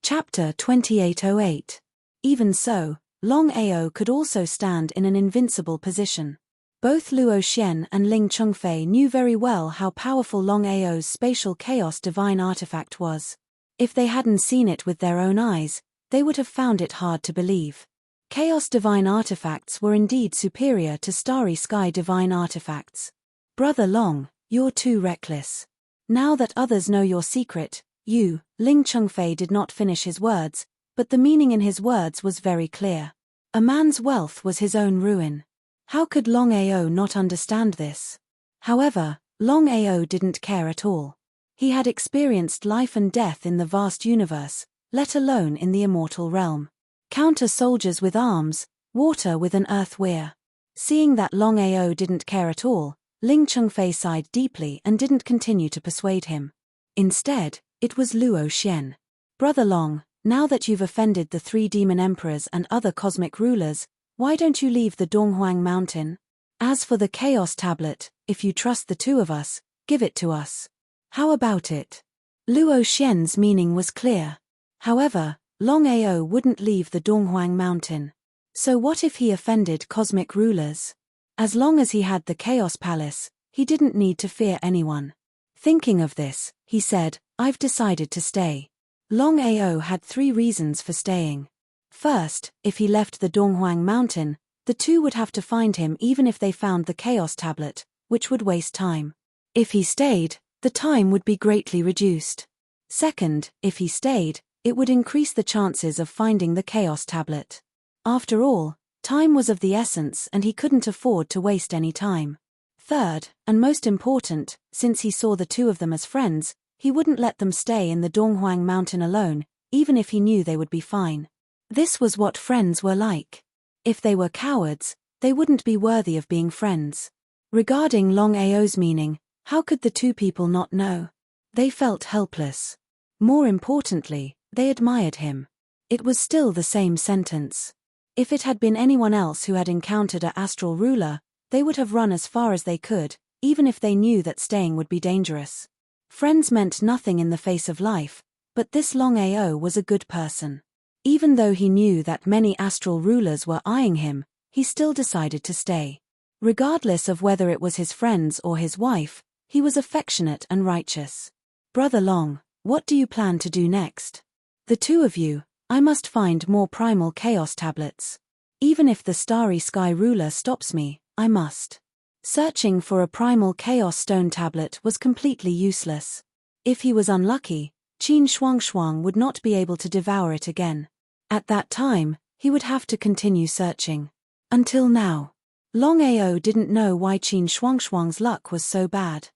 Chapter 2808. Even so, Longao could also stand in an invincible position. Both Luo Xian and Ling Chengfei knew very well how powerful Longao's spatial chaos divine artifact was. If they hadn't seen it with their own eyes, they would have found it hard to believe. Chaos divine artifacts were indeed superior to starry sky divine artifacts. Brother Long, you're too reckless. Now that others know your secret, you, Ling Chengfei did not finish his words, but the meaning in his words was very clear. A man's wealth was his own ruin. How could Longao not understand this? However, Longao didn't care at all. He had experienced life and death in the vast universe, let alone in the immortal realm. Counter soldiers with arms, water with an earth weir. Seeing that Longao didn't care at all, Ling Chengfei sighed deeply and didn't continue to persuade him. Instead, it was Luo Xian. Brother Long, now that you've offended the 3 demon emperors and other cosmic rulers, why don't you leave the Donghuang mountain? As for the Chaos Tablet, if you trust the 2 of us, give it to us. How about it? Luo Xian's meaning was clear. However, Longao wouldn't leave the Donghuang mountain. So what if he offended cosmic rulers? As long as he had the Chaos Palace, he didn't need to fear anyone. Thinking of this, he said, I've decided to stay. Longao had 3 reasons for staying. First, if he left the Donghuang mountain, the 2 would have to find him even if they found the Chaos Tablet, which would waste time. If he stayed, the time would be greatly reduced. Second, if he stayed, it would increase the chances of finding the Chaos Tablet. After all, time was of the essence and he couldn't afford to waste any time. Third, and most important, since he saw the 2 of them as friends, he wouldn't let them stay in the Donghuang mountain alone, even if he knew they would be fine. This was what friends were like. If they were cowards, they wouldn't be worthy of being friends. Regarding Longao's meaning, how could the 2 people not know? They felt helpless. More importantly, they admired him. It was still the same sentence. If it had been anyone else who had encountered an astral ruler, they would have run as far as they could, even if they knew that staying would be dangerous. Friends meant nothing in the face of life, but this Longao was a good person. Even though he knew that many astral rulers were eyeing him, he still decided to stay. Regardless of whether it was his friends or his wife, he was affectionate and righteous. Brother Long, what do you plan to do next? The 2 of you, I must find more primal chaos tablets. Even if the starry sky ruler stops me, I must. Searching for a primal chaos stone tablet was completely useless. If he was unlucky, Qin Shuangshuang would not be able to devour it again. At that time, he would have to continue searching. Until now, Longao didn't know why Qin Shuangshuang's luck was so bad.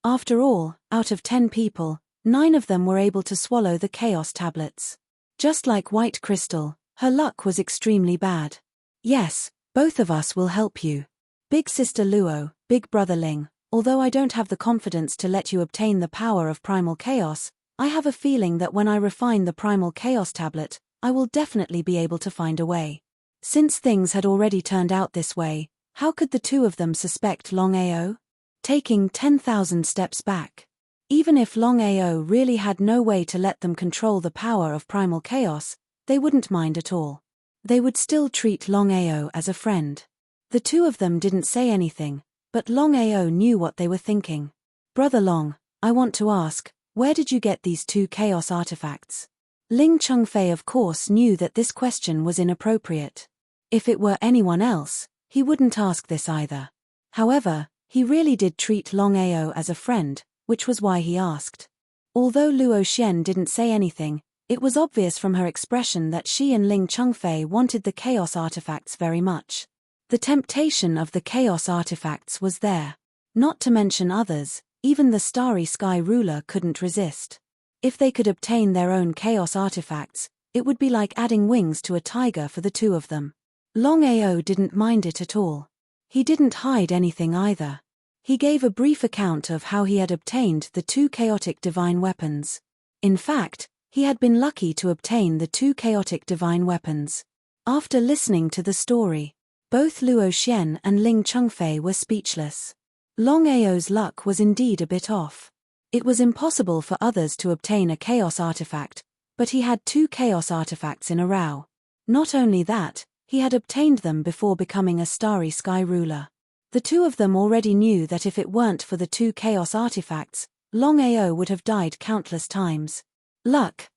After all, out of 10 people, 9 of them were able to swallow the chaos tablets. Just like white crystal, her luck was extremely bad. Yes, both of us will help you. Big sister Luo, big brother Ling, although I don't have the confidence to let you obtain the power of primal chaos, I have a feeling that when I refine the primal chaos tablet, I will definitely be able to find a way. Since things had already turned out this way, how could the 2 of them suspect Longao? Taking 10,000 steps back. Even if Longao really had no way to let them control the power of primal chaos, they wouldn't mind at all. They would still treat Longao as a friend. The 2 of them didn't say anything, but Longao knew what they were thinking. Brother Long, I want to ask, where did you get these 2 chaos artifacts? Ling Chengfei of course knew that this question was inappropriate. If it were anyone else, he wouldn't ask this either. However, he really did treat Longao as a friend, which was why he asked. Although Luo Xian didn't say anything, it was obvious from her expression that she and Ling Chengfei wanted the chaos artifacts very much. The temptation of the chaos artifacts was there. Not to mention others, even the starry sky ruler couldn't resist. If they could obtain their own chaos artifacts, it would be like adding wings to a tiger for the 2 of them. Longao didn't mind it at all. He didn't hide anything either. He gave a brief account of how he had obtained the 2 chaotic divine weapons. In fact, he had been lucky to obtain the 2 chaotic divine weapons. After listening to the story, both Luo Xian and Ling Chengfei were speechless. Longao's luck was indeed a bit off. It was impossible for others to obtain a chaos artifact, But he had 2 chaos artifacts in a row. Not only that, he had obtained them before becoming a starry sky ruler. The 2 of them already knew that if it weren't for the 2 chaos artifacts, Longao would have died countless times. Luck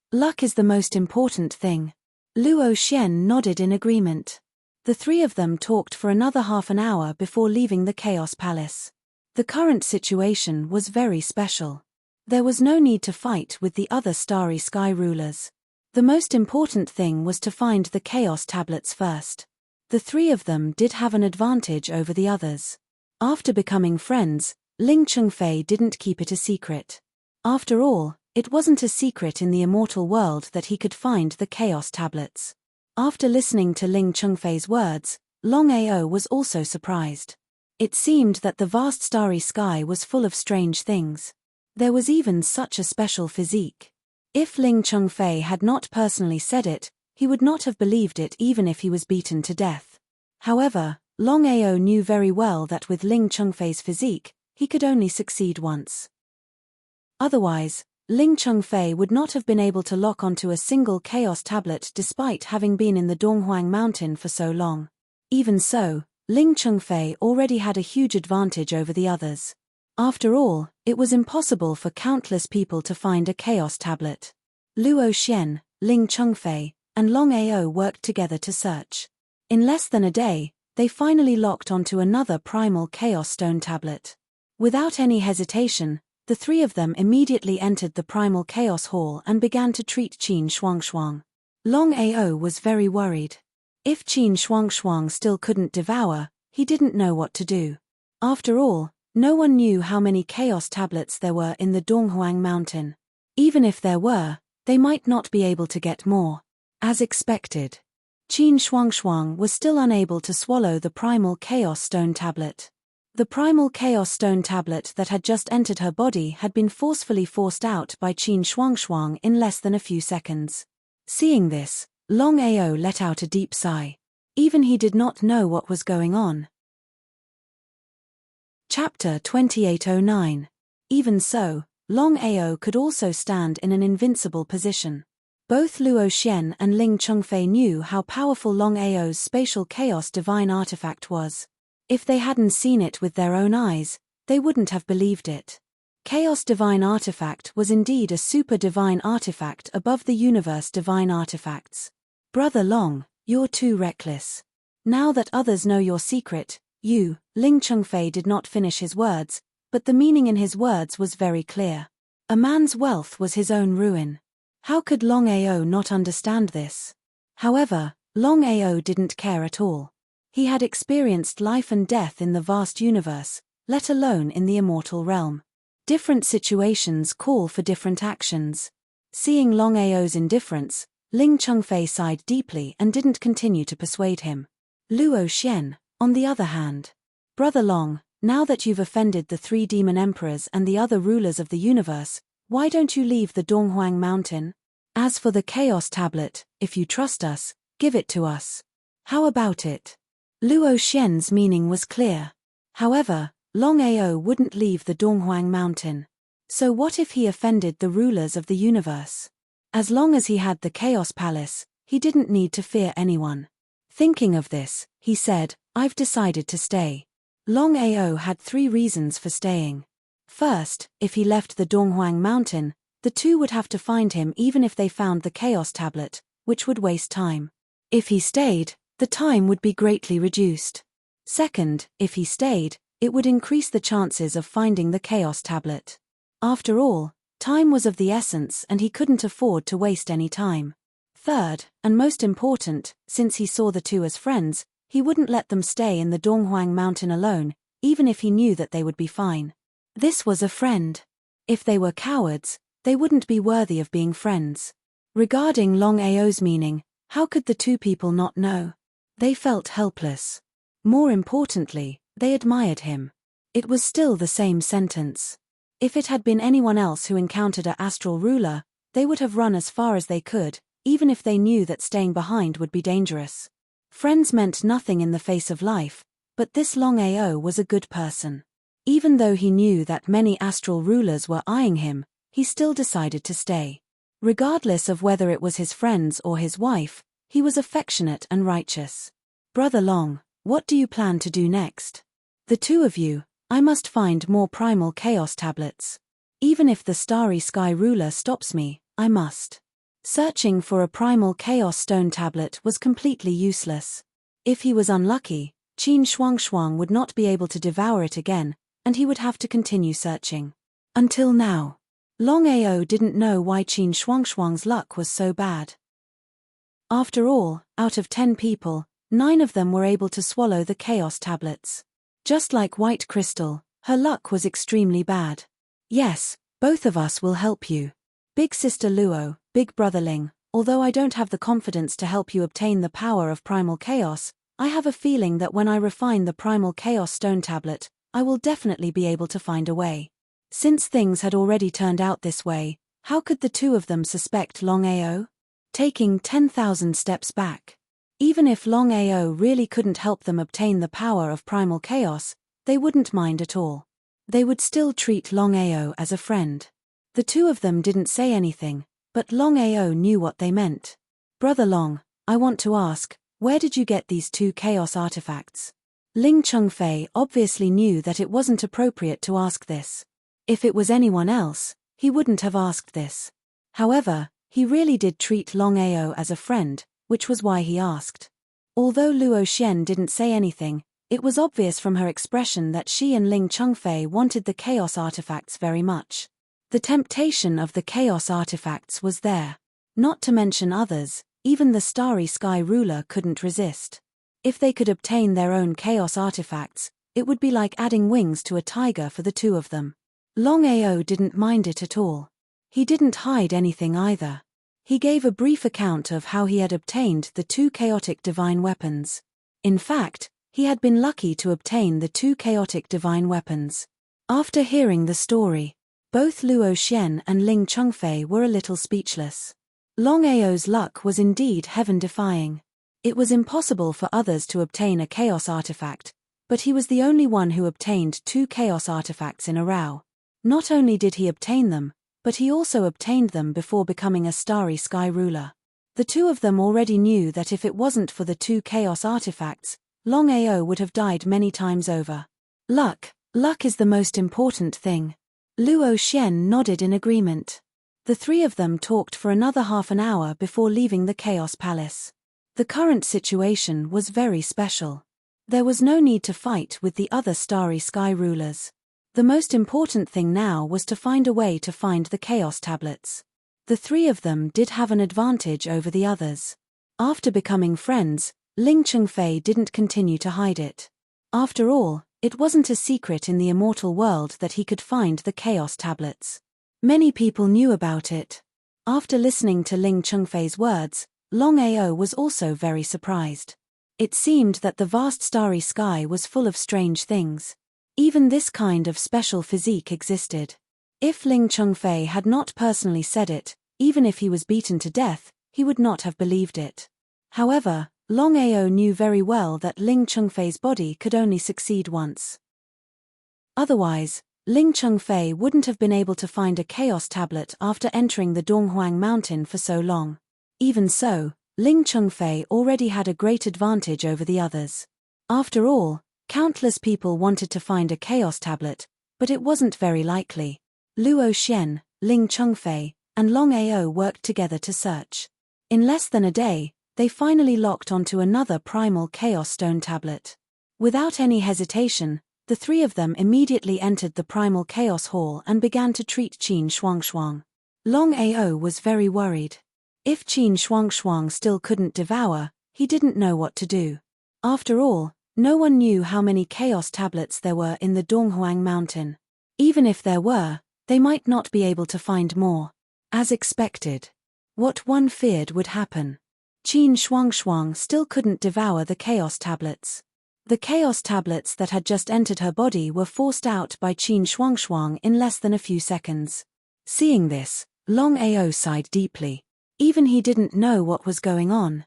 is the most important thing. Luo Xian nodded in agreement. The 3 of them talked for another half an hour before leaving the Chaos Palace. The current situation was very special. There was no need to fight with the other starry sky rulers. The most important thing was to find the Chaos Tablets first. The 3 of them did have an advantage over the others. After becoming friends, Ling Chengfei didn't keep it a secret. After all, it wasn't a secret in the immortal world that he could find the Chaos Tablets. After listening to Ling Chengfei's words, Longao was also surprised. It seemed that the vast starry sky was full of strange things. There was even such a special physique. If Ling Chengfei had not personally said it, he would not have believed it even if he was beaten to death. However, Longao knew very well that with Ling Chengfei's physique, he could only succeed once. Otherwise, Ling Chengfei would not have been able to lock onto a single chaos tablet despite having been in the Donghuang Mountain for so long. Even so, Ling Chengfei already had a huge advantage over the others. After all, it was impossible for countless people to find a chaos tablet. Luo Xian, Ling Chengfei, and Longao worked together to search. In less than a day, they finally locked onto another primal chaos stone tablet. Without any hesitation, the 3 of them immediately entered the primal chaos hall and began to treat Qin Shuangshuang. Longao was very worried. If Qin Shuangshuang still couldn't devour, he didn't know what to do. After all, no one knew how many chaos tablets there were in the Donghuang Mountain. Even if there were, they might not be able to get more. As expected, Qin Shuangshuang was still unable to swallow the primal chaos stone tablet. The primal chaos stone tablet that had just entered her body had been forcefully forced out by Qin Shuangshuang in less than a few seconds. Seeing this, Longao let out a deep sigh. Even he did not know what was going on. Chapter 2809. Even so, Longao could also stand in an invincible position. Both Luo Xian and Ling Chengfei knew how powerful Longao's spatial chaos divine artifact was. If they hadn't seen it with their own eyes, they wouldn't have believed it. Chaos Divine Artifact was indeed a super divine artifact above the universe divine artifacts. Brother Long, you're too reckless. Now that others know your secret, you, Ling Chengfei did not finish his words, but the meaning in his words was very clear. A man's wealth was his own ruin. How could Longao not understand this? However, Longao didn't care at all. He had experienced life and death in the vast universe, let alone in the immortal realm. Different situations call for different actions. Seeing Longao's indifference, Ling Chengfei sighed deeply and didn't continue to persuade him. Luo Xian, on the other hand. Brother Long, now that you've offended the 3 demon emperors and the other rulers of the universe, why don't you leave the Donghuang Mountain? As for the Chaos Tablet, if you trust us, give it to us. How about it? Luo Xian's meaning was clear. However, Longao wouldn't leave the Donghuang Mountain. So what if he offended the rulers of the universe? As long as he had the Chaos Palace, he didn't need to fear anyone. Thinking of this, he said, I've decided to stay. Longao had 3 reasons for staying. First, if he left the Donghuang Mountain, the 2 would have to find him even if they found the Chaos Tablet, which would waste time. If he stayed, the time would be greatly reduced. Second, if he stayed, it would increase the chances of finding the Chaos Tablet. After all, time was of the essence and he couldn't afford to waste any time. Third, and most important, since he saw the 2 as friends, he wouldn't let them stay in the Donghuang Mountain alone, even if he knew that they would be fine. This was a friend. If they were cowards, they wouldn't be worthy of being friends. Regarding Longao's meaning, how could the 2 people not know? They felt helpless. More importantly, they admired him. It was still the same sentence. If it had been anyone else who encountered an astral ruler, they would have run as far as they could, even if they knew that staying behind would be dangerous. Friends meant nothing in the face of life, but this Longao was a good person. Even though he knew that many astral rulers were eyeing him, he still decided to stay. Regardless of whether it was his friends or his wife, he was affectionate and righteous. Brother Long, what do you plan to do next? The two of you, I must find more primal chaos tablets. Even if the starry sky ruler stops me, I must. Searching for a primal chaos stone tablet was completely useless. If he was unlucky, Qin Shuangxuang would not be able to devour it again, and he would have to continue searching. Until now. Longao didn't know why Qin Shuangxuang's luck was so bad. After all, out of 10 people, 9 of them were able to swallow the chaos tablets. Just like White Crystal, her luck was extremely bad. Yes, both of us will help you. Big Sister Luo, Big Brother Ling, although I don't have the confidence to help you obtain the power of primal chaos, I have a feeling that when I refine the primal chaos stone tablet, I will definitely be able to find a way. Since things had already turned out this way, how could the two of them suspect Longao? Taking 10,000 steps back. Even if Longao really couldn't help them obtain the power of primal chaos, they wouldn't mind at all. They would still treat Longao as a friend. The two of them didn't say anything, but Longao knew what they meant. Brother Long, I want to ask, where did you get these 2 chaos artifacts? Ling Chengfei obviously knew that it wasn't appropriate to ask this. If it was anyone else, he wouldn't have asked this. However, he really did treat Longao as a friend, which was why he asked. Although Luo Xian didn't say anything, it was obvious from her expression that she and Ling Chengfei wanted the chaos artifacts very much. The temptation of the chaos artifacts was there. Not to mention others, even the starry sky ruler couldn't resist. If they could obtain their own chaos artifacts, it would be like adding wings to a tiger for the two of them. Longao didn't mind it at all. He didn't hide anything either. He gave a brief account of how he had obtained the 2 chaotic divine weapons. In fact, he had been lucky to obtain the 2 chaotic divine weapons. After hearing the story, both Luo Xian and Ling Chengfei were a little speechless. Longao's luck was indeed heaven-defying. It was impossible for others to obtain a chaos artifact, but he was the only one who obtained 2 chaos artifacts in a row. Not only did he obtain them, but he also obtained them before becoming a starry sky ruler. The two of them already knew that if it wasn't for the 2 chaos artifacts, Longao would have died many times over. Luck is the most important thing. Luo Xian nodded in agreement. The 3 of them talked for another half an hour before leaving the Chaos Palace. The current situation was very special. There was no need to fight with the other starry sky rulers. The most important thing now was to find a way to find the chaos tablets. The 3 of them did have an advantage over the others. After becoming friends, Ling Chengfei didn't continue to hide it. After all, it wasn't a secret in the immortal world that he could find the chaos tablets. Many people knew about it. After listening to Ling Chengfei's words, Longao was also very surprised. It seemed that the vast starry sky was full of strange things. Even this kind of special physique existed. If Ling Chengfei had not personally said it, even if he was beaten to death, he would not have believed it. However, Longao knew very well that Ling Chengfei's body could only succeed once. Otherwise, Ling Chengfei wouldn't have been able to find a chaos tablet after entering the Donghuang mountain for so long. Even so, Ling Chengfei already had a great advantage over the others. After all, countless people wanted to find a chaos tablet, but it wasn't very likely. Luo Xian, Ling Chengfei, and Longao worked together to search. In less than a day, they finally locked onto another primal chaos stone tablet. Without any hesitation, the 3 of them immediately entered the primal chaos hall and began to treat Qin Shuangxuang. Longao was very worried. If Qin Shuangxuang still couldn't devour, he didn't know what to do. After all, no one knew how many chaos tablets there were in the Donghuang mountain. Even if there were, they might not be able to find more. As expected. What one feared would happen. Qin Shuangxuang still couldn't devour the chaos tablets. The chaos tablets that had just entered her body were forced out by Qin Shuangxuang in less than a few seconds. Seeing this, Longao sighed deeply. Even he didn't know what was going on.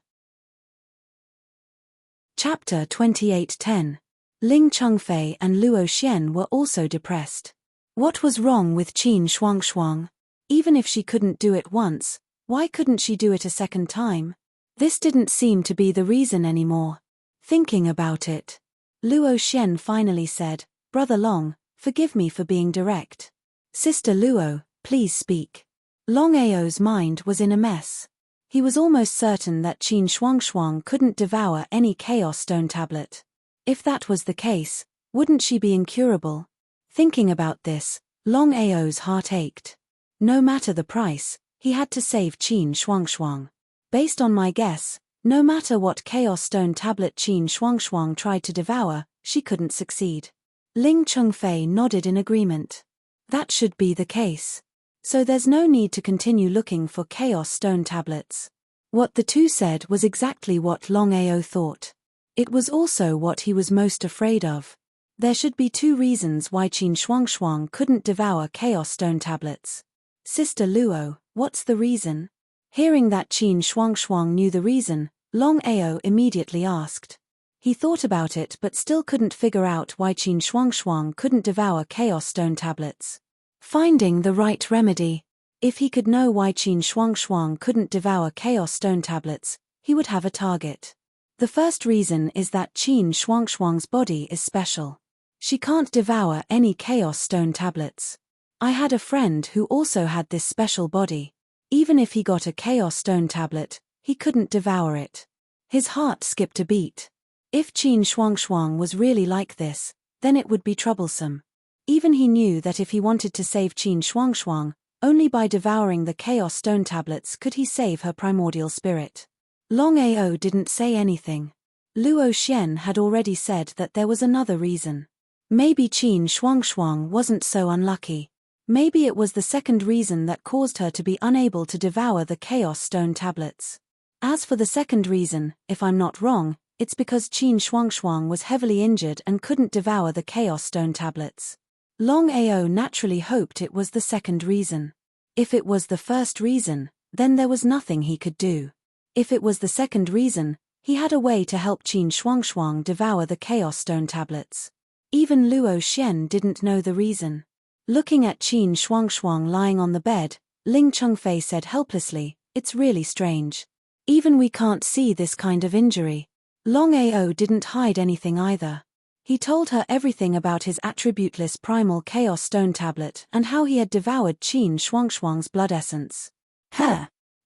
Chapter 28:10. Ling Chengfei and Luo Xian were also depressed. What was wrong with Qin Shuangxuang? Even if she couldn't do it once, why couldn't she do it a second time? This didn't seem to be the reason anymore. Thinking about it, Luo Xian finally said, "Brother Long, forgive me for being direct. Sister Luo, please speak." Longao's mind was in a mess. He was almost certain that Qin Shuangshuang couldn't devour any Chaos Stone tablet. If that was the case, wouldn't she be incurable? Thinking about this, Longao's heart ached. No matter the price, he had to save Qin Shuangshuang. Based on my guess, no matter what Chaos Stone tablet Qin Shuangshuang tried to devour, she couldn't succeed. Ling Chengfei nodded in agreement. That should be the case. So there's no need to continue looking for Chaos Stone tablets. What the two said was exactly what Longao thought. It was also what he was most afraid of. There should be two reasons why Qin Shuangshuang couldn't devour Chaos Stone tablets. Sister Luo, what's the reason? Hearing that Qin Shuangshuang knew the reason, Longao immediately asked. He thought about it but still couldn't figure out why Qin Shuangshuang couldn't devour Chaos Stone tablets. Finding the right remedy. If he could know why Qin Shuangshuang couldn't devour Chaos Stone tablets, he would have a target. The first reason is that Qin Shuangshuang's body is special. She can't devour any Chaos Stone tablets. I had a friend who also had this special body. Even if he got a Chaos Stone tablet, he couldn't devour it. His heart skipped a beat. If Qin Shuangshuang was really like this, then it would be troublesome. Even he knew that if he wanted to save Qin Shuangshuang, only by devouring the Chaos Stone tablets could he save her primordial spirit. Longao didn't say anything. Luo Xian had already said that there was another reason. Maybe Qin Shuangshuang wasn't so unlucky. Maybe it was the second reason that caused her to be unable to devour the Chaos Stone tablets. As for the second reason, if I'm not wrong, it's because Qin Shuangshuang was heavily injured and couldn't devour the Chaos Stone tablets. Longao naturally hoped it was the second reason. If it was the first reason, then there was nothing he could do. If it was the second reason, he had a way to help Qin Shuangshuang devour the Chaos Stone tablets. Even Luo Xian didn't know the reason. Looking at Qin Shuangshuang lying on the bed, Ling Chengfei said helplessly, "It's really strange. Even we can't see this kind of injury." Longao didn't hide anything either. He told her everything about his attributeless primal Chaos Stone tablet and how he had devoured Qin Shuangshuang's blood essence.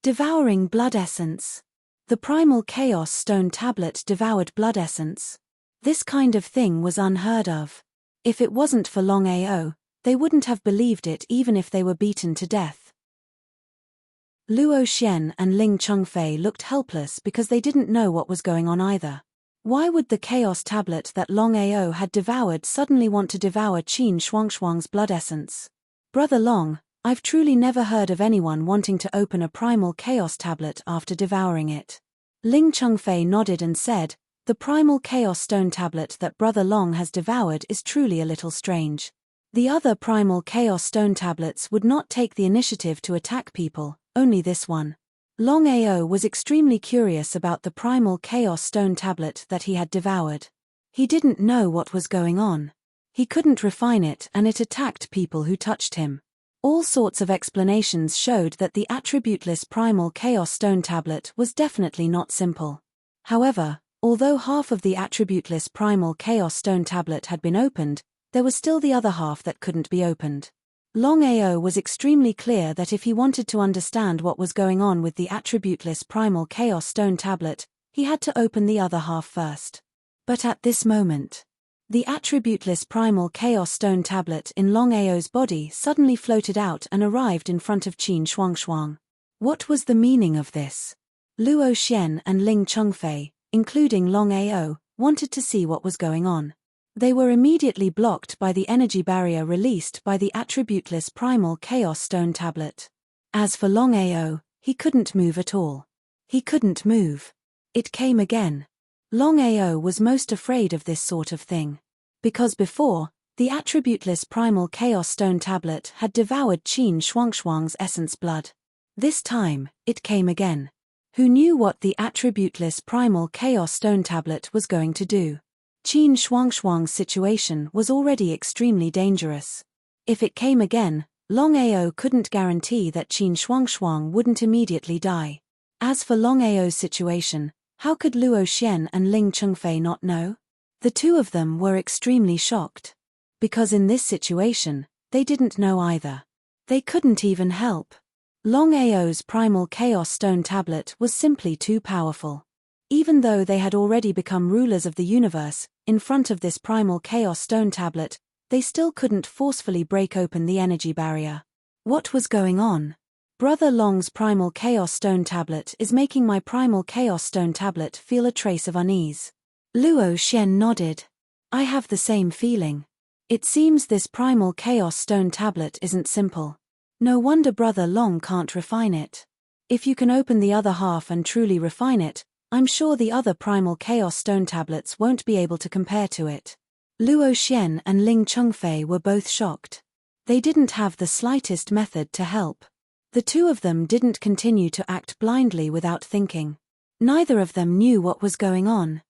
Devouring blood essence. The primal Chaos Stone tablet devoured blood essence. This kind of thing was unheard of. If it wasn't for Longao, they wouldn't have believed it even if they were beaten to death. Luo Xian and Ling Chengfei looked helpless because they didn't know what was going on either. Why would the Chaos tablet that Longao had devoured suddenly want to devour Qin Shuangshuang's blood essence? Brother Long, I've truly never heard of anyone wanting to open a primal Chaos tablet after devouring it. Ling Chengfei nodded and said, "The primal Chaos Stone tablet that Brother Long has devoured is truly a little strange. The other primal Chaos Stone tablets would not take the initiative to attack people, only this one." Longao was extremely curious about the primal Chaos Stone tablet that he had devoured. He didn't know what was going on. He couldn't refine it and it attacked people who touched him. All sorts of explanations showed that the attributeless primal Chaos Stone tablet was definitely not simple. However, although half of the attributeless primal Chaos Stone tablet had been opened, there was still the other half that couldn't be opened. Longao was extremely clear that if he wanted to understand what was going on with the attributeless primal Chaos Stone tablet, he had to open the other half first. But at this moment, the attributeless primal Chaos Stone tablet in Longao's body suddenly floated out and arrived in front of Qin Shuangshuang. What was the meaning of this? Luo Xian and Ling Chengfei, including Longao, wanted to see what was going on. They were immediately blocked by the energy barrier released by the attributeless primal Chaos Stone tablet. As for Longao, he couldn't move at all. He couldn't move. It came again. Longao was most afraid of this sort of thing. Because before, the attributeless primal Chaos Stone tablet had devoured Qin Shuangshuang's essence blood. This time, it came again. Who knew what the attributeless primal Chaos Stone tablet was going to do? Qin Shuangshuang's situation was already extremely dangerous. If it came again, Longao couldn't guarantee that Qin Shuangshuang wouldn't immediately die. As for Longao's situation, how could Luo Xian and Ling Chengfei not know? The two of them were extremely shocked. Because in this situation, they didn't know either. They couldn't even help. Longao's primal chaos stone tablet was simply too powerful. Even though they had already become rulers of the universe, in front of this primal chaos stone tablet, they still couldn't forcefully break open the energy barrier. What was going on? Brother Long's primal chaos stone tablet is making my primal chaos stone tablet feel a trace of unease. Luo Xian nodded. I have the same feeling. It seems this primal chaos stone tablet isn't simple. No wonder Brother Long can't refine it. If you can open the other half and truly refine it, I'm sure the other primal chaos stone tablets won't be able to compare to it. Luo Xian and Ling Chengfei were both shocked. They didn't have the slightest method to help. The two of them didn't continue to act blindly without thinking. Neither of them knew what was going on.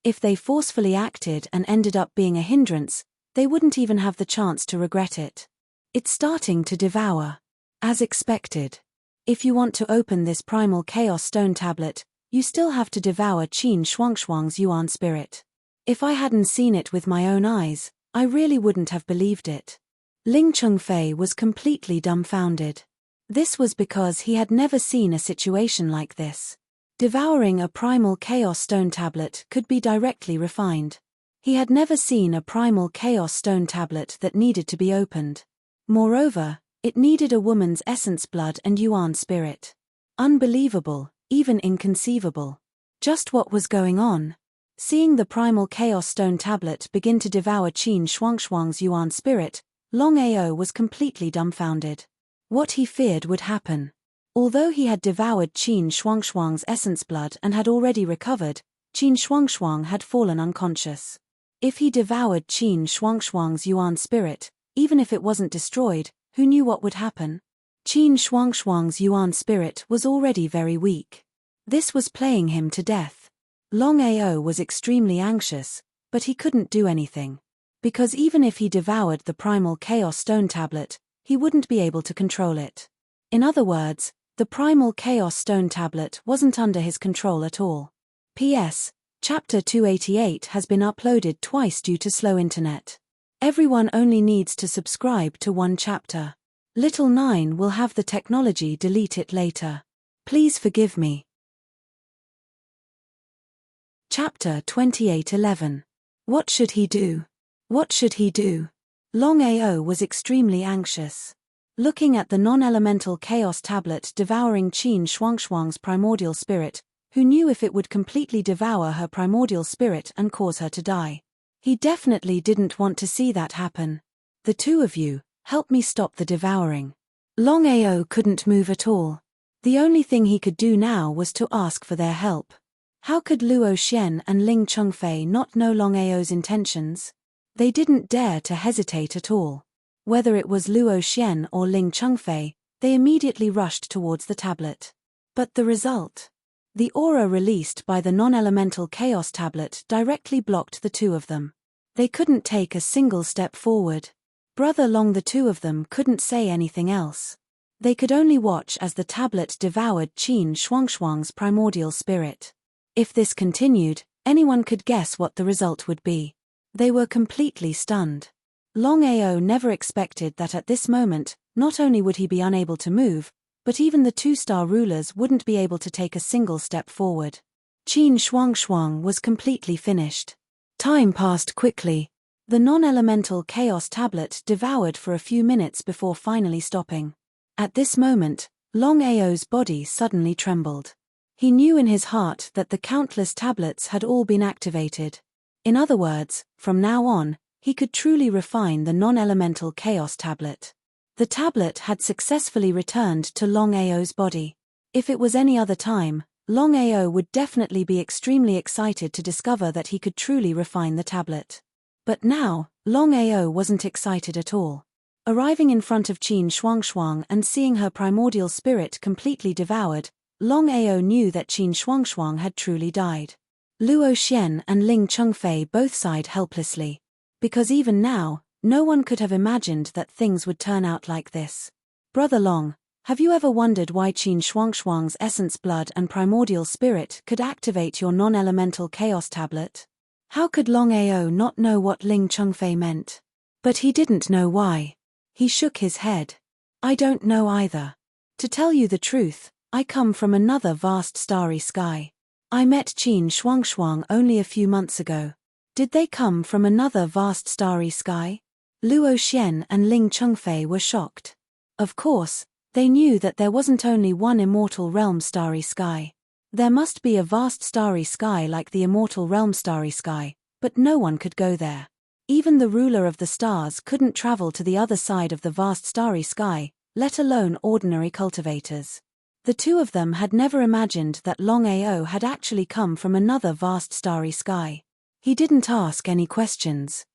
If they forcefully acted and ended up being a hindrance, they wouldn't even have the chance to regret it. It's starting to devour. As expected. If you want to open this primal chaos stone tablet, you still have to devour Qin Shuangshuang's Yuan spirit. If I hadn't seen it with my own eyes, I really wouldn't have believed it. Ling Chengfei was completely dumbfounded. This was because he had never seen a situation like this. Devouring a primal chaos stone tablet could be directly refined. He had never seen a primal chaos stone tablet that needed to be opened. Moreover, it needed a woman's essence blood and Yuan spirit. Unbelievable, even inconceivable. Just what was going on? Seeing the primal chaos stone tablet begin to devour Qin Shuangshuang's Yuan spirit, Longao was completely dumbfounded. What he feared would happen. Although he had devoured Qin Shuangshuang's essence blood and had already recovered, Qin Shuangshuang had fallen unconscious. If he devoured Qin Shuangshuang's Yuan spirit, even if it wasn't destroyed, who knew what would happen? Qin Shuangshuang's Yuan spirit was already very weak. This was playing him to death. Longao was extremely anxious, but he couldn't do anything. Because even if he devoured the primal chaos stone tablet, he wouldn't be able to control it. In other words, the primal chaos stone tablet wasn't under his control at all. P.S. Chapter 288 has been uploaded twice due to slow internet. Everyone only needs to subscribe to one chapter. Little 9 will have the technology delete it later. Please forgive me. Chapter 28:11. What should he do? What should he do? Longao was extremely anxious. Looking at the non-elemental chaos tablet devouring Qin Shuangshuang's primordial spirit, who knew if it would completely devour her primordial spirit and cause her to die. He definitely didn't want to see that happen. The two of you, help me stop the devouring. Longao couldn't move at all. The only thing he could do now was to ask for their help. How could Luo Xian and Ling Chengfei not know Longao's intentions? They didn't dare to hesitate at all. Whether it was Luo Xian or Ling Chengfei, they immediately rushed towards the tablet. But the result? The aura released by the non-elemental chaos tablet directly blocked the two of them. They couldn't take a single step forward. Brother Long, the two of them couldn't say anything else. They could only watch as the tablet devoured Qin Shuangshuang's primordial spirit. If this continued, anyone could guess what the result would be. They were completely stunned. Longao never expected that at this moment, not only would he be unable to move, but even the two-star rulers wouldn't be able to take a single step forward. Qin Shuangshuang was completely finished. Time passed quickly. The non-elemental chaos tablet devoured for a few minutes before finally stopping. At this moment, Longao's body suddenly trembled. He knew in his heart that the countless tablets had all been activated. In other words, from now on, he could truly refine the non-elemental chaos tablet. The tablet had successfully returned to Longao's body. If it was any other time, Longao would definitely be extremely excited to discover that he could truly refine the tablet. But now, Longao wasn't excited at all. Arriving in front of Qin Shuangshuang and seeing her primordial spirit completely devoured, Longao knew that Qin Shuangshuang had truly died. Luo Xian and Ling Chengfei both sighed helplessly. Because even now, No one could have imagined that things would turn out like this. Brother Long, have you ever wondered why Qin Shuangshuang's essence blood and primordial spirit could activate your non-elemental chaos tablet? How could Longao not know what Ling Chengfei meant? But he didn't know why. He shook his head. I don't know either. To tell you the truth, I come from another vast starry sky. I met Qin Shuangshuang only a few months ago. Did they come from another vast starry sky? Luo Xian and Ling Chengfei were shocked. Of course, they knew that there wasn't only one immortal realm starry sky. There must be a vast starry sky like the immortal realm starry sky, but no one could go there. Even the ruler of the stars couldn't travel to the other side of the vast starry sky, let alone ordinary cultivators. The two of them had never imagined that Longao had actually come from another vast starry sky. He didn't ask any questions.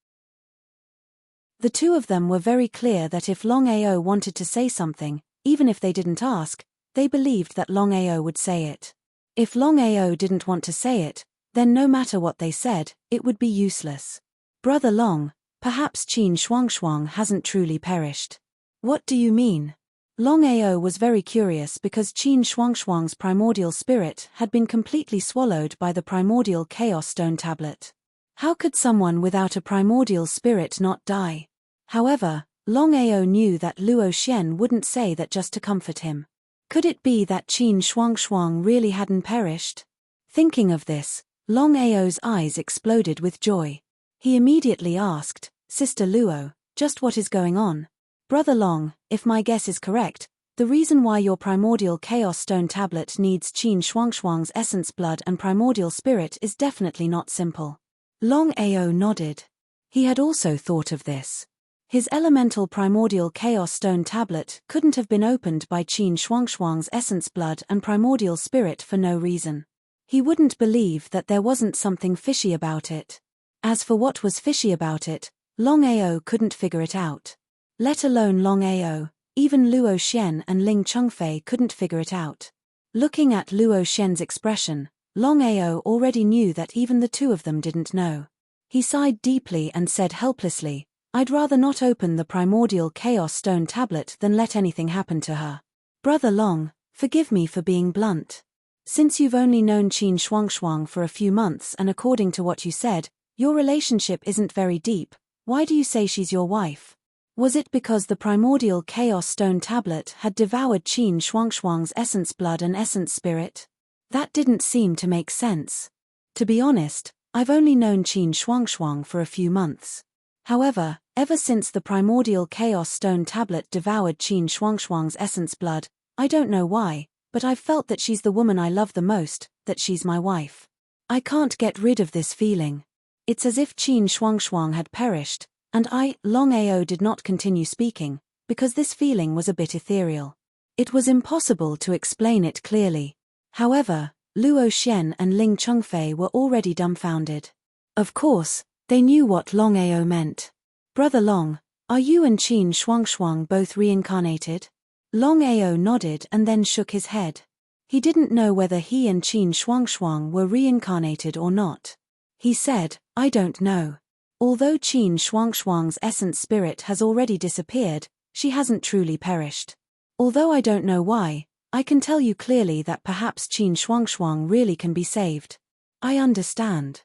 The two of them were very clear that if Longao wanted to say something, even if they didn't ask, they believed that Longao would say it. If Longao didn't want to say it, then no matter what they said, it would be useless. Brother Long, perhaps Qin Shuangshuang hasn't truly perished. What do you mean? Longao was very curious because Qin Shuangshuang's primordial spirit had been completely swallowed by the primordial chaos stone tablet. How could someone without a primordial spirit not die? However, Longao knew that Luo Xian wouldn't say that just to comfort him. Could it be that Qin Shuangshuang really hadn't perished? Thinking of this, Longao's eyes exploded with joy. He immediately asked, Sister Luo, just what is going on? Brother Long, if my guess is correct, the reason why your primordial chaos stone tablet needs Qin Shuangshuang's essence blood and primordial spirit is definitely not simple. Longao nodded. He had also thought of this. His elemental primordial chaos stone tablet couldn't have been opened by Qin Shuangshuang's essence blood and primordial spirit for no reason. He wouldn't believe that there wasn't something fishy about it. As for what was fishy about it, Longao couldn't figure it out. Let alone Longao, even Luo Xian and Ling Chengfei couldn't figure it out. Looking at Luo Xian's expression, Longao already knew that even the two of them didn't know. He sighed deeply and said helplessly, I'd rather not open the primordial chaos stone tablet than let anything happen to her. Brother Long, forgive me for being blunt. Since you've only known Qin Shuangshuang for a few months and according to what you said, your relationship isn't very deep, why do you say she's your wife? Was it because the primordial chaos stone tablet had devoured Qin Shuangshuang's essence blood and essence spirit? That didn't seem to make sense. To be honest, I've only known Qin Shuangshuang for a few months. However, ever since the primordial chaos stone tablet devoured Qin Shuangshuang's essence blood, I don't know why, but I've felt that she's the woman I love the most, that she's my wife. I can't get rid of this feeling. It's as if Qin Shuangshuang had perished, and Longao did not continue speaking, because this feeling was a bit ethereal. It was impossible to explain it clearly. However, Luo Xian and Ling Chengfei were already dumbfounded. Of course, they knew what Longao meant. Brother Long, are you and Qin Shuangshuang both reincarnated? Longao nodded and then shook his head. He didn't know whether he and Qin Shuangshuang were reincarnated or not. He said, I don't know. Although Qin Shuangshuang's essence spirit has already disappeared, she hasn't truly perished. Although I don't know why, I can tell you clearly that perhaps Qin Shuangshuang really can be saved. I understand.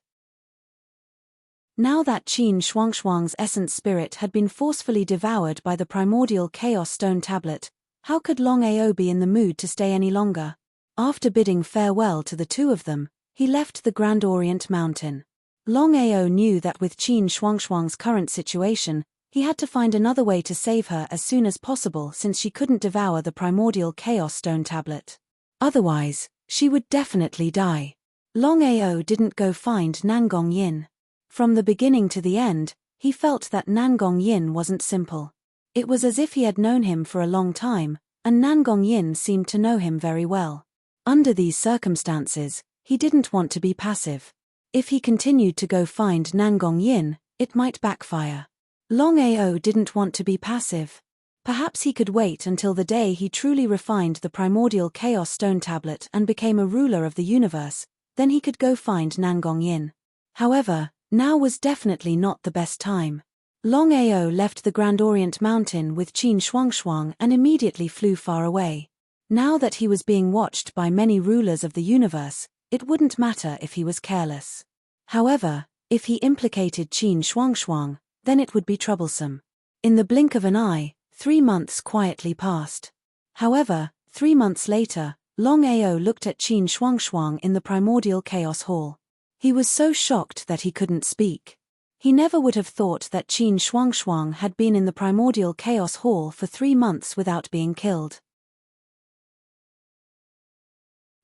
Now that Qin Shuangshuang's essence spirit had been forcefully devoured by the primordial chaos stone tablet, how could Longao be in the mood to stay any longer? After bidding farewell to the two of them, he left the Grand Orient Mountain. Longao knew that with Qin Shuangshuang's current situation, he had to find another way to save her as soon as possible since she couldn't devour the primordial chaos stone tablet. Otherwise, she would definitely die. Longao didn't go find Nangong Yin. From the beginning to the end, he felt that Nangong Yin wasn't simple. It was as if he had known him for a long time, and Nangong Yin seemed to know him very well. Under these circumstances, he didn't want to be passive. If he continued to go find Nangong Yin, it might backfire. Longao didn't want to be passive. Perhaps he could wait until the day he truly refined the primordial chaos stone tablet and became a ruler of the universe, then he could go find Nangong Yin. However, now was definitely not the best time. Longao left the Grand Orient Mountain with Qin Shuangshuang and immediately flew far away. Now that he was being watched by many rulers of the universe, it wouldn't matter if he was careless. However, if he implicated Qin Shuangshuang, then it would be troublesome. In the blink of an eye, 3 months quietly passed. However, 3 months later, Longao looked at Qin Shuangshuang in the primordial chaos hall. He was so shocked that he couldn't speak. He never would have thought that Qin Shuangshuang had been in the primordial chaos hall for 3 months without being killed.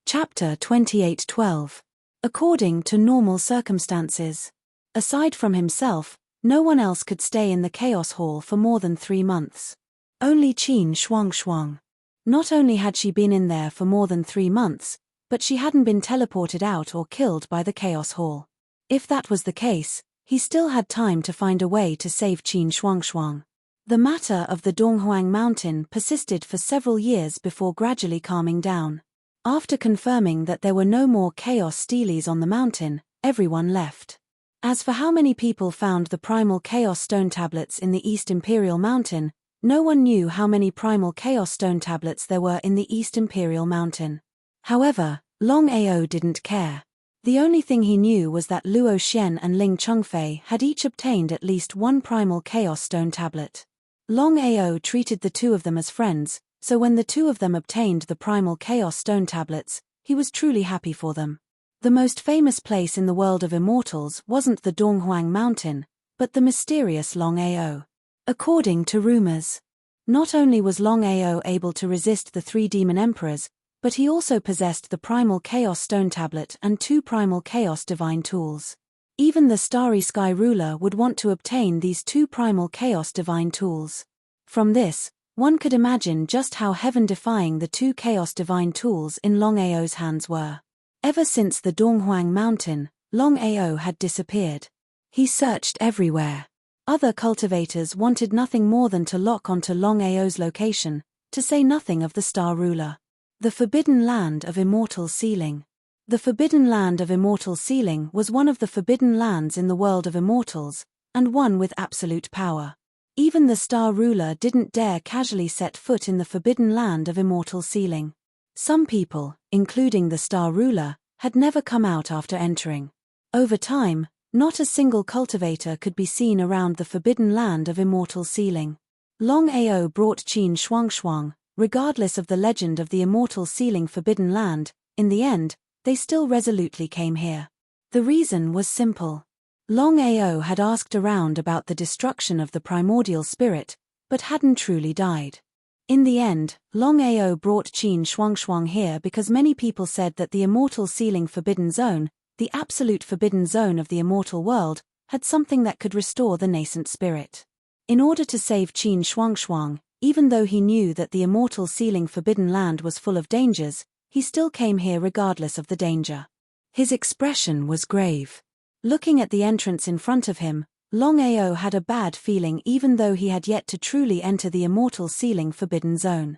Chapter 28:12. According to normal circumstances. Aside from himself, no one else could stay in the chaos hall for more than 3 months. Only Qin Shuangshuang. Not only had she been in there for more than 3 months, but she hadn't been teleported out or killed by the chaos hall. If that was the case, he still had time to find a way to save Qin Shuangshuang. The matter of the Donghuang Mountain persisted for several years before gradually calming down. After confirming that there were no more chaos steles on the mountain, everyone left. As for how many people found the primal chaos stone tablets in the East Imperial Mountain, no one knew how many primal chaos stone tablets there were in the East Imperial Mountain. However, Longao didn't care. The only thing he knew was that Luo Xian and Ling Chengfei had each obtained at least one primal chaos stone tablet. Longao treated the two of them as friends, so when the two of them obtained the primal chaos stone tablets, he was truly happy for them. The most famous place in the world of immortals wasn't the Donghuang Mountain, but the mysterious Longao. According to rumors, not only was Longao able to resist the 3 demon emperors, but he also possessed the primal chaos stone tablet and 2 primal chaos divine tools. Even the starry sky ruler would want to obtain these 2 primal chaos divine tools. From this, one could imagine just how heaven-defying the 2 chaos divine tools in Longao's hands were. Ever since the Donghuang Mountain, Longao had disappeared. He searched everywhere. Other cultivators wanted nothing more than to lock onto Longao's location, to say nothing of the star ruler. The Forbidden Land of Immortal Sealing. The Forbidden Land of Immortal Sealing was one of the forbidden lands in the world of immortals, and one with absolute power. Even the star ruler didn't dare casually set foot in the Forbidden Land of Immortal Sealing. Some people, including the star ruler, had never come out after entering. Over time, not a single cultivator could be seen around the Forbidden Land of Immortal Sealing. Longao brought Qin Shuangshuang, regardless of the legend of the Immortal Sealing Forbidden Land. In the end, they still resolutely came here. The reason was simple. Longao had asked around about the destruction of the primordial spirit, but hadn't truly died. In the end, Longao brought Qin Shuangshuang here because many people said that the Immortal Sealing Forbidden Zone, the absolute forbidden zone of the immortal world, had something that could restore the nascent spirit. In order to save Qin Shuangshuang, even though he knew that the Immortal Sealing Forbidden Land was full of dangers, he still came here regardless of the danger. His expression was grave. Looking at the entrance in front of him, Longao had a bad feeling even though he had yet to truly enter the Immortal Sealing Forbidden Zone.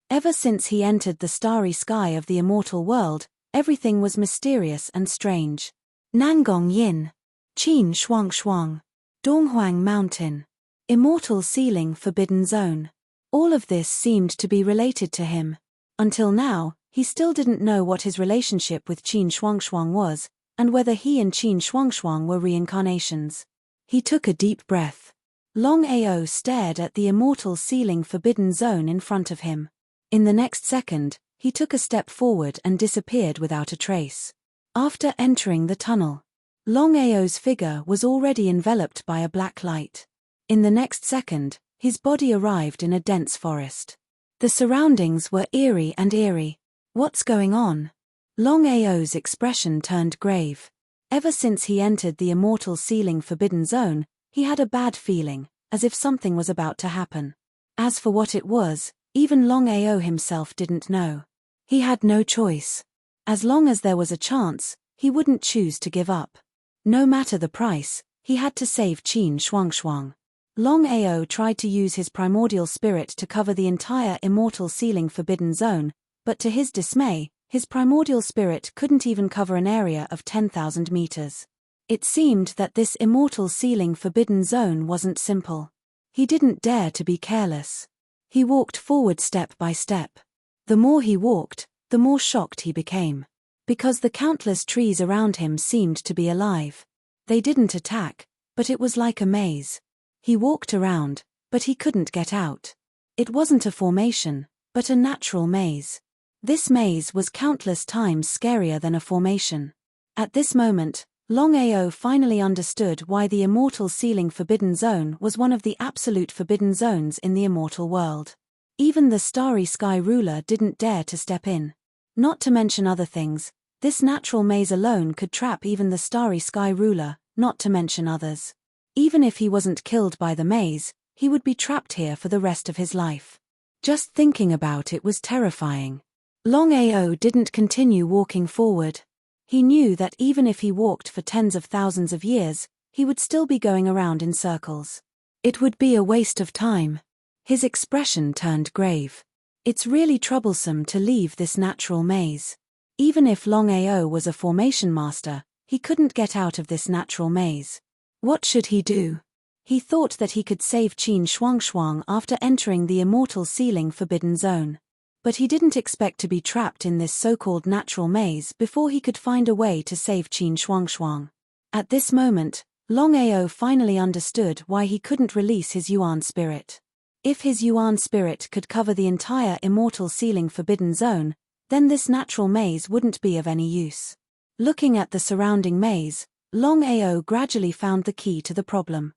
Ever since he entered the starry sky of the immortal world, everything was mysterious and strange. Nangong Yin. Qin Shuangshuang. Donghuang Mountain. Immortal Sealing Forbidden Zone. All of this seemed to be related to him. Until now, he still didn't know what his relationship with Qin Shuangshuang was, and whether he and Qin Shuangshuang were reincarnations. He took a deep breath. Longao stared at the Immortal Sealing Forbidden Zone in front of him. In the next second, he took a step forward and disappeared without a trace. After entering the tunnel, Longao's figure was already enveloped by a black light. In the next second, his body arrived in a dense forest. The surroundings were eerie and eerie. What's going on? Longao's expression turned grave. Ever since he entered the Immortal Sealing Forbidden Zone, he had a bad feeling, as if something was about to happen. As for what it was, even Longao himself didn't know. He had no choice. As long as there was a chance, he wouldn't choose to give up. No matter the price, he had to save Qin Shuangshuang. Longao tried to use his primordial spirit to cover the entire Immortal Sealing Forbidden Zone, but to his dismay, his primordial spirit couldn't even cover an area of 10,000 meters. It seemed that this immortal sealing forbidden zone wasn't simple. He didn't dare to be careless. He walked forward step by step. The more he walked, the more shocked he became. Because the countless trees around him seemed to be alive. They didn't attack, but it was like a maze. He walked around, but he couldn't get out. It wasn't a formation, but a natural maze. This maze was countless times scarier than a formation. At this moment, Longao finally understood why the immortal sealing forbidden zone was one of the absolute forbidden zones in the immortal world. Even the starry sky ruler didn't dare to step in. Not to mention other things, this natural maze alone could trap even the starry sky ruler, not to mention others. Even if he wasn't killed by the maze, he would be trapped here for the rest of his life. Just thinking about it was terrifying. Longao didn't continue walking forward. He knew that even if he walked for tens of thousands of years, he would still be going around in circles. It would be a waste of time. His expression turned grave. It's really troublesome to leave this natural maze. Even if Longao was a formation master, he couldn't get out of this natural maze. What should he do? He thought that he could save Qin Shuangshuang after entering the immortal sealing forbidden zone. But he didn't expect to be trapped in this so-called natural maze before he could find a way to save Qin Shuangshuang. At this moment, Longao finally understood why he couldn't release his Yuan spirit. If his Yuan spirit could cover the entire immortal sealing forbidden zone, then this natural maze wouldn't be of any use. Looking at the surrounding maze, Longao gradually found the key to the problem.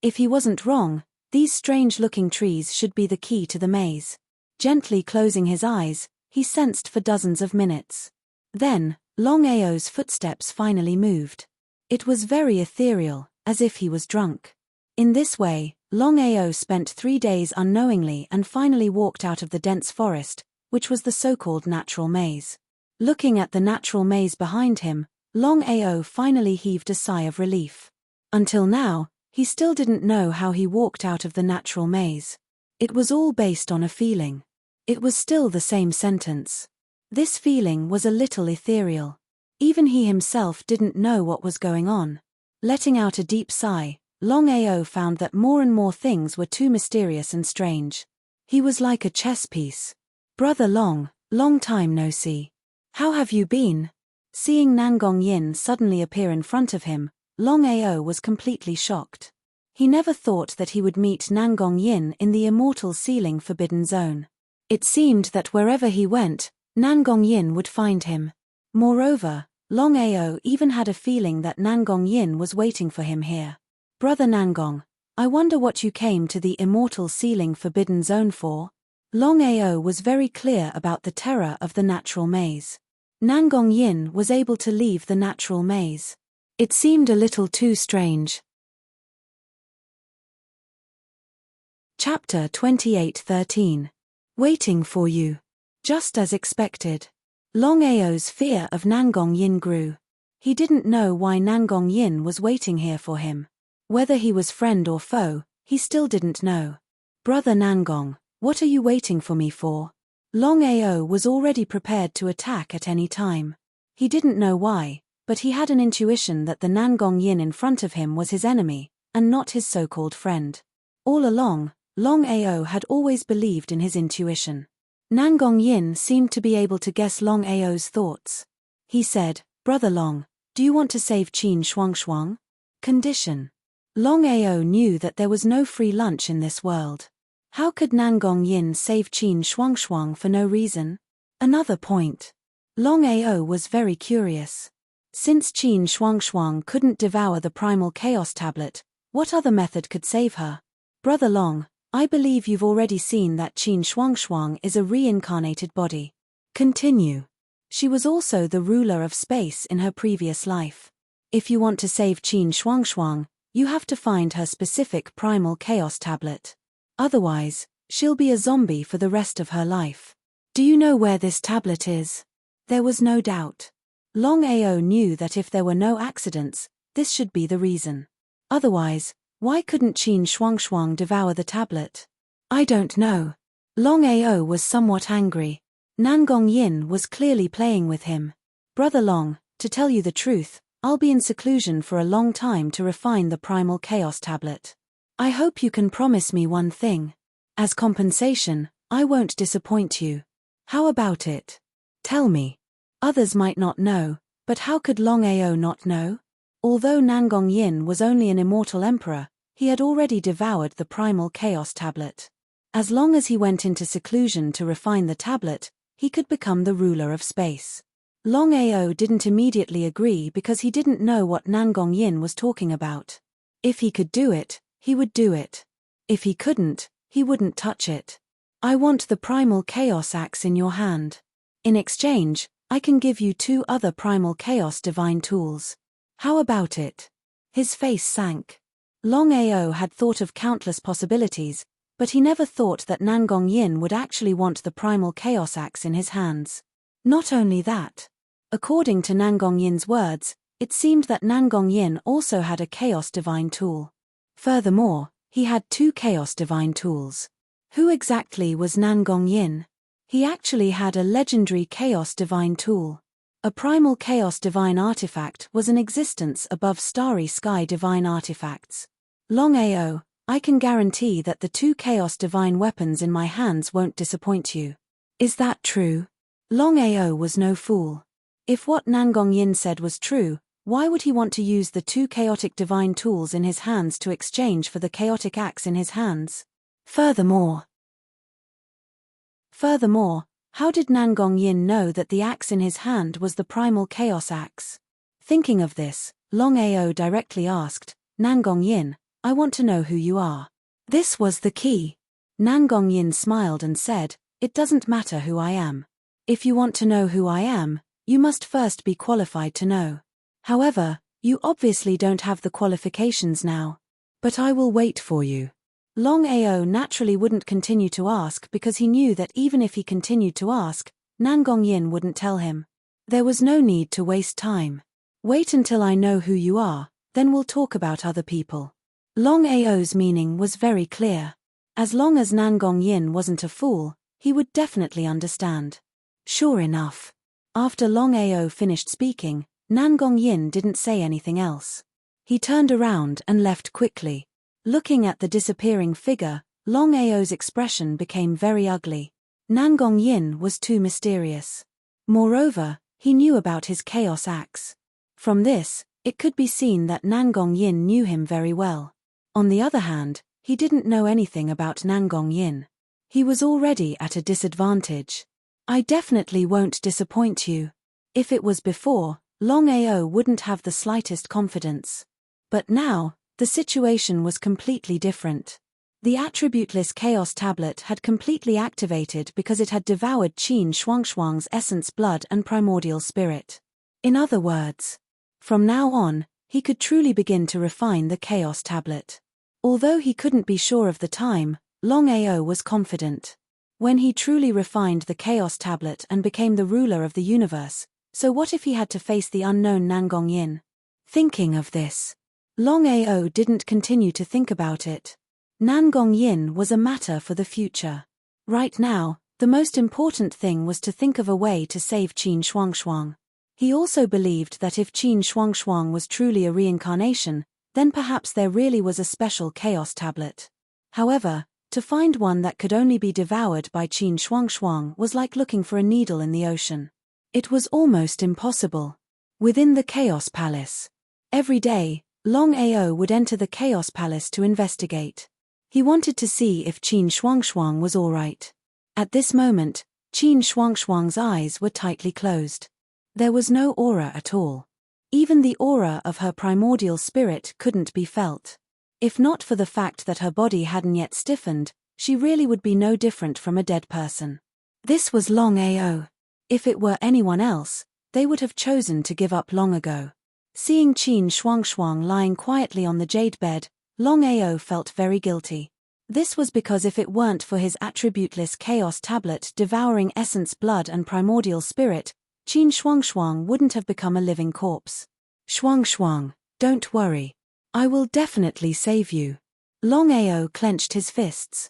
If he wasn't wrong, these strange-looking trees should be the key to the maze. Gently closing his eyes, he sensed for dozens of minutes. Then, Longao's footsteps finally moved. It was very ethereal, as if he was drunk. In this way, Longao spent 3 days unknowingly and finally walked out of the dense forest, which was the so-called natural maze. Looking at the natural maze behind him, Longao finally heaved a sigh of relief. Until now, he still didn't know how he walked out of the natural maze. It was all based on a feeling. It was still the same sentence. This feeling was a little ethereal. Even he himself didn't know what was going on. Letting out a deep sigh, Longao found that more and more things were too mysterious and strange. He was like a chess piece. "Brother Long, long time no see. How have you been?" Seeing Nangong Yin suddenly appear in front of him, Longao was completely shocked. He never thought that he would meet Nangong Yin in the immortal sealing forbidden zone. It seemed that wherever he went, Nangong Yin would find him. Moreover, Longao even had a feeling that Nangong Yin was waiting for him here. "Brother Nangong, I wonder what you came to the immortal sealing forbidden zone for?" Longao was very clear about the terror of the natural maze. Nangong Yin was able to leave the natural maze. It seemed a little too strange. Chapter 28:13. Waiting for you. Just as expected. Longao's fear of Nangong Yin grew. He didn't know why Nangong Yin was waiting here for him. Whether he was friend or foe, he still didn't know. "Brother Nangong, what are you waiting for me for?" Longao was already prepared to attack at any time. He didn't know why, but he had an intuition that the Nangong Yin in front of him was his enemy, and not his so-called friend. All along, Longao had always believed in his intuition. Nangong Yin seemed to be able to guess Longao's thoughts. He said, "Brother Long, do you want to save Qin Shuangshuang?" Condition. Longao knew that there was no free lunch in this world. How could Nangong Yin save Qin Shuangshuang for no reason? Another point. Longao was very curious. Since Qin Shuangshuang couldn't devour the primal chaos tablet, what other method could save her? "Brother Long, I believe you've already seen that Qin Shuangshuang is a reincarnated body." Continue. She was also the ruler of space in her previous life. If you want to save Qin Shuangshuang, you have to find her specific primal chaos tablet. Otherwise, she'll be a zombie for the rest of her life. "Do you know where this tablet is?" There was no doubt. Longao knew that if there were no accidents, this should be the reason. Otherwise, why couldn't Qin Shuangshuang devour the tablet? "I don't know." Longao was somewhat angry. Nangong Yin was clearly playing with him. "Brother Long, to tell you the truth, I'll be in seclusion for a long time to refine the primal chaos tablet. I hope you can promise me one thing. As compensation, I won't disappoint you. How about it? Tell me. Others might not know, but how could Longao not know? Although Nangong Yin was only an immortal emperor, he had already devoured the primal chaos tablet. As long as he went into seclusion to refine the tablet, he could become the ruler of space. Longao didn't immediately agree because he didn't know what Nangong Yin was talking about. If he could do it, he would do it. If he couldn't, he wouldn't touch it. I want the primal chaos axe in your hand. In exchange, I can give you 2 other primal chaos divine tools. How about it? His face sank. Longao had thought of countless possibilities, but he never thought that Nangong Yin would actually want the primal chaos axe in his hands. Not only that. According to Nangong Yin's words, it seemed that Nangong Yin also had a chaos divine tool. Furthermore, he had 2 chaos divine tools. Who exactly was Nangong Yin? He actually had a legendary chaos divine tool. A primal chaos divine artifact was in existence above starry sky divine artifacts. Longao, I can guarantee that the 2 chaos divine weapons in my hands won't disappoint you. Is that true? Longao was no fool. If what Nangong Yin said was true, why would he want to use the 2 chaotic divine tools in his hands to exchange for the chaotic axe in his hands? Furthermore, how did Nangong Yin know that the axe in his hand was the primal chaos axe? Thinking of this, Longao directly asked, Nangong Yin, I want to know who you are. This was the key. Nangong Yin smiled and said, it doesn't matter who I am. If you want to know who I am, you must first be qualified to know. However, you obviously don't have the qualifications now. But I will wait for you. Longao naturally wouldn't continue to ask because he knew that even if he continued to ask, Nangong Yin wouldn't tell him. There was no need to waste time. Wait until I know who you are, then we'll talk about other people. Longao's meaning was very clear. As long as Nangong Yin wasn't a fool, he would definitely understand. Sure enough. After Longao finished speaking, Nangong Yin didn't say anything else. He turned around and left quickly. Looking at the disappearing figure, Longao's expression became very ugly. Nangong Yin was too mysterious. Moreover, he knew about his chaos axe. From this, it could be seen that Nangong Yin knew him very well. On the other hand, he didn't know anything about Nangong Yin. He was already at a disadvantage. I definitely won't disappoint you. If it was before, Longao wouldn't have the slightest confidence. But now, the situation was completely different. The attributeless chaos tablet had completely activated because it had devoured Qin Shuangshuang's essence blood and primordial spirit. In other words, from now on, he could truly begin to refine the chaos tablet. Although he couldn't be sure of the time, Longao was confident. When he truly refined the chaos tablet and became the ruler of the universe, so what if he had to face the unknown Nangong Yin? Thinking of this, Longao didn't continue to think about it. Nangong Yin was a matter for the future. Right now, the most important thing was to think of a way to save Qin Shuangshuang. He also believed that if Qin Shuangshuang was truly a reincarnation, then perhaps there really was a special chaos tablet. However, to find one that could only be devoured by Qin Shuangshuang was like looking for a needle in the ocean. It was almost impossible. Within the Chaos Palace. Every day, Longao would enter the Chaos Palace to investigate. He wanted to see if Qin Shuangshuang was alright. At this moment, Qin Shuangshuang's eyes were tightly closed. There was no aura at all. Even the aura of her primordial spirit couldn't be felt. If not for the fact that her body hadn't yet stiffened, she really would be no different from a dead person. This was Longao. If it were anyone else, they would have chosen to give up long ago. Seeing Qin Shuangshuang lying quietly on the jade bed, Longao felt very guilty. This was because if it weren't for his attributeless chaos tablet devouring essence blood and primordial spirit, Qin Shuangshuang wouldn't have become a living corpse. Shuangshuang, don't worry. I will definitely save you. Longao clenched his fists.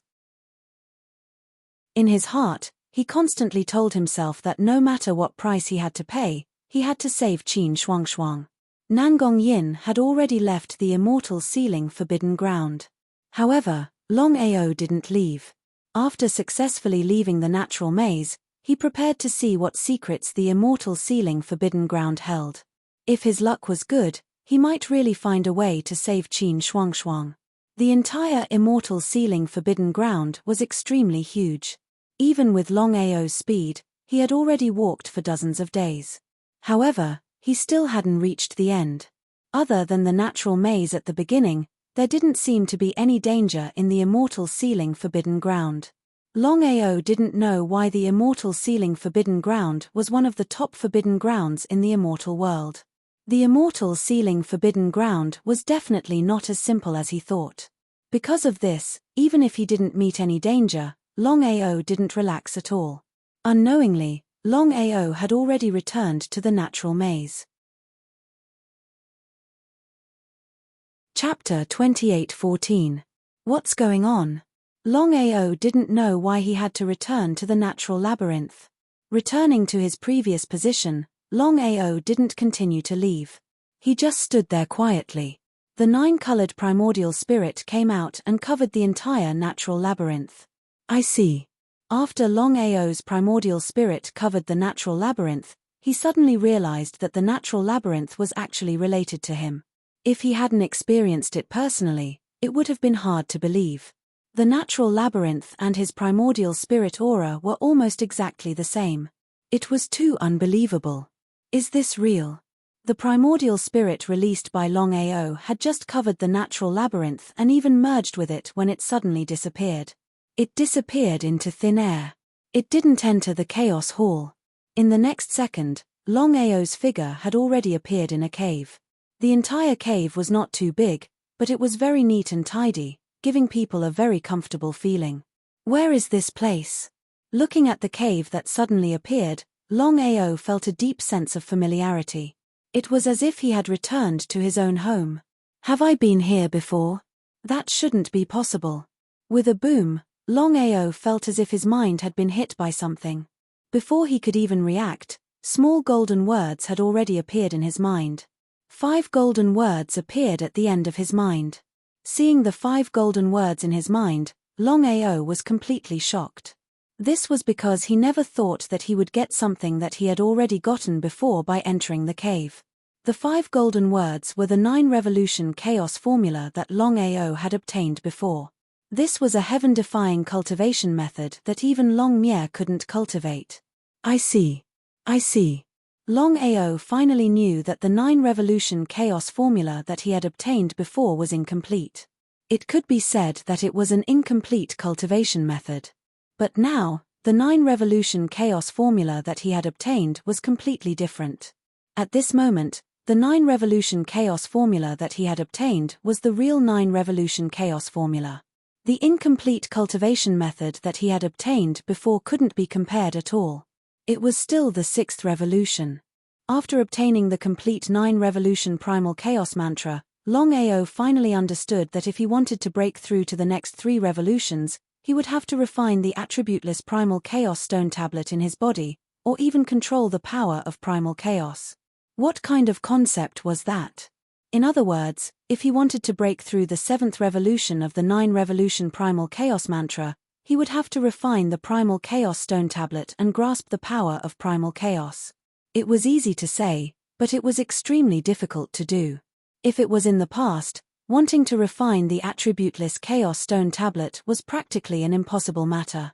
In his heart, he constantly told himself that no matter what price he had to pay, he had to save Qin Shuangshuang. Nangong Yin had already left the immortal ceiling forbidden ground. However, Longao didn't leave. After successfully leaving the natural maze, he prepared to see what secrets the immortal ceiling forbidden ground held. If his luck was good, he might really find a way to save Qin Shuangshuang. The entire immortal ceiling forbidden ground was extremely huge. Even with Longao's speed, he had already walked for dozens of days. However, he still hadn't reached the end. Other than the natural maze at the beginning, there didn't seem to be any danger in the immortal ceiling forbidden ground. Longao didn't know why the immortal ceiling forbidden ground was one of the top forbidden grounds in the immortal world. The immortal ceiling forbidden ground was definitely not as simple as he thought. Because of this, even if he didn't meet any danger, Longao didn't relax at all. Unknowingly, Longao had already returned to the natural maze. Chapter 28:14. What's going on? Longao didn't know why he had to return to the natural labyrinth. Returning to his previous position, Longao didn't continue to leave. He just stood there quietly. The 9-colored primordial spirit came out and covered the entire natural labyrinth. I see. After Longao's primordial spirit covered the natural labyrinth, he suddenly realized that the natural labyrinth was actually related to him. If he hadn't experienced it personally, it would have been hard to believe. The natural labyrinth and his primordial spirit aura were almost exactly the same. It was too unbelievable. Is this real? The primordial spirit released by Longao had just covered the natural labyrinth and even merged with it when it suddenly disappeared. It disappeared into thin air. It didn't enter the Chaos Hall. In the next second, Longao's figure had already appeared in a cave. The entire cave was not too big, but it was very neat and tidy, giving people a very comfortable feeling. Where is this place? Looking at the cave that suddenly appeared, Longao felt a deep sense of familiarity. It was as if he had returned to his own home. Have I been here before? That shouldn't be possible. With a boom, Longao felt as if his mind had been hit by something. Before he could even react, small golden words had already appeared in his mind. 5 golden words appeared at the end of his mind. Seeing the 5 golden words in his mind, Longao was completely shocked. This was because he never thought that he would get something that he had already gotten before by entering the cave. The 5 golden words were the 9 revolution chaos formula that Longao had obtained before. This was a heaven-defying cultivation method that even Long Mie couldn't cultivate. I see. Longao finally knew that the 9 revolution chaos formula that he had obtained before was incomplete. It could be said that it was an incomplete cultivation method. But now, the 9 revolution chaos formula that he had obtained was completely different. At this moment, the 9 revolution chaos formula that he had obtained was the real 9 revolution chaos formula. The incomplete cultivation method that he had obtained before couldn't be compared at all. It was still the 6th revolution. After obtaining the complete 9 revolution primal chaos mantra, Longao finally understood that if he wanted to break through to the next 3 revolutions, he would have to refine the attributeless primal chaos stone tablet in his body, or even control the power of primal chaos. What kind of concept was that? In other words, if he wanted to break through the 7th revolution of the 9 revolution primal chaos mantra, he would have to refine the primal chaos stone tablet and grasp the power of primal chaos. It was easy to say, but it was extremely difficult to do. If it was in the past, wanting to refine the attributeless chaos stone tablet was practically an impossible matter.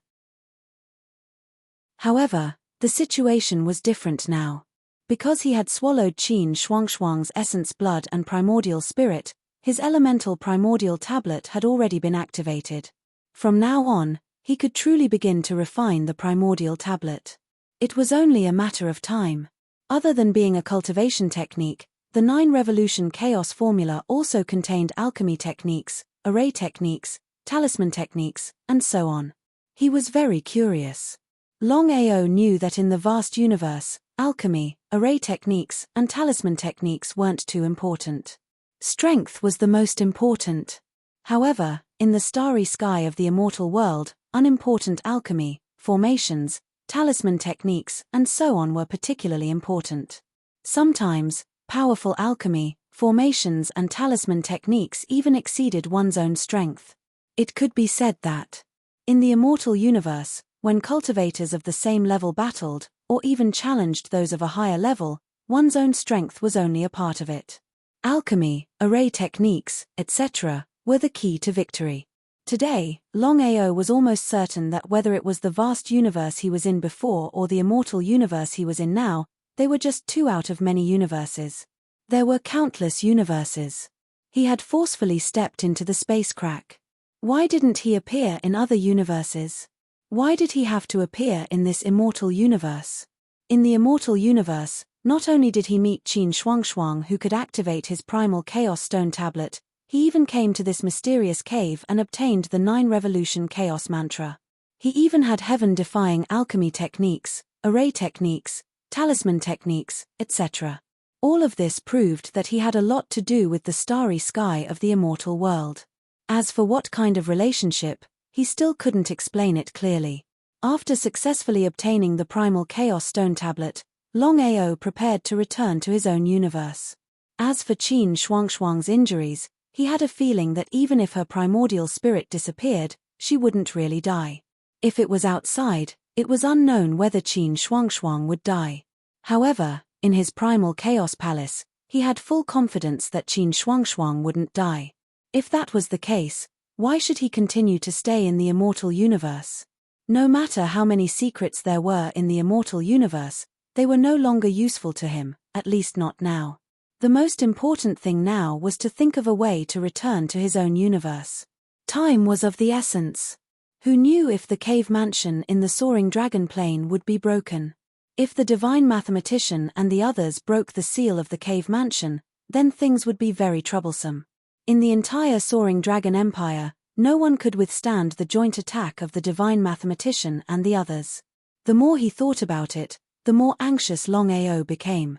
However, the situation was different now. Because he had swallowed Qin Shuangshuang's essence blood and primordial spirit, his elemental primordial tablet had already been activated. From now on, he could truly begin to refine the primordial tablet. It was only a matter of time. Other than being a cultivation technique, the 9 revolution chaos formula also contained alchemy techniques, array techniques, talisman techniques, and so on. He was very curious. Longao knew that in the vast universe, alchemy, array techniques, and talisman techniques weren't too important. Strength was the most important. However, in the starry sky of the immortal world, unimportant alchemy, formations, talisman techniques, and so on were particularly important. Sometimes, Powerful alchemy, formations and talisman techniques even exceeded one's own strength. It could be said that, in the immortal universe, when cultivators of the same level battled, or even challenged those of a higher level, one's own strength was only a part of it. Alchemy, array techniques, etc., were the key to victory. Today, Longao was almost certain that whether it was the vast universe he was in before or the immortal universe he was in now, they were just two out of many universes. There were countless universes. He had forcefully stepped into the space crack. Why didn't he appear in other universes? Why did he have to appear in this immortal universe? In the immortal universe, not only did he meet Qin Shuangshuang who could activate his primal chaos stone tablet, he even came to this mysterious cave and obtained the 9 revolution chaos mantra. He even had heaven-defying alchemy techniques, array techniques, talisman techniques, etc. All of this proved that he had a lot to do with the starry sky of the immortal world. As for what kind of relationship, he still couldn't explain it clearly. After successfully obtaining the primal chaos stone tablet, Longao prepared to return to his own universe. As for Qin Shuangshuang's injuries, he had a feeling that even if her primordial spirit disappeared, she wouldn't really die. If it was outside, it was unknown whether Qin Shuangshuang would die. However, in his primal chaos palace, he had full confidence that Qin Shuangshuang wouldn't die. If that was the case, why should he continue to stay in the immortal universe? No matter how many secrets there were in the immortal universe, they were no longer useful to him, at least not now. The most important thing now was to think of a way to return to his own universe. Time was of the essence. Who knew if the cave mansion in the soaring dragon plane would be broken? If the divine mathematician and the others broke the seal of the cave mansion, then things would be very troublesome. In the entire soaring dragon empire, no one could withstand the joint attack of the divine mathematician and the others. The more he thought about it, the more anxious Longao became.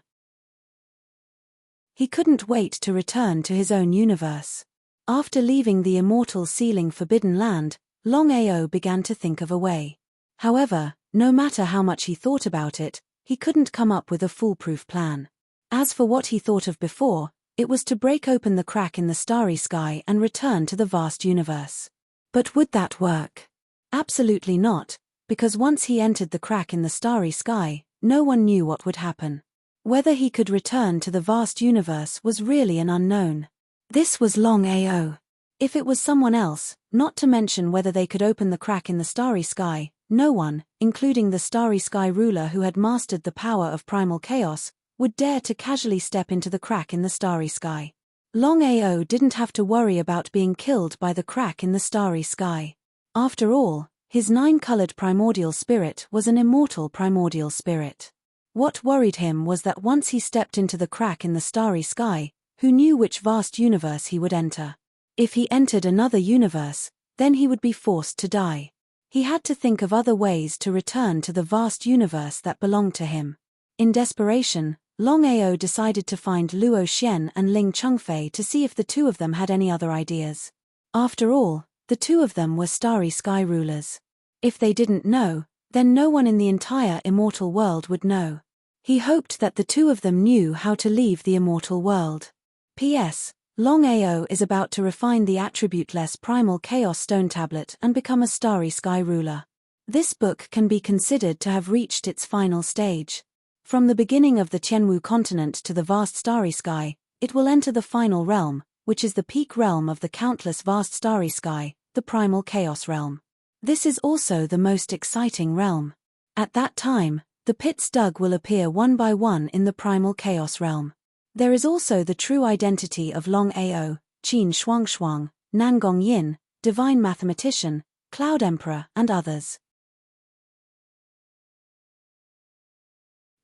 He couldn't wait to return to his own universe. After leaving the immortal sealing forbidden land, Longao began to think of a way. However, no matter how much he thought about it, he couldn't come up with a foolproof plan. As for what he thought of before, it was to break open the crack in the starry sky and return to the vast universe. But would that work? Absolutely not, because once he entered the crack in the starry sky, no one knew what would happen. Whether he could return to the vast universe was really an unknown. This was Longao. If it was someone else, not to mention whether they could open the crack in the starry sky, no one, including the starry sky ruler who had mastered the power of primal chaos, would dare to casually step into the crack in the starry sky. Longao didn't have to worry about being killed by the crack in the starry sky. After all, his 9-colored primordial spirit was an immortal primordial spirit. What worried him was that once he stepped into the crack in the starry sky, who knew which vast universe he would enter? If he entered another universe, then he would be forced to die. He had to think of other ways to return to the vast universe that belonged to him. In desperation, Longao decided to find Luo Xian and Ling Chengfei to see if the two of them had any other ideas. After all, the two of them were starry sky rulers. If they didn't know, then no one in the entire immortal world would know. He hoped that the two of them knew how to leave the immortal world. P.S. Longao is about to refine the attribute-less primal chaos stone tablet and become a starry sky ruler. This book can be considered to have reached its final stage. From the beginning of the Tianwu continent to the vast starry sky, it will enter the final realm, which is the peak realm of the countless vast starry sky, the primal chaos realm. This is also the most exciting realm. At that time, the pits dug will appear one by one in the primal chaos realm. There is also the true identity of Longao, Qin Shuangshuang, Nangong Yin, Divine Mathematician, Cloud Emperor and others.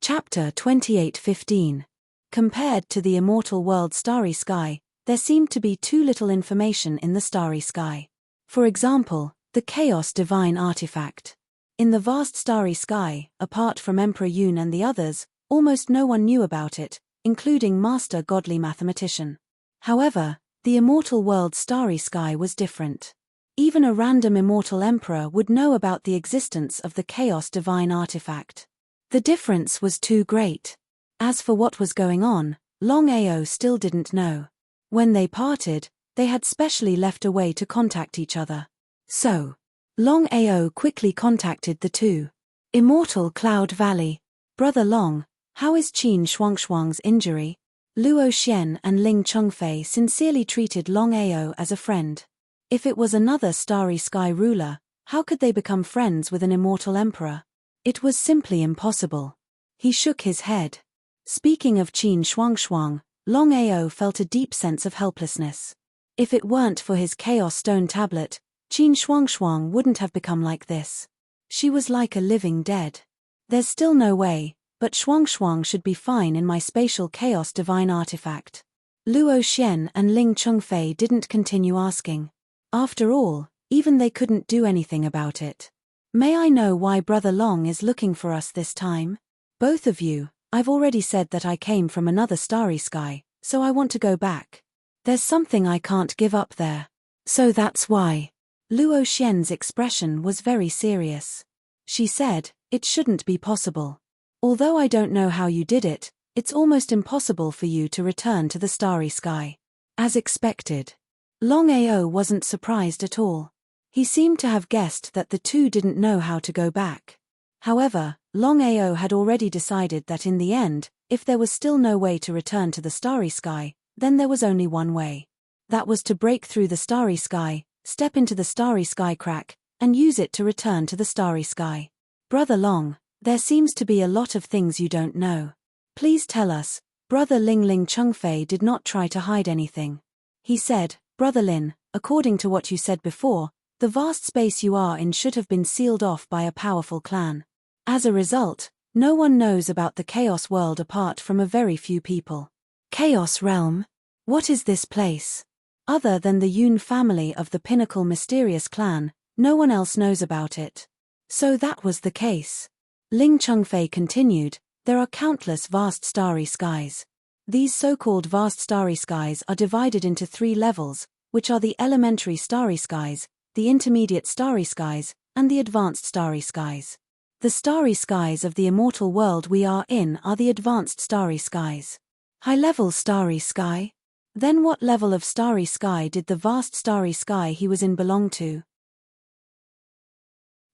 Chapter 28:15. Compared to the immortal world starry sky, there seemed to be too little information in the starry sky. For example, the Chaos Divine Artifact. In the vast starry sky, apart from Emperor Yun and the others, almost no one knew about it, including Master Godly Mathematician. However, the immortal world starry sky was different. Even a random immortal emperor would know about the existence of the Chaos Divine Artifact. The difference was too great. As for what was going on, Longao still didn't know. When they parted, they had specially left a way to contact each other. So, Longao quickly contacted the two. Immortal Cloud Valley. Brother Long, how is Qin Shuangshuang's injury? Luo Xian and Ling Chengfei sincerely treated Longao as a friend. If it was another Starry Sky ruler, how could they become friends with an immortal emperor? It was simply impossible. He shook his head. Speaking of Qin Shuangshuang, Longao felt a deep sense of helplessness. If it weren't for his Chaos Stone tablet, Qin Shuangshuang wouldn't have become like this. She was like a living dead. There's still no way, but Shuangshuang should be fine in my spatial chaos divine artifact. Luo Xian and Ling Chengfei didn't continue asking. After all, even they couldn't do anything about it. May I know why Brother Long is looking for us this time? Both of you, I've already said that I came from another starry sky, so I want to go back. There's something I can't give up there. So that's why. Luo Xian's expression was very serious. She said, it shouldn't be possible. Although I don't know how you did it, it's almost impossible for you to return to the starry sky. As expected. Longao wasn't surprised at all. He seemed to have guessed that the two didn't know how to go back. However, Longao had already decided that in the end, if there was still no way to return to the starry sky, then there was only one way. That was to break through the starry sky, step into the starry sky crack, and use it to return to the starry sky. Brother Long, there seems to be a lot of things you don't know. Please tell us. Brother Ling Chengfei did not try to hide anything. He said, Brother Lin, according to what you said before, the vast space you are in should have been sealed off by a powerful clan. As a result, no one knows about the Chaos world apart from a very few people. Chaos Realm? What is this place? Other than the Yun family of the Pinnacle Mysterious Clan, no one else knows about it. So that was the case. Ling Chengfei continued, there are countless vast starry skies. These so-called vast starry skies are divided into 3 levels, which are the elementary starry skies, the intermediate starry skies, and the advanced starry skies. The starry skies of the immortal world we are in are the advanced starry skies. High-level starry sky? Then what level of starry sky did the vast starry sky he was in belong to?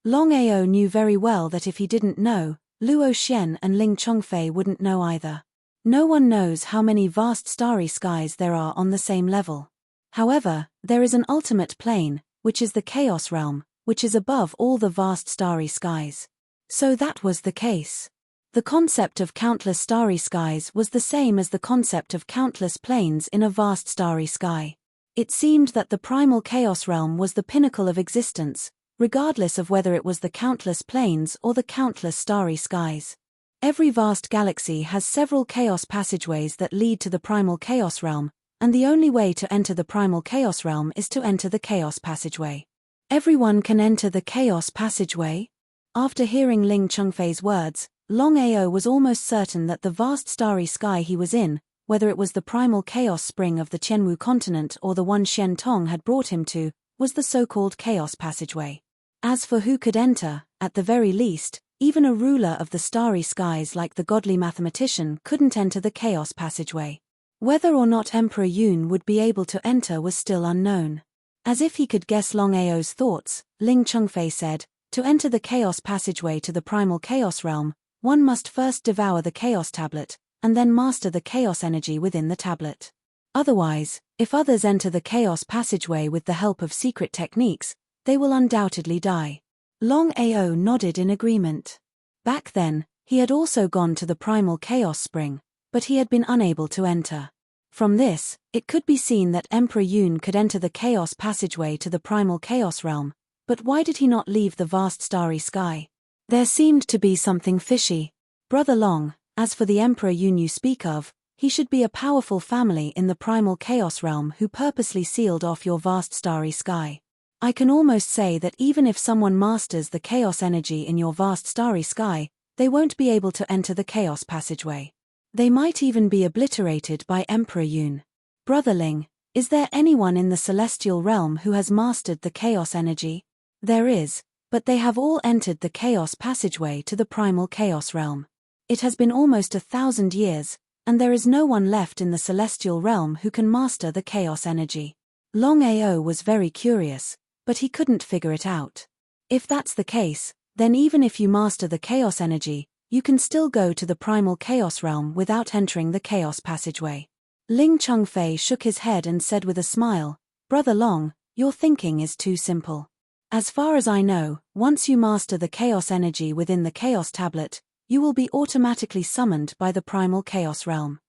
Longao knew very well that if he didn't know, Luo Xian and Ling Chengfei wouldn't know either. No one knows how many vast starry skies there are on the same level. However, there is an ultimate plane, which is the Chaos Realm, which is above all the vast starry skies. So that was the case. The concept of countless starry skies was the same as the concept of countless planes in a vast starry sky. It seemed that the primal Chaos Realm was the pinnacle of existence, regardless of whether it was the countless planes or the countless starry skies. Every vast galaxy has several chaos passageways that lead to the primal Chaos Realm, and the only way to enter the primal Chaos Realm is to enter the Chaos Passageway. Everyone can enter the Chaos Passageway? After hearing Ling Chengfei's words, Longao was almost certain that the vast starry sky he was in, whether it was the primal chaos spring of the Qianwu continent or the one Shen Tong had brought him to, was the so-called Chaos Passageway. As for who could enter, at the very least, even a ruler of the starry skies like the godly mathematician couldn't enter the Chaos Passageway. Whether or not Emperor Yun would be able to enter was still unknown. As if he could guess Longao's thoughts, Ling Chengfei said, to enter the Chaos Passageway to the primal Chaos Realm, one must first devour the Chaos Tablet, and then master the chaos energy within the tablet. Otherwise, if others enter the Chaos Passageway with the help of secret techniques, they will undoubtedly die. Longao nodded in agreement. Back then, he had also gone to the primal chaos spring, but he had been unable to enter. From this, it could be seen that Emperor Yun could enter the Chaos Passageway to the primal Chaos Realm, but why did he not leave the vast starry sky? There seemed to be something fishy. Brother Long, as for the Emperor Yun you speak of, he should be a powerful family in the primal Chaos Realm who purposely sealed off your vast starry sky. I can almost say that even if someone masters the chaos energy in your vast starry sky, they won't be able to enter the Chaos Passageway. They might even be obliterated by Emperor Yun. Brother Ling, is there anyone in the celestial realm who has mastered the chaos energy? There is, but they have all entered the Chaos Passageway to the primal Chaos Realm. It has been almost 1,000 years, and there is no one left in the celestial realm who can master the chaos energy. Longao was very curious, but he couldn't figure it out. If that's the case, then even if you master the chaos energy, you can still go to the primal chaos realm without entering the chaos passageway. Ling Chungfei shook his head and said with a smile, "Brother Long, your thinking is too simple. As far as I know, once you master the chaos energy within the chaos tablet, you will be automatically summoned by the primal chaos realm.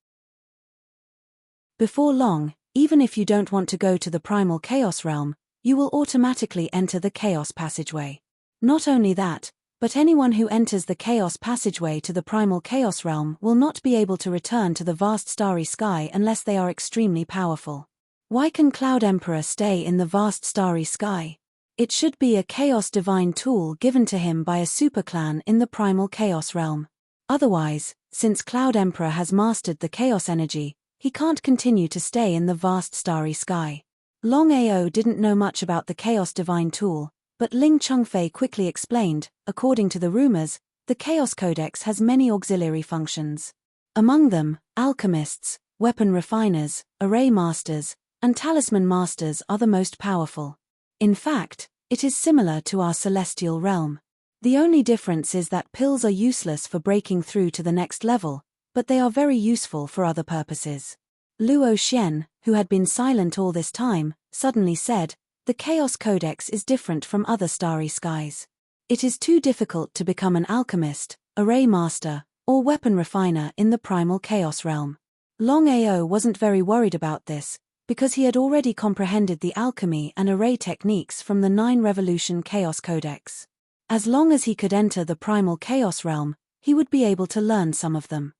Before long, even if you don't want to go to the primal chaos realm, you will automatically enter the chaos passageway. Not only that, but anyone who enters the chaos passageway to the primal chaos realm will not be able to return to the vast starry sky unless they are extremely powerful. Why can Cloud Emperor stay in the vast starry sky? It should be a chaos divine tool given to him by a superclan in the primal chaos realm. Otherwise, since Cloud Emperor has mastered the chaos energy, he can't continue to stay in the vast starry sky. Longao didn't know much about the chaos divine tool, but Ling Chungfei quickly explained, according to the rumors, the Chaos Codex has many auxiliary functions. Among them, alchemists, weapon refiners, array masters, and talisman masters are the most powerful. In fact, it is similar to our celestial realm. The only difference is that pills are useless for breaking through to the next level, but they are very useful for other purposes. Luo Xian, who had been silent all this time, suddenly said, "The Chaos Codex is different from other starry skies. It is too difficult to become an alchemist, array master, or weapon refiner in the primal chaos realm." Longao wasn't very worried about this, because he had already comprehended the alchemy and array techniques from the 9 Revolution Chaos Codex. As long as he could enter the primal chaos realm, he would be able to learn some of them.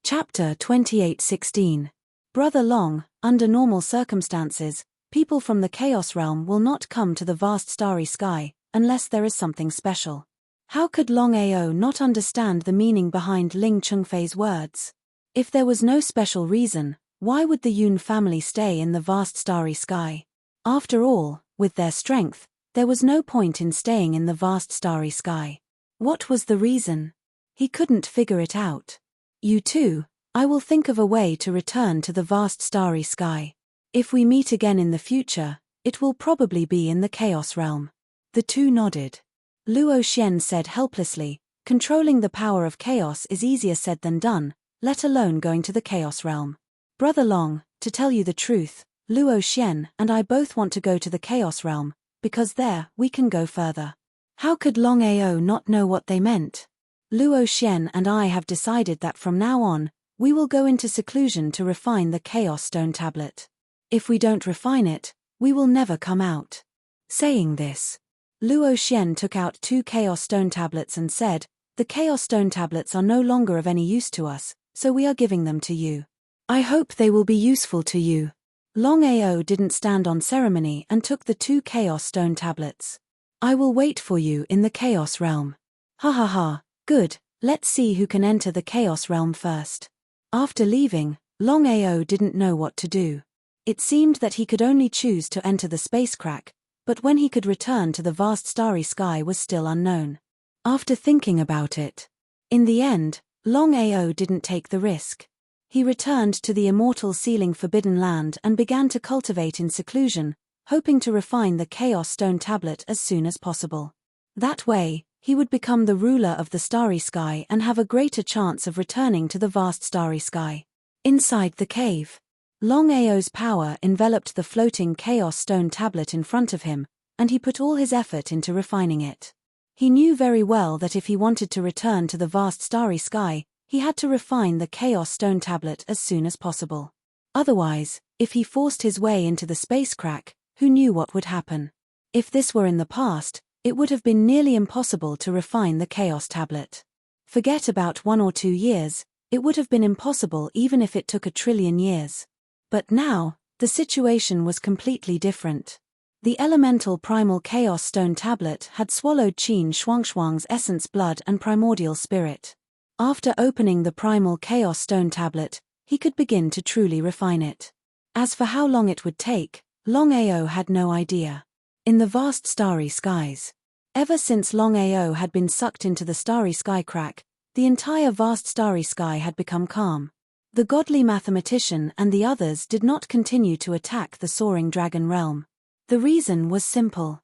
Chapter 28:16. Brother Long, under normal circumstances, people from the chaos realm will not come to the vast starry sky, unless there is something special. How could Longao not understand the meaning behind Ling Chungfei's words? If there was no special reason, why would the Yun family stay in the vast starry sky? After all, with their strength, there was no point in staying in the vast starry sky. What was the reason? He couldn't figure it out. "You too, I will think of a way to return to the vast starry sky. If we meet again in the future, it will probably be in the chaos realm." The two nodded. Luo Xian said helplessly, "Controlling the power of chaos is easier said than done, let alone going to the chaos realm. Brother Long, to tell you the truth, Luo Xian and I both want to go to the chaos realm, because there, we can go further." How could Longao not know what they meant? Luo Xian and I have decided that from now on, we will go into seclusion to refine the Chaos Stone Tablet. If we don't refine it, we will never come out. Saying this, Luo Xian took out 2 Chaos Stone Tablets and said, "The Chaos Stone Tablets are no longer of any use to us, so we are giving them to you. I hope they will be useful to you." Longao didn't stand on ceremony and took the 2 Chaos Stone Tablets. "I will wait for you in the Chaos Realm." "Ha ha ha, good, let's see who can enter the Chaos Realm first." After leaving, Longao didn't know what to do. It seemed that he could only choose to enter the space crack, but when he could return to the vast starry sky was still unknown. After thinking about it, in the end, Longao didn't take the risk. He returned to the immortal Sealing Forbidden Land and began to cultivate in seclusion, hoping to refine the Chaos Stone Tablet as soon as possible. That way, he would become the ruler of the starry sky and have a greater chance of returning to the vast starry sky. Inside the cave, Longao's power enveloped the floating Chaos Stone Tablet in front of him, and he put all his effort into refining it. He knew very well that if he wanted to return to the vast starry sky, he had to refine the Chaos Stone Tablet as soon as possible. Otherwise, if he forced his way into the space crack, who knew what would happen? If this were in the past, it would have been nearly impossible to refine the Chaos Tablet. Forget about 1 or 2 years, it would have been impossible even if it took 1,000,000,000,000 years. But now, the situation was completely different. The elemental primal Chaos Stone Tablet had swallowed Qin Shuangshuang's essence blood and primordial spirit. After opening the primal Chaos Stone Tablet, he could begin to truly refine it. As for how long it would take, Longao had no idea. In the vast starry skies, ever since Longao had been sucked into the starry sky crack, The entire vast starry sky had become calm. The godly mathematician and the others did not continue to attack the soaring dragon realm. The reason was simple.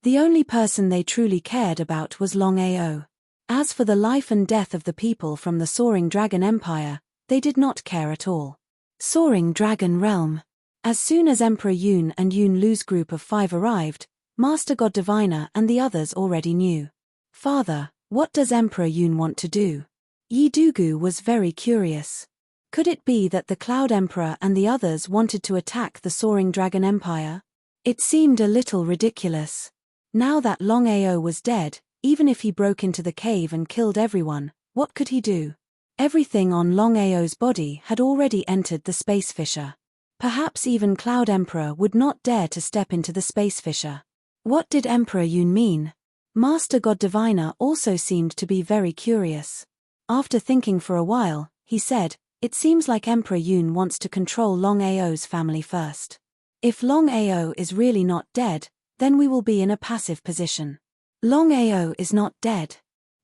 The only person they truly cared about was Longao. As for the life and death of the people from the soaring dragon empire, they did not care at all. Soaring dragon realm. As soon as Emperor Yun and Yun Lu's group of 5 arrived, Master God Diviner and the others already knew. Father, what does Emperor Yun want to do? Yi Dugu was very curious. Could it be that the Cloud Emperor and the others wanted to attack the soaring dragon empire? It seemed a little ridiculous. Now that Longao was dead, even if he broke into the cave and killed everyone, what could he do? Everything on Longao's body had already entered the space fissure. Perhaps even Cloud Emperor would not dare to step into the space fissure. What did Emperor Yun mean? Master God Diviner also seemed to be very curious. After thinking for a while, he said, "It seems like Emperor Yun wants to control Longao's family first. If Longao is really not dead, then we will be in a passive position." Longao is not dead.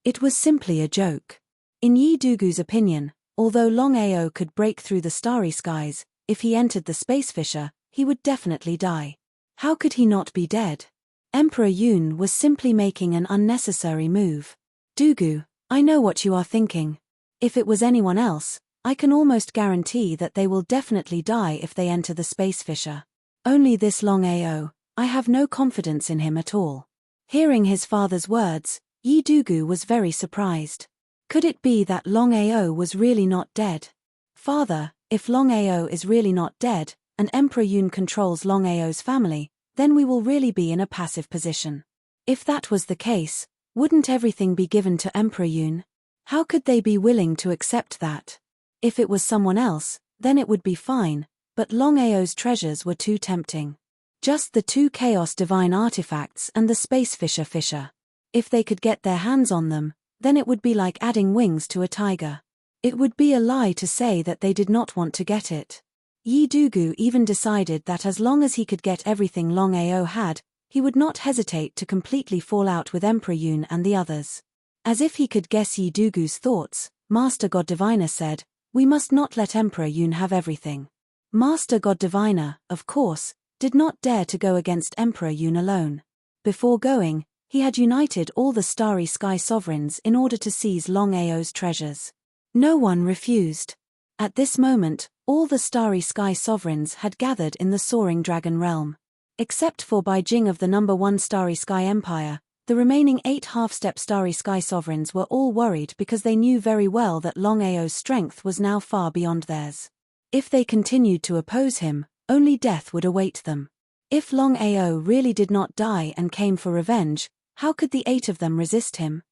It was simply a joke. In Yi Dugu's opinion, although Longao could break through the starry skies, if he entered the space fissure, he would definitely die. How could he not be dead? Emperor Yun was simply making an unnecessary move. Dugu, I know what you are thinking. If it was anyone else, I can almost guarantee that they will definitely die if they enter the space fissure. Only this Longao, I have no confidence in him at all. Hearing his father's words, Yi Dugu was very surprised. Could it be that Longao was really not dead? Father, if Longao is really not dead, and Emperor Yun controls Longao's family, then we will really be in a passive position. If that was the case, wouldn't everything be given to Emperor Yun? How could they be willing to accept that? If it was someone else, then it would be fine, but Longao's treasures were too tempting. Just the 2 Chaos Divine artifacts and the Space Fissure. If they could get their hands on them, then it would be like adding wings to a tiger. It would be a lie to say that they did not want to get it. Yi Dugu even decided that as long as he could get everything Longao had, he would not hesitate to completely fall out with Emperor Yun and the others. As if he could guess Yi Dugu's thoughts, Master God Diviner said, "We must not let Emperor Yun have everything." Master God Diviner, of course, did not dare to go against Emperor Yun alone. Before going, he had united all the Starry Sky Sovereigns in order to seize Longao's treasures. No one refused. At this moment, all the Starry Sky Sovereigns had gathered in the Soaring Dragon Realm. Except for Bai Jing of the No. 1 Starry Sky Empire, the remaining 8 half-step Starry Sky Sovereigns were all worried because they knew very well that Longao's strength was now far beyond theirs. If they continued to oppose him, only death would await them. If Longao really did not die and came for revenge, how could the 8 of them resist him?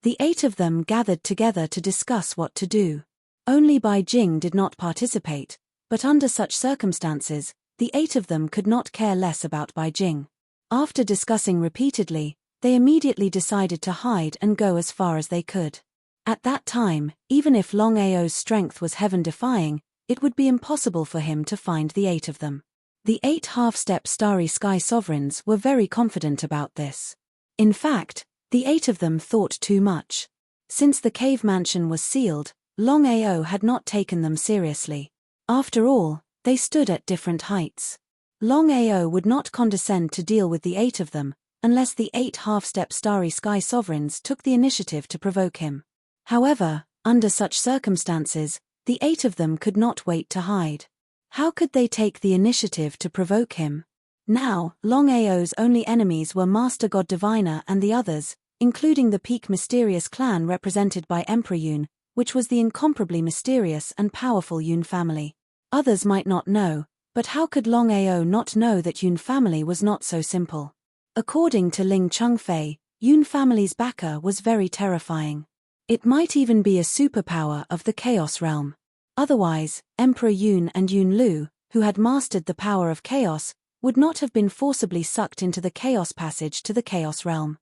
The 8 of them gathered together to discuss what to do. Only Bai Jing did not participate, but under such circumstances, the 8 of them could not care less about Bai Jing. After discussing repeatedly, they immediately decided to hide and go as far as they could. At that time, even if Longao's strength was heaven-defying, it would be impossible for him to find the 8 of them. The 8 half-step Starry Sky Sovereigns were very confident about this. In fact, the 8 of them thought too much. Since the cave mansion was sealed, Longao had not taken them seriously. After all, they stood at different heights. Longao would not condescend to deal with the 8 of them, unless the 8 half-step Starry Sky Sovereigns took the initiative to provoke him. However, under such circumstances, the 8 of them could not wait to hide. How could they take the initiative to provoke him? Now, Longao's only enemies were Master God Diviner and the others, including the Peak Mysterious clan represented by Emperor Yun, which was the incomparably mysterious and powerful Yun family. Others might not know, but how could Longao not know that Yun family was not so simple? According to Ling Chungfei, Yun family's backer was very terrifying. It might even be a superpower of the Chaos realm. Otherwise, Emperor Yun and Yun Lu, who had mastered the power of chaos, would not have been forcibly sucked into the Chaos Passage to the Chaos Realm.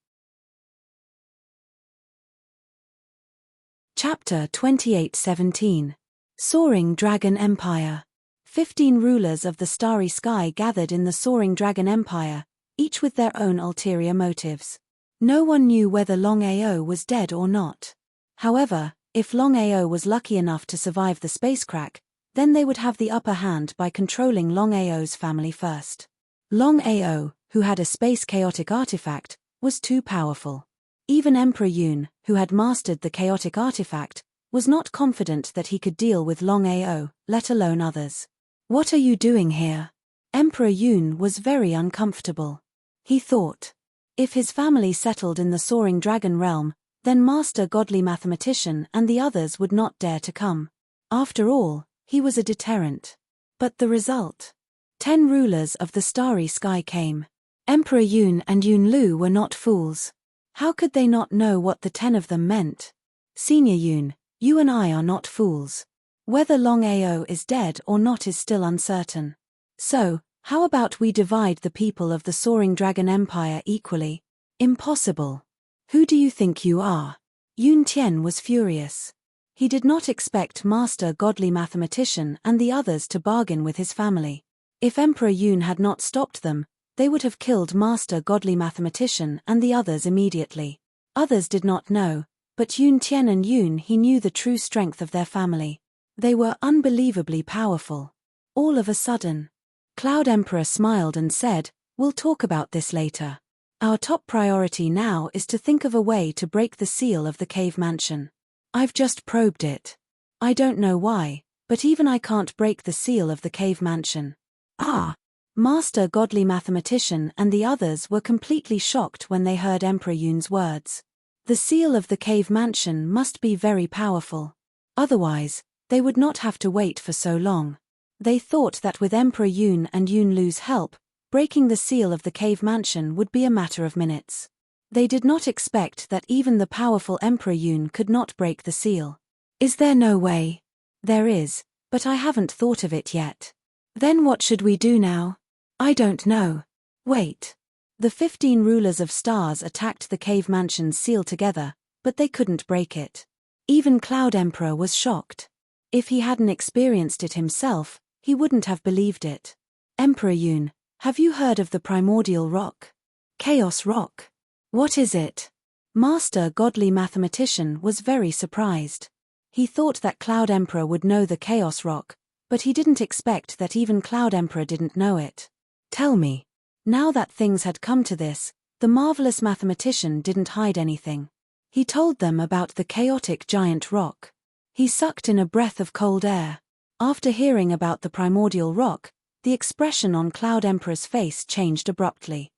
Chapter 28:17. Soaring Dragon Empire. 15 rulers of the Starry Sky gathered in the Soaring Dragon Empire, each with their own ulterior motives. No one knew whether Longao was dead or not. However, if Longao was lucky enough to survive the space crack, then they would have the upper hand by controlling Longao's family first. Longao, who had a space chaotic artifact, was too powerful. Even Emperor Yoon, who had mastered the chaotic artifact, was not confident that he could deal with Longao, let alone others. What are you doing here? Emperor Yoon was very uncomfortable. He thought, if his family settled in the soaring dragon realm, then Master Godly Mathematician and the others would not dare to come. After all, he was a deterrent. But the result? 10 rulers of the starry sky came. Emperor Yoon and Yoon Lu were not fools. How could they not know what the 10 of them meant? Senior Yoon, you and I are not fools. Whether Longao is dead or not is still uncertain. So, how about we divide the people of the Soaring Dragon Empire equally? Impossible. Who do you think you are? Yoon Tian was furious. He did not expect Master Godly Mathematician and the others to bargain with his family. If Emperor Yoon had not stopped them, they would have killed Master Godly Mathematician and the others immediately. Others did not know, but Yoon Tian and Yoon He knew the true strength of their family. They were unbelievably powerful. All of a sudden, Cloud Emperor smiled and said, "We'll talk about this later. Our top priority now is to think of a way to break the seal of the cave mansion. I've just probed it. I don't know why, but even I can't break the seal of the cave mansion." Ah! Master Godly Mathematician and the others were completely shocked when they heard Emperor Yoon's words. The seal of the cave mansion must be very powerful. Otherwise, they would not have to wait for so long. They thought that with Emperor Yoon and Yoon Lu's help, breaking the seal of the cave mansion would be a matter of minutes. They did not expect that even the powerful Emperor Yoon could not break the seal. Is there no way? There is, but I haven't thought of it yet. Then what should we do now? I don't know. Wait. The 15 rulers of stars attacked the cave mansion's seal together, but they couldn't break it. Even Cloud Emperor was shocked. If he hadn't experienced it himself, he wouldn't have believed it. Emperor Yoon, have you heard of the primordial rock? Chaos rock. What is it? Master Godly Mathematician was very surprised. He thought that Cloud Emperor would know the chaos rock, but he didn't expect that even Cloud Emperor didn't know it. Tell me. Now that things had come to this, the marvelous mathematician didn't hide anything. He told them about the chaotic giant rock. He sucked in a breath of cold air. After hearing about the primordial rock, the expression on Cloud Emperor's face changed abruptly.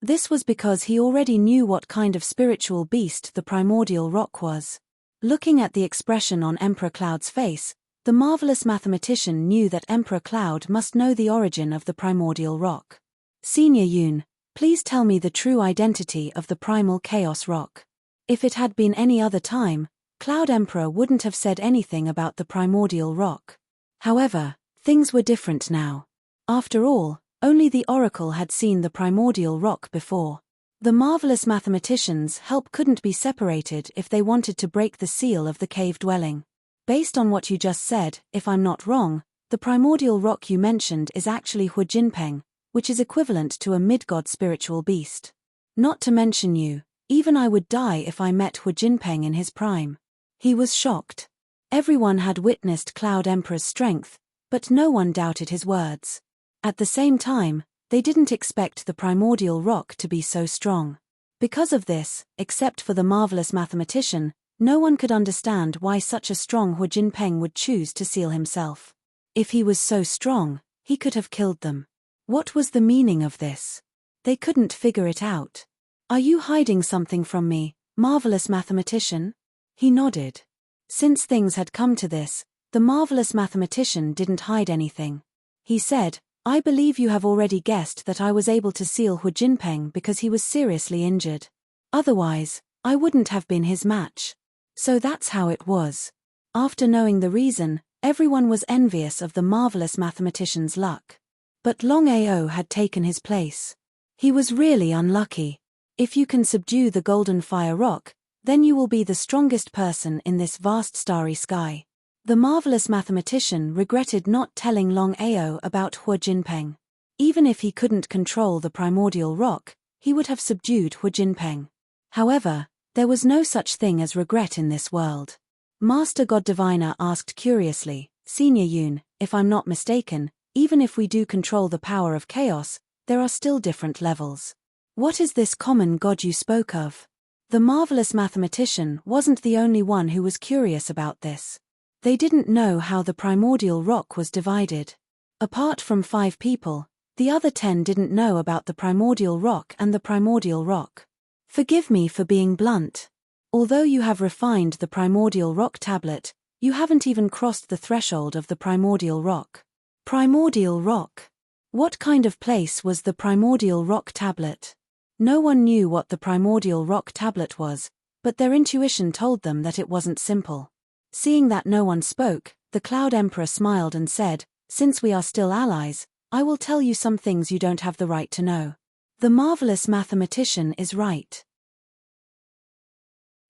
This was because he already knew what kind of spiritual beast the primordial rock was. Looking at the expression on Emperor Cloud's face, the marvelous mathematician knew that Emperor Cloud must know the origin of the primordial rock. Senior Yoon, please tell me the true identity of the primal chaos rock. If it had been any other time, Cloud Emperor wouldn't have said anything about the primordial rock. However, things were different now. After all, only the oracle had seen the primordial rock before. The marvelous mathematician's help couldn't be separated if they wanted to break the seal of the cave dwelling. Based on what you just said, if I'm not wrong, the primordial rock you mentioned is actually Hu Jinpeng, which is equivalent to a mid-god spiritual beast. Not to mention you, even I would die if I met Hu Jinpeng in his prime. He was shocked. Everyone had witnessed Cloud Emperor's strength, but no one doubted his words. At the same time, they didn't expect the primordial rock to be so strong. Because of this, except for the marvelous mathematician, no one could understand why such a strong Hu Jinpeng would choose to seal himself. If he was so strong, he could have killed them. What was the meaning of this? They couldn't figure it out. Are you hiding something from me, marvelous mathematician? He nodded. Since things had come to this, the marvelous mathematician didn't hide anything. He said, I believe you have already guessed that I was able to seal Hu Jinpeng because he was seriously injured. Otherwise, I wouldn't have been his match. So that's how it was. After knowing the reason, everyone was envious of the marvelous mathematician's luck. But Longao had taken his place. He was really unlucky. If you can subdue the golden fire rock, then you will be the strongest person in this vast starry sky. The marvelous mathematician regretted not telling Longao about Hu Jinpeng. Even if he couldn't control the primordial rock, he would have subdued Hu Jinpeng. However, there was no such thing as regret in this world. Master God Diviner asked curiously, Senior Yun, if I'm not mistaken, even if we do control the power of chaos, there are still different levels. What is this common God you spoke of? The marvelous mathematician wasn't the only one who was curious about this. They didn't know how the primordial rock was divided. Apart from 5 people, the other 10 didn't know about the primordial rock and the primordial rock. Forgive me for being blunt. Although you have refined the primordial rock tablet, you haven't even crossed the threshold of the primordial rock. Primordial rock. What kind of place was the primordial rock tablet? No one knew what the primordial rock tablet was, but their intuition told them that it wasn't simple. Seeing that no one spoke, the Cloud Emperor smiled and said, Since we are still allies, I will tell you some things you don't have the right to know. The marvelous mathematician is right.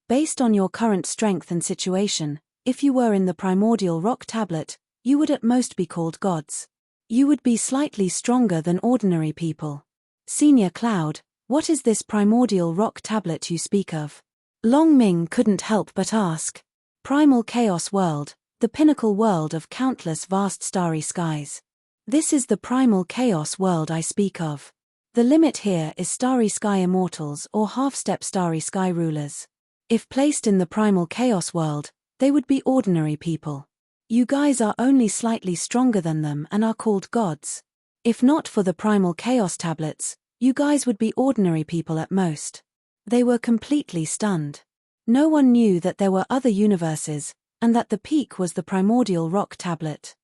Based on your current strength and situation, if you were in the primordial rock tablet, you would at most be called gods. You would be slightly stronger than ordinary people. Senior Cloud, what is this primordial rock tablet you speak of? Long Ming couldn't help but ask. Primal chaos world, the pinnacle world of countless vast starry skies. This is the primal chaos world I speak of. The limit here is starry sky immortals or half-step starry sky rulers. If placed in the primal chaos world, they would be ordinary people. You guys are only slightly stronger than them and are called gods. If not for the primal chaos tablets, you guys would be ordinary people at most. They were completely stunned. No one knew that there were other universes, and that the peak was the primordial rock tablet.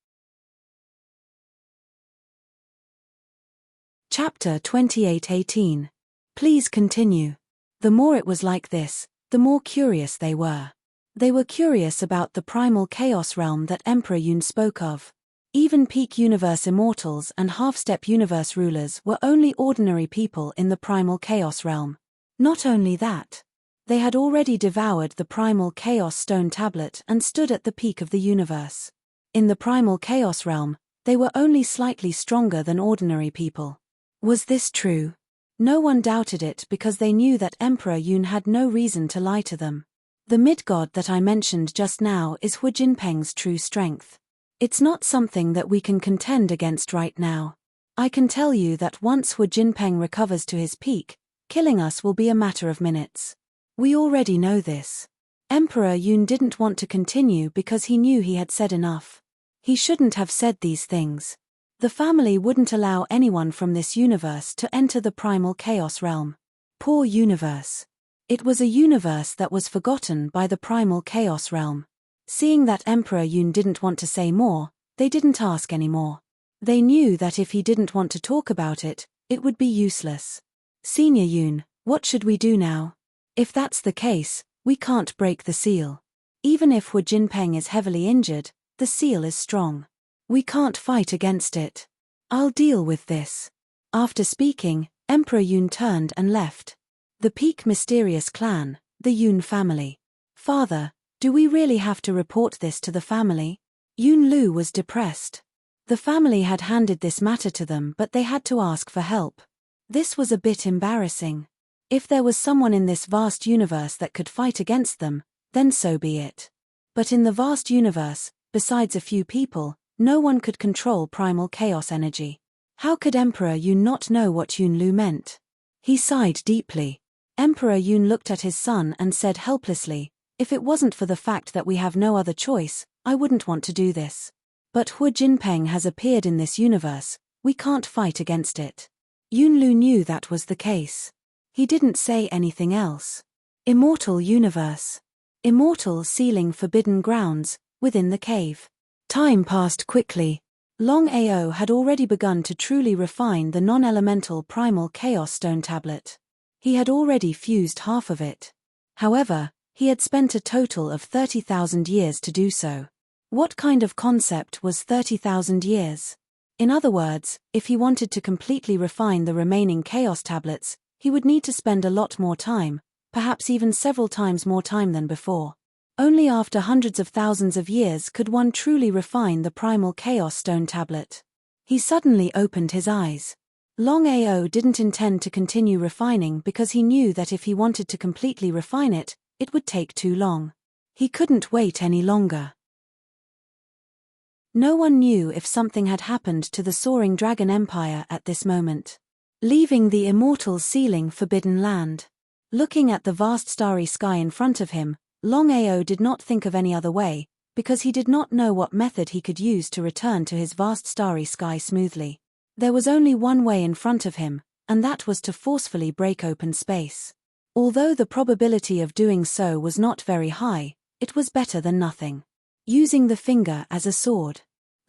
Chapter 28:18. Please continue. The more it was like this, the more curious they were. They were curious about the primal chaos realm that Emperor Yun spoke of. Even peak universe immortals and half-step universe rulers were only ordinary people in the primal chaos realm. Not only that, they had already devoured the primal chaos stone tablet and stood at the peak of the universe. In the primal chaos realm, they were only slightly stronger than ordinary people. Was this true? No one doubted it because they knew that Emperor Yun had no reason to lie to them. The mid-god that I mentioned just now is Hu Jinpeng's true strength. It's not something that we can contend against right now. I can tell you that once Hu Jinpeng recovers to his peak, killing us will be a matter of minutes. We already know this. Emperor Yun didn't want to continue because he knew he had said enough. He shouldn't have said these things. The family wouldn't allow anyone from this universe to enter the primal chaos realm. Poor universe. It was a universe that was forgotten by the primal chaos realm. Seeing that Emperor Yun didn't want to say more, they didn't ask anymore. They knew that if he didn't want to talk about it, it would be useless. Senior Yun, what should we do now? If that's the case, we can't break the seal. Even if Hu Jinpeng is heavily injured, the seal is strong. We can't fight against it. I'll deal with this. After speaking, Emperor Yun turned and left. The peak mysterious clan, the Yun family. Father, do we really have to report this to the family? Yun Lu was depressed. The family had handed this matter to them, but they had to ask for help. This was a bit embarrassing. If there was someone in this vast universe that could fight against them, then so be it. But in the vast universe, besides a few people, no one could control primal chaos energy. How could Emperor Yun not know what Yun Lu meant? He sighed deeply. Emperor Yun looked at his son and said helplessly, If it wasn't for the fact that we have no other choice, I wouldn't want to do this. But Hu Jinpeng has appeared in this universe, we can't fight against it. Yun Lu knew that was the case. He didn't say anything else. Immortal universe. Immortal sealing forbidden grounds, within the cave. Time passed quickly. Longao had already begun to truly refine the non-elemental primal chaos stone tablet. He had already fused half of it. However, he had spent a total of 30,000 years to do so. What kind of concept was 30,000 years? In other words, if he wanted to completely refine the remaining chaos tablets, he would need to spend a lot more time, perhaps even several times more time than before. Only after hundreds of thousands of years could one truly refine the primal chaos stone tablet. He suddenly opened his eyes. Longao didn't intend to continue refining because he knew that if he wanted to completely refine it, it would take too long. He couldn't wait any longer. No one knew if something had happened to the soaring dragon empire at this moment. Leaving the immortal sealing forbidden land. Looking at the vast starry sky in front of him, Longao did not think of any other way, because he did not know what method he could use to return to his vast starry sky smoothly. There was only one way in front of him, and that was to forcefully break open space. Although the probability of doing so was not very high, it was better than nothing. Using the finger as a sword,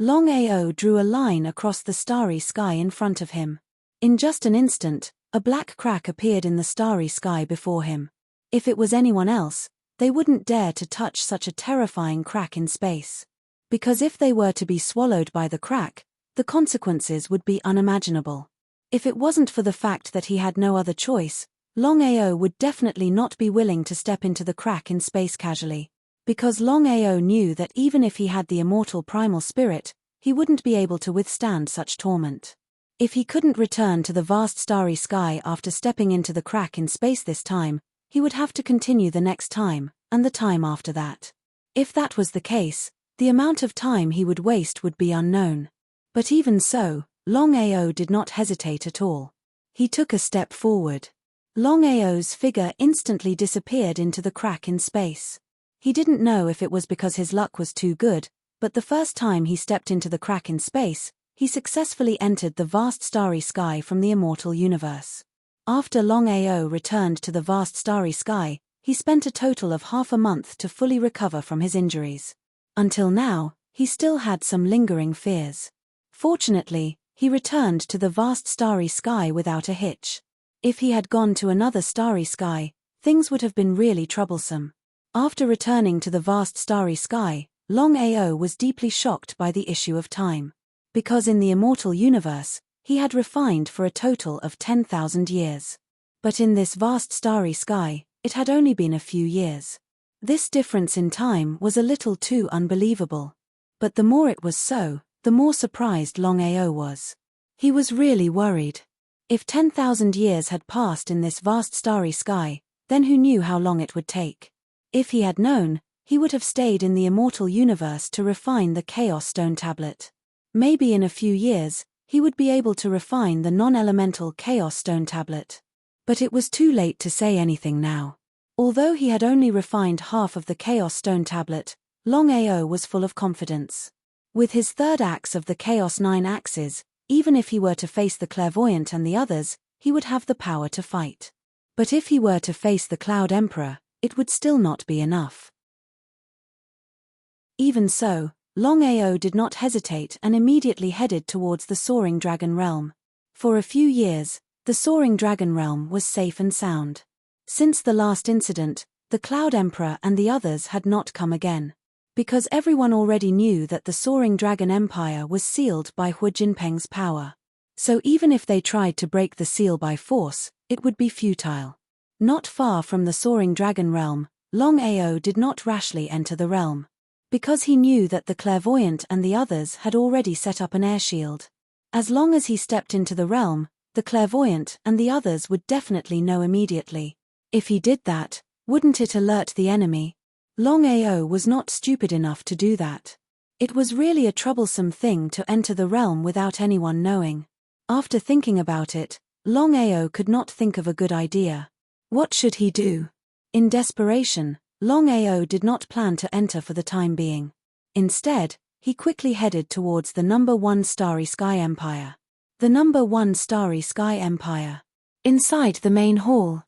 Longao drew a line across the starry sky in front of him. In just an instant, a black crack appeared in the starry sky before him. If it was anyone else, they wouldn't dare to touch such a terrifying crack in space. Because if they were to be swallowed by the crack, the consequences would be unimaginable. If it wasn't for the fact that he had no other choice, Longao would definitely not be willing to step into the crack in space casually. Because Longao knew that even if he had the immortal primal spirit, he wouldn't be able to withstand such torment. If he couldn't return to the vast starry sky after stepping into the crack in space this time, he would have to continue the next time, and the time after that. If that was the case, the amount of time he would waste would be unknown. But even so, Longao did not hesitate at all. He took a step forward. Longao's figure instantly disappeared into the crack in space. He didn't know if it was because his luck was too good, but the first time he stepped into the crack in space, he successfully entered the vast starry sky from the immortal universe. After Longao returned to the vast starry sky, he spent a total of half a month to fully recover from his injuries. Until now, he still had some lingering fears. Fortunately, he returned to the vast starry sky without a hitch. If he had gone to another starry sky, things would have been really troublesome. After returning to the vast starry sky, Longao was deeply shocked by the issue of time. Because in the immortal universe, he had refined for a total of 10,000 years. But in this vast starry sky, it had only been a few years. This difference in time was a little too unbelievable. But the more it was so, the more surprised Longao was. He was really worried. If 10,000 years had passed in this vast starry sky, then who knew how long it would take? If he had known, he would have stayed in the immortal universe to refine the Chaos Stone Tablet. Maybe in a few years, he would be able to refine the non-elemental Chaos Stone Tablet. But it was too late to say anything now. Although he had only refined half of the Chaos Stone Tablet, Longao was full of confidence. With his third axe of the Chaos 9 axes, even if he were to face the Clairvoyant and the others, he would have the power to fight. But if he were to face the Cloud Emperor, it would still not be enough. Even so, Longao did not hesitate and immediately headed towards the Soaring Dragon Realm. For a few years, the Soaring Dragon Realm was safe and sound. Since the last incident, the Cloud Emperor and the others had not come again. Because everyone already knew that the Soaring Dragon Empire was sealed by Hu Jinpeng's power. So even if they tried to break the seal by force, it would be futile. Not far from the Soaring Dragon Realm, Longao did not rashly enter the realm. Because he knew that the Clairvoyant and the others had already set up an air shield. As long as he stepped into the realm, the Clairvoyant and the others would definitely know immediately. If he did that, wouldn't it alert the enemy? Longao was not stupid enough to do that. It was really a troublesome thing to enter the realm without anyone knowing. After thinking about it, Longao could not think of a good idea. What should he do? In desperation, Longao did not plan to enter for the time being. Instead, he quickly headed towards the number 1 Starry Sky Empire. The number 1 Starry Sky Empire. Inside the main hall.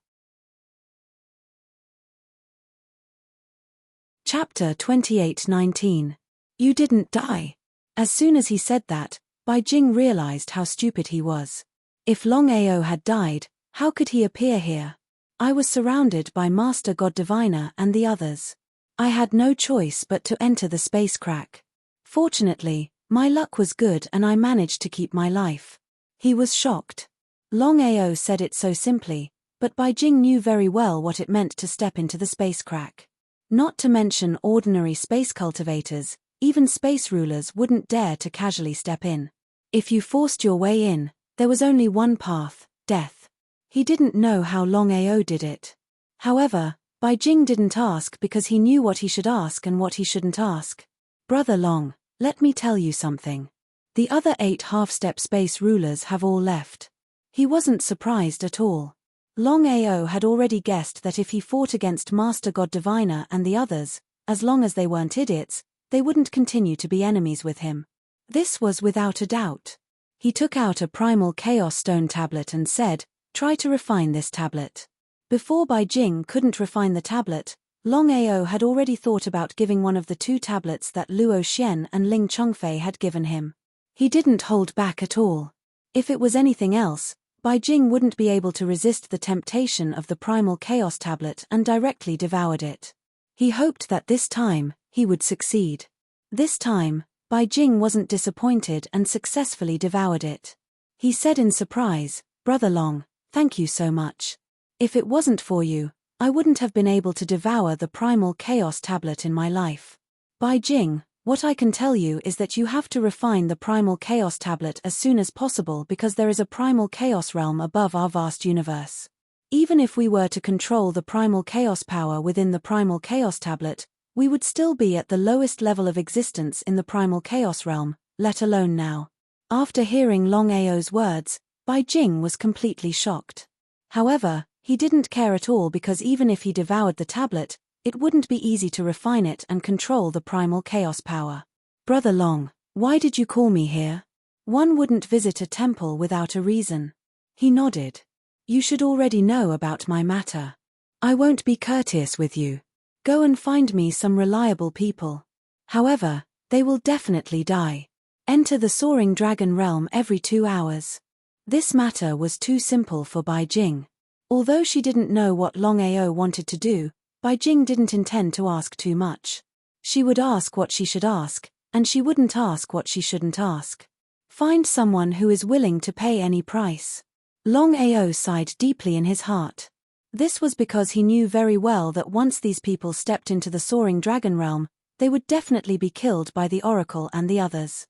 Chapter 28:19. You didn't die. As soon as he said that, Bai Jing realized how stupid he was. If Longao had died, how could he appear here? I was surrounded by Master God Diviner and the others. I had no choice but to enter the space crack. Fortunately, my luck was good and I managed to keep my life. He was shocked. Longao said it so simply, but Bai Jing knew very well what it meant to step into the space crack. Not to mention ordinary space cultivators, even space rulers wouldn't dare to casually step in. If you forced your way in, There was only one path, death. He didn't know how Longao did it. However, Bai Jing didn't ask because he knew what he should ask and what he shouldn't ask. Brother Long, let me tell you something. The other 8 half-step space rulers have all left. He wasn't surprised at all. Longao had already guessed that if he fought against Master God Diviner and the others, as long as they weren't idiots, they wouldn't continue to be enemies with him. This was without a doubt. He took out a primal chaos stone tablet and said, "Try to refine this tablet." Before Bai Jing couldn't refine the tablet, Longao had already thought about giving one of the 2 tablets that Luo Xian and Ling Chongfei had given him. He didn't hold back at all. If it was anything else, Bai Jing wouldn't be able to resist the temptation of the primal chaos tablet and directly devoured it. He hoped that this time, he would succeed. This time, Bai Jing wasn't disappointed and successfully devoured it. He said in surprise, "Brother Long, thank you so much. If it wasn't for you, I wouldn't have been able to devour the primal chaos tablet in my life. Bai Jing, what I can tell you is that you have to refine the primal chaos tablet as soon as possible because there is a primal chaos realm above our vast universe. Even if we were to control the primal chaos power within the primal chaos tablet, we would still be at the lowest level of existence in the primal chaos realm, let alone now." After hearing Longao's words, Bai Jing was completely shocked. However, he didn't care at all because even if he devoured the tablet, it wouldn't be easy to refine it and control the primal chaos power. "Brother Long, why did you call me here? One wouldn't visit a temple without a reason." He nodded. "You should already know about my matter. I won't be courteous with you. Go and find me some reliable people. However, they will definitely die. Enter the soaring dragon realm every 2 hours." This matter was too simple for Bai Jing. Although she didn't know what Longao wanted to do, Bai Jing didn't intend to ask too much. She would ask what she should ask, and she wouldn't ask what she shouldn't ask. Find someone who is willing to pay any price. Longao sighed deeply in his heart. This was because he knew very well that once these people stepped into the soaring dragon realm, they would definitely be killed by the Oracle and the others.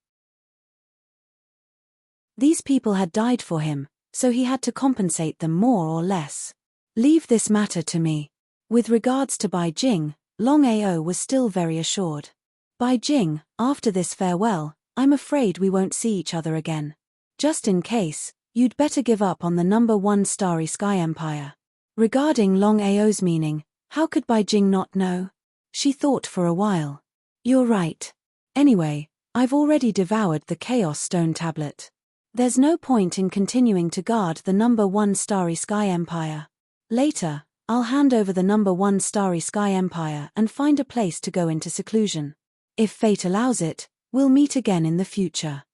These people had died for him, so he had to compensate them more or less. "Leave this matter to me." With regards to Bai Jing, Longao was still very assured. "Bai Jing, after this farewell, I'm afraid we won't see each other again. Just in case, you'd better give up on the number 1 Starry Sky Empire." Regarding Longao's meaning, how could Bai Jing not know? She thought for a while. "You're right. Anyway, I've already devoured the Chaos Stone Tablet. There's no point in continuing to guard the number 1 Starry Sky Empire. Later, I'll hand over the number 1 Starry Sky Empire and find a place to go into seclusion. If fate allows it, we'll meet again in the future."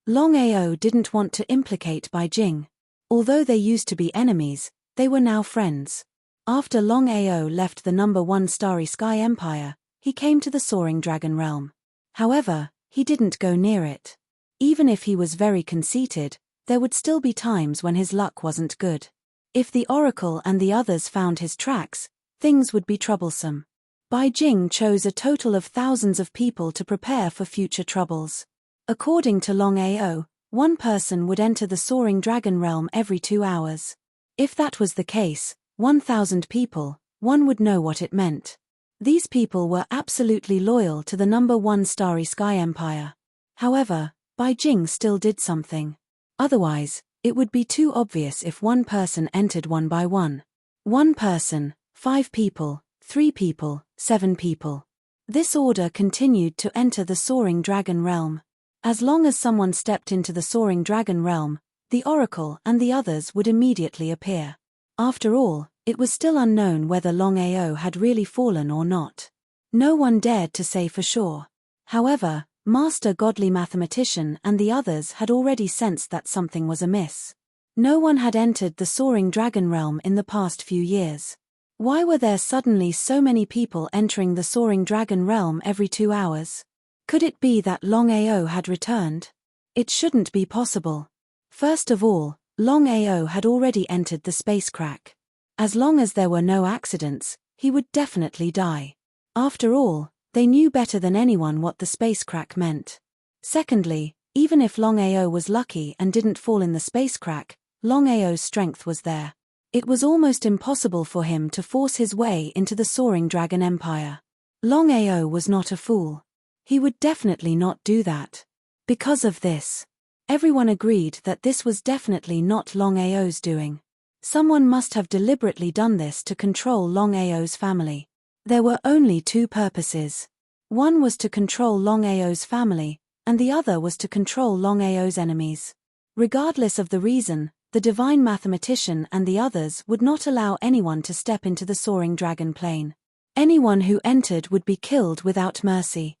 Longao didn't want to implicate Bai Jing. Although they used to be enemies, they were now friends. After Longao left the number 1 Starry Sky Empire, he came to the Soaring Dragon Realm. However, he didn't go near it. Even if he was very conceited, there would still be times when his luck wasn't good. If the Oracle and the others found his tracks, things would be troublesome. Bai Jing chose a total of thousands of people to prepare for future troubles. According to Longao, one person would enter the Soaring Dragon Realm every 2 hours. If that was the case, 1,000 people, one would know what it meant. These people were absolutely loyal to the number 1 Starry Sky Empire. However, Bai Jing still did something. Otherwise, it would be too obvious if one person entered one by one. One person, 5 people, 3 people, 7 people. This order continued to enter the Soaring Dragon Realm. As long as someone stepped into the Soaring Dragon Realm, the Oracle and the others would immediately appear. After all, it was still unknown whether Longao had really fallen or not. No one dared to say for sure. However, Master Godly Mathematician and the others had already sensed that something was amiss. No one had entered the Soaring Dragon Realm in the past few years. Why were there suddenly so many people entering the Soaring Dragon Realm every 2 hours? Could it be that Longao had returned? It shouldn't be possible. First of all, Longao had already entered the space crack. As long as there were no accidents, he would definitely die. After all, they knew better than anyone what the space crack meant. Secondly, Even if Longao was lucky and didn't fall in the space crack, Longao's strength was there. It was almost impossible for him to force his way into the soaring dragon empire. Longao was not a fool. He would definitely not do that. Because of this, everyone agreed that this was definitely not Longao's doing. Someone must have deliberately done this to control Longao's family. There were only two purposes. One was to control Longao's family, and the other was to control Longao's enemies. Regardless of the reason, the divine mathematician and the others would not allow anyone to step into the soaring dragon plane. Anyone who entered would be killed without mercy.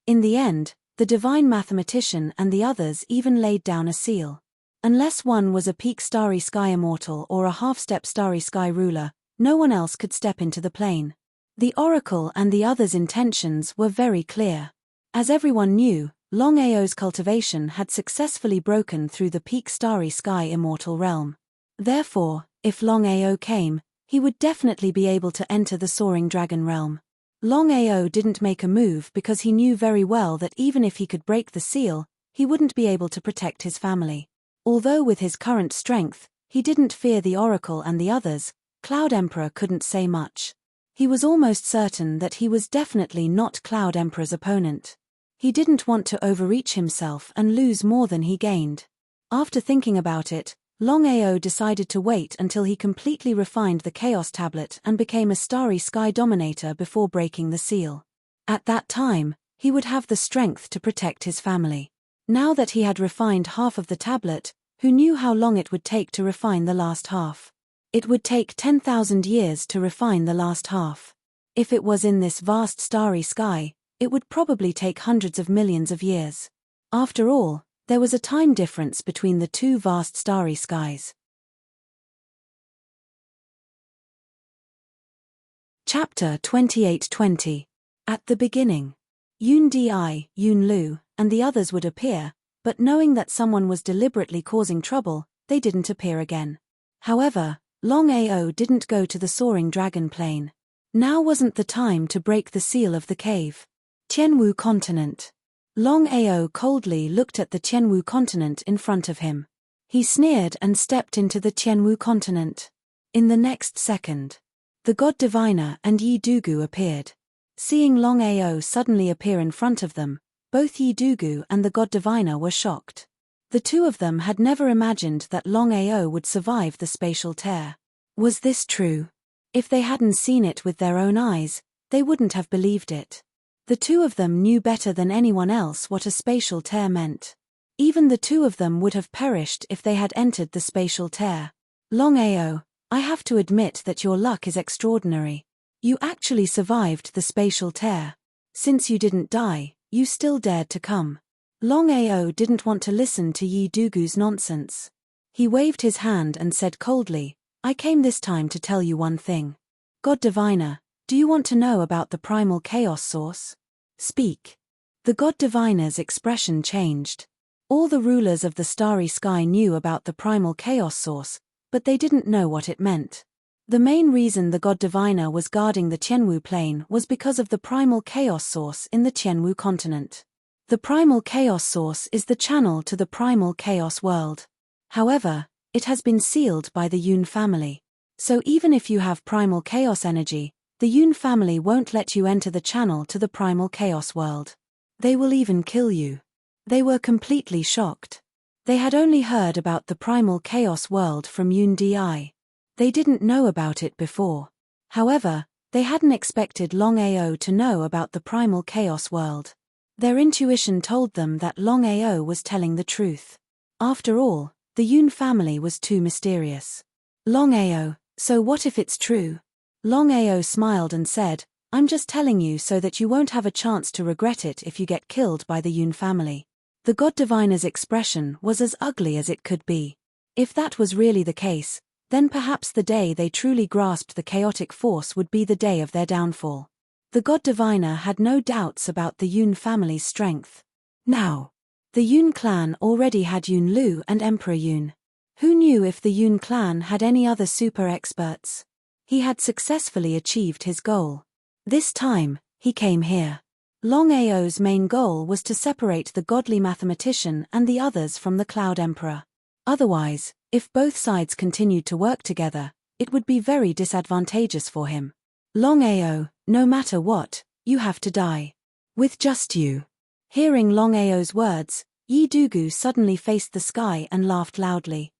In the end, the divine mathematician and the others even laid down a seal. Unless one was a peak starry sky immortal or a half-step starry sky ruler, no one else could step into the plane. The oracle and the others' intentions were very clear. As everyone knew, Longao's cultivation had successfully broken through the peak starry sky immortal realm. Therefore, if Longao came, he would definitely be able to enter the soaring dragon realm. Longao didn't make a move because he knew very well that even if he could break the seal, he wouldn't be able to protect his family. Although with his current strength, he didn't fear the oracle and the others, Cloud Emperor couldn't say much. He was almost certain that he was definitely not Cloud Emperor's opponent. He didn't want to overreach himself and lose more than he gained. After thinking about it, Longao decided to wait until he completely refined the Chaos Tablet and became a starry sky dominator before breaking the seal. At that time, he would have the strength to protect his family. Now that he had refined half of the tablet, who knew how long it would take to refine the last half? It would take 10,000 years to refine the last half. If it was in this vast starry sky, it would probably take hundreds of millions of years. After all, there was a time difference between the two vast starry skies. Chapter 28:20. At the beginning. Yun Di, Yun Lu, and the others would appear, but knowing that someone was deliberately causing trouble, they didn't appear again. However, Longao didn't go to the soaring dragon plane. Now wasn't the time to break the seal of the cave. Tianwu continent. Longao coldly looked at the Tianwu continent in front of him. He sneered and stepped into the Tianwu continent. In the next second, the god diviner and Yi Dugu appeared. Seeing Longao suddenly appear in front of them, both Yi Dugu and the god diviner were shocked. The two of them had never imagined that Longao would survive the spatial tear. Was this true? If they hadn't seen it with their own eyes, they wouldn't have believed it. The two of them knew better than anyone else what a spatial tear meant. Even the two of them would have perished if they had entered the spatial tear. Longao, I have to admit that your luck is extraordinary. You actually survived the spatial tear. Since you didn't die, you still dared to come. Longao didn't want to listen to Yi Dugu's nonsense. He waved his hand and said coldly, I came this time to tell you one thing. God Diviner, do you want to know about the primal chaos source? Speak. The God Diviner's expression changed. All the rulers of the starry sky knew about the primal chaos source, but they didn't know what it meant. The main reason the God Diviner was guarding the Tianwu plane was because of the primal chaos source in the Tianwu continent. The primal chaos source is the channel to the primal chaos world. However, it has been sealed by the Yun family. So even if you have primal chaos energy, the Yun family won't let you enter the channel to the primal chaos world. They will even kill you. They were completely shocked. They had only heard about the primal chaos world from Yun Di. They didn't know about it before. However, they hadn't expected Longao to know about the primal chaos world. Their intuition told them that Longao was telling the truth. After all, the Yun family was too mysterious. Longao, so what if it's true? Longao smiled and said, I'm just telling you so that you won't have a chance to regret it if you get killed by the Yun family. The God Diviner's expression was as ugly as it could be. If that was really the case, then perhaps the day they truly grasped the chaotic force would be the day of their downfall. The God Diviner had no doubts about the Yun family's strength. Now, the Yun clan already had Yun Lu and Emperor Yun. Who knew if the Yun clan had any other super experts? He had successfully achieved his goal. This time, he came here. Longao's main goal was to separate the godly mathematician and the others from the Cloud Emperor. Otherwise, if both sides continued to work together, it would be very disadvantageous for him. Longao, no matter what, you have to die. With just you. Hearing Longao's words, Yi Dugu suddenly faced the sky and laughed loudly.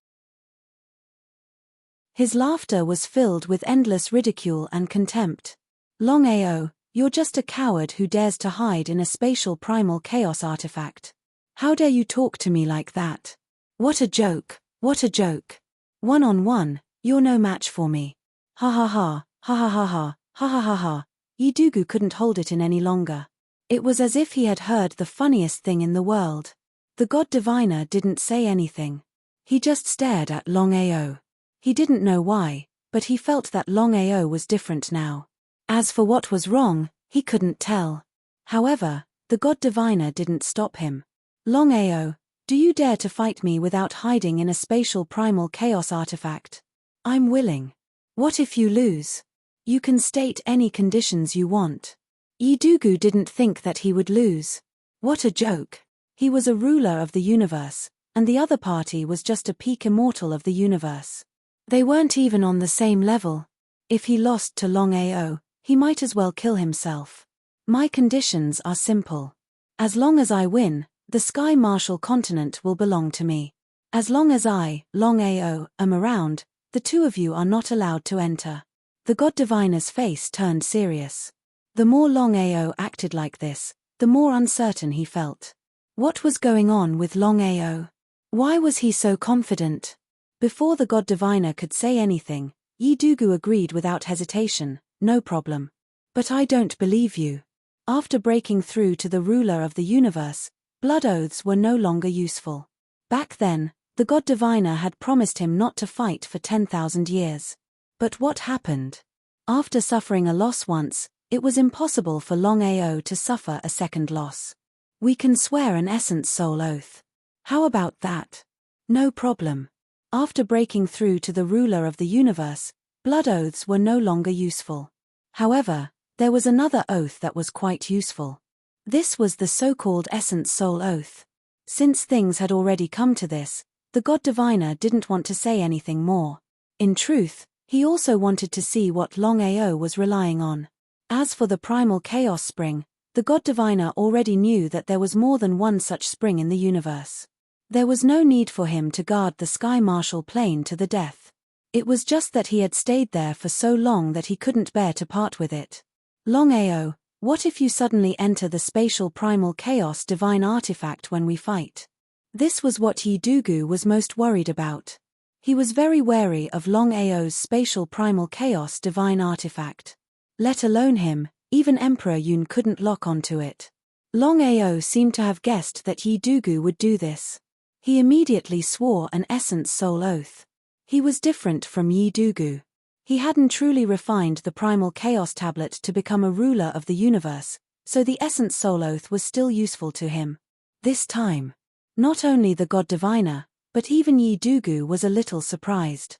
His laughter was filled with endless ridicule and contempt. Longao, you're just a coward who dares to hide in a spatial primal chaos artifact. How dare you talk to me like that? What a joke, what a joke. One-on-one, you're no match for me. Ha ha ha, ha ha ha ha, ha ha ha ha. Yi Dugu couldn't hold it in any longer. It was as if he had heard the funniest thing in the world. The god diviner didn't say anything. He just stared at Longao. He didn't know why, but he felt that Longao was different now. As for what was wrong, he couldn't tell. However, the god diviner didn't stop him. Longao, do you dare to fight me without hiding in a spatial primal chaos artifact? I'm willing. What if you lose? You can state any conditions you want. Yi Dugu didn't think that he would lose. What a joke. He was a ruler of the universe, and the other party was just a peak immortal of the universe. They weren't even on the same level. If he lost to Longao, he might as well kill himself. My conditions are simple. As long as I win, the Sky Marshal continent will belong to me. As long as I, Longao, am around, the two of you are not allowed to enter. The god diviner's face turned serious. The more Longao acted like this, the more uncertain he felt. What was going on with Longao? Why was he so confident? Before the god diviner could say anything, Yi Dugu agreed without hesitation, no problem. But I don't believe you. After breaking through to the ruler of the universe, blood oaths were no longer useful. Back then, the god diviner had promised him not to fight for 10,000 years. But what happened? After suffering a loss once, it was impossible for Longao to suffer a second loss. We can swear an essence soul oath. How about that? No problem. After breaking through to the ruler of the universe, blood oaths were no longer useful. However, there was another oath that was quite useful. This was the so-called essence soul oath. Since things had already come to this, the god diviner didn't want to say anything more. In truth, he also wanted to see what Longao was relying on. As for the primal chaos spring, the god diviner already knew that there was more than one such spring in the universe. There was no need for him to guard the Sky Marshal plane to the death. It was just that he had stayed there for so long that he couldn't bear to part with it. Longao, what if you suddenly enter the spatial primal chaos divine artifact when we fight? This was what Yi Dugu was most worried about. He was very wary of Longao's spatial primal chaos divine artifact. Let alone him, even Emperor Yun couldn't lock onto it. Longao seemed to have guessed that Yi Dugu would do this. He immediately swore an essence soul oath. He was different from Yi Dugu. He hadn't truly refined the primal chaos tablet to become a ruler of the universe, so the essence soul oath was still useful to him. This time, not only the god diviner, but even Yi Dugu was a little surprised.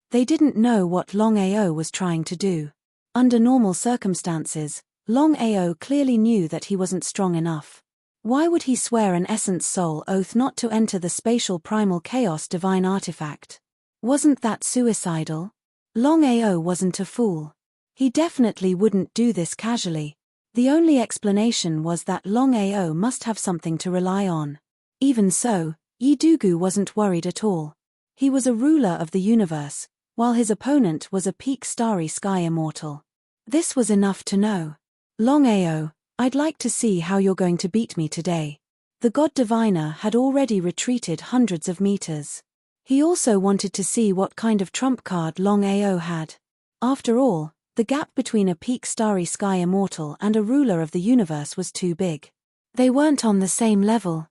They didn't know what Longao was trying to do. Under normal circumstances, Longao clearly knew that he wasn't strong enough. Why would he swear an essence soul oath not to enter the spatial primal chaos divine artifact? Wasn't that suicidal? Longao wasn't a fool. He definitely wouldn't do this casually. The only explanation was that Longao must have something to rely on. Even so, Yi Dugu wasn't worried at all. He was a ruler of the universe, while his opponent was a peak starry sky immortal. This was enough to know. Longao, I'd like to see how you're going to beat me today. The god diviner had already retreated hundreds of meters. He also wanted to see what kind of trump card Longao had. After all, the gap between a peak starry sky immortal and a ruler of the universe was too big. They weren't on the same level.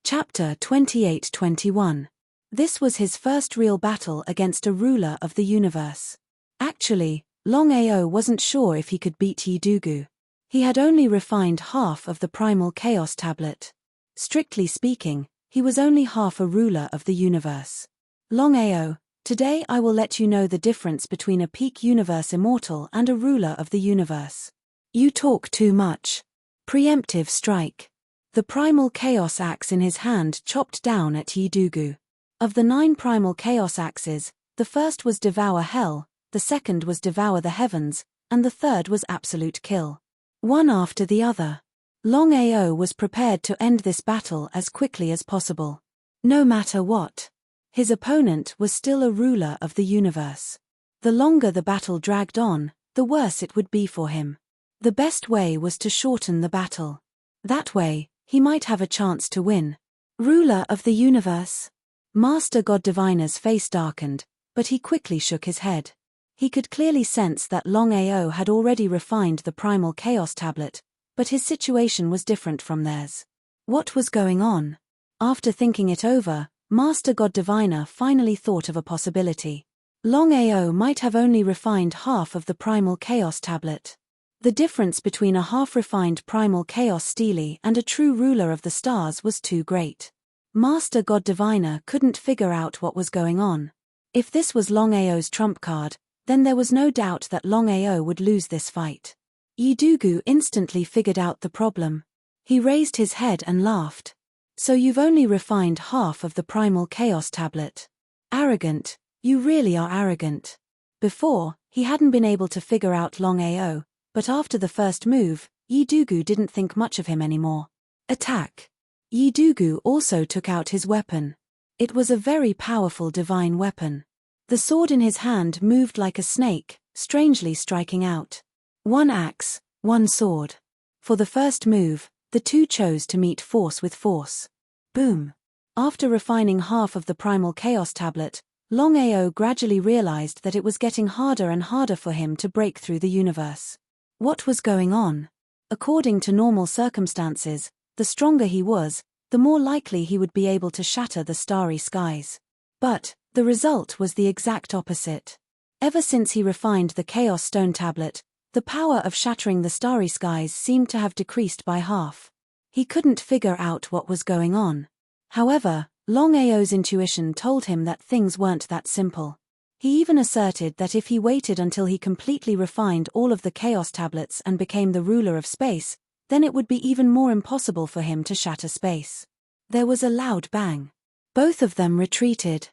Chapter 28-21. This was his first real battle against a ruler of the universe. Actually, Longao wasn't sure if he could beat Yi Dugu. He had only refined half of the primal chaos tablet. Strictly speaking, he was only half a ruler of the universe. Longao, Today I will let you know the difference between a peak universe immortal and a ruler of the universe. You talk too much. Preemptive strike. The primal chaos axe in his hand chopped down at Yi-Dugu. Of the 9 primal chaos axes, the first was devour hell, the second was devour the heavens, and the third was absolute kill. One after the other. Longao was prepared to end this battle as quickly as possible. No matter what. His opponent was still a ruler of the universe. The longer the battle dragged on, the worse it would be for him. The best way was to shorten the battle. That way, he might have a chance to win. Ruler of the universe. Master God Diviner's face darkened, but he quickly shook his head. He could clearly sense that Longao had already refined the primal chaos tablet, but his situation was different from theirs. What was going on? After thinking it over, Master God Diviner finally thought of a possibility. Longao might have only refined half of the primal chaos tablet. The difference between a half-refined primal chaos stele and a true ruler of the stars was too great. Master God Diviner couldn't figure out what was going on. If this was Longao's trump card, then there was no doubt that Longao would lose this fight. Yi-Dugu instantly figured out the problem. He raised his head and laughed. So you've only refined half of the primal chaos tablet. Arrogant, you really are arrogant. Before, he hadn't been able to figure out Longao, but after the first move, Yi-Dugu didn't think much of him anymore. Attack. Yi-Dugu also took out his weapon. It was a very powerful divine weapon. The sword in his hand moved like a snake, strangely striking out. One axe, one sword. For the first move, the two chose to meet force with force. Boom. After refining half of the primal chaos tablet, Longao gradually realized that it was getting harder and harder for him to break through the universe. What was going on? According to normal circumstances, the stronger he was, the more likely he would be able to shatter the starry skies. But the result was the exact opposite. Ever since he refined the Chaos Stone tablet, the power of shattering the starry skies seemed to have decreased by half. He couldn't figure out what was going on. However, Longao's intuition told him that things weren't that simple. He even asserted that if he waited until he completely refined all of the Chaos tablets and became the ruler of space, then it would be even more impossible for him to shatter space. There was a loud bang. Both of them retreated.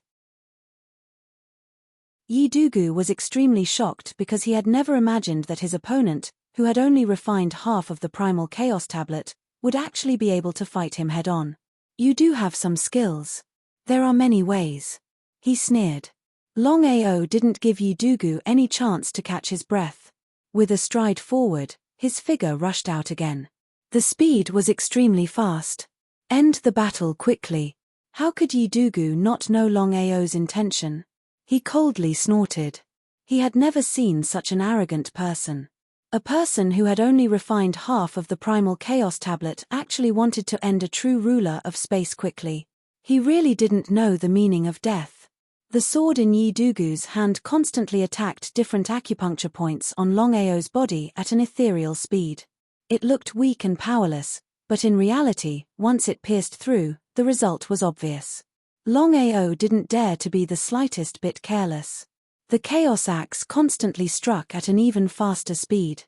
Yi-Dugu was extremely shocked because he had never imagined that his opponent, who had only refined half of the primal chaos tablet, would actually be able to fight him head-on. You do have some skills. There are many ways. He sneered. Longao didn't give Yi-Dugu any chance to catch his breath. With a stride forward, his figure rushed out again. The speed was extremely fast. End the battle quickly. How could Yi-Dugu not know Longao's intention? He coldly snorted. He had never seen such an arrogant person. A person who had only refined half of the primal chaos tablet actually wanted to end a true ruler of space quickly. He really didn't know the meaning of death. The sword in Yi-Dugu's hand constantly attacked different acupuncture points on Longao's body at an ethereal speed. It looked weak and powerless, but in reality, once it pierced through, the result was obvious. Longao didn't dare to be the slightest bit careless. The Chaos Axe constantly struck at an even faster speed.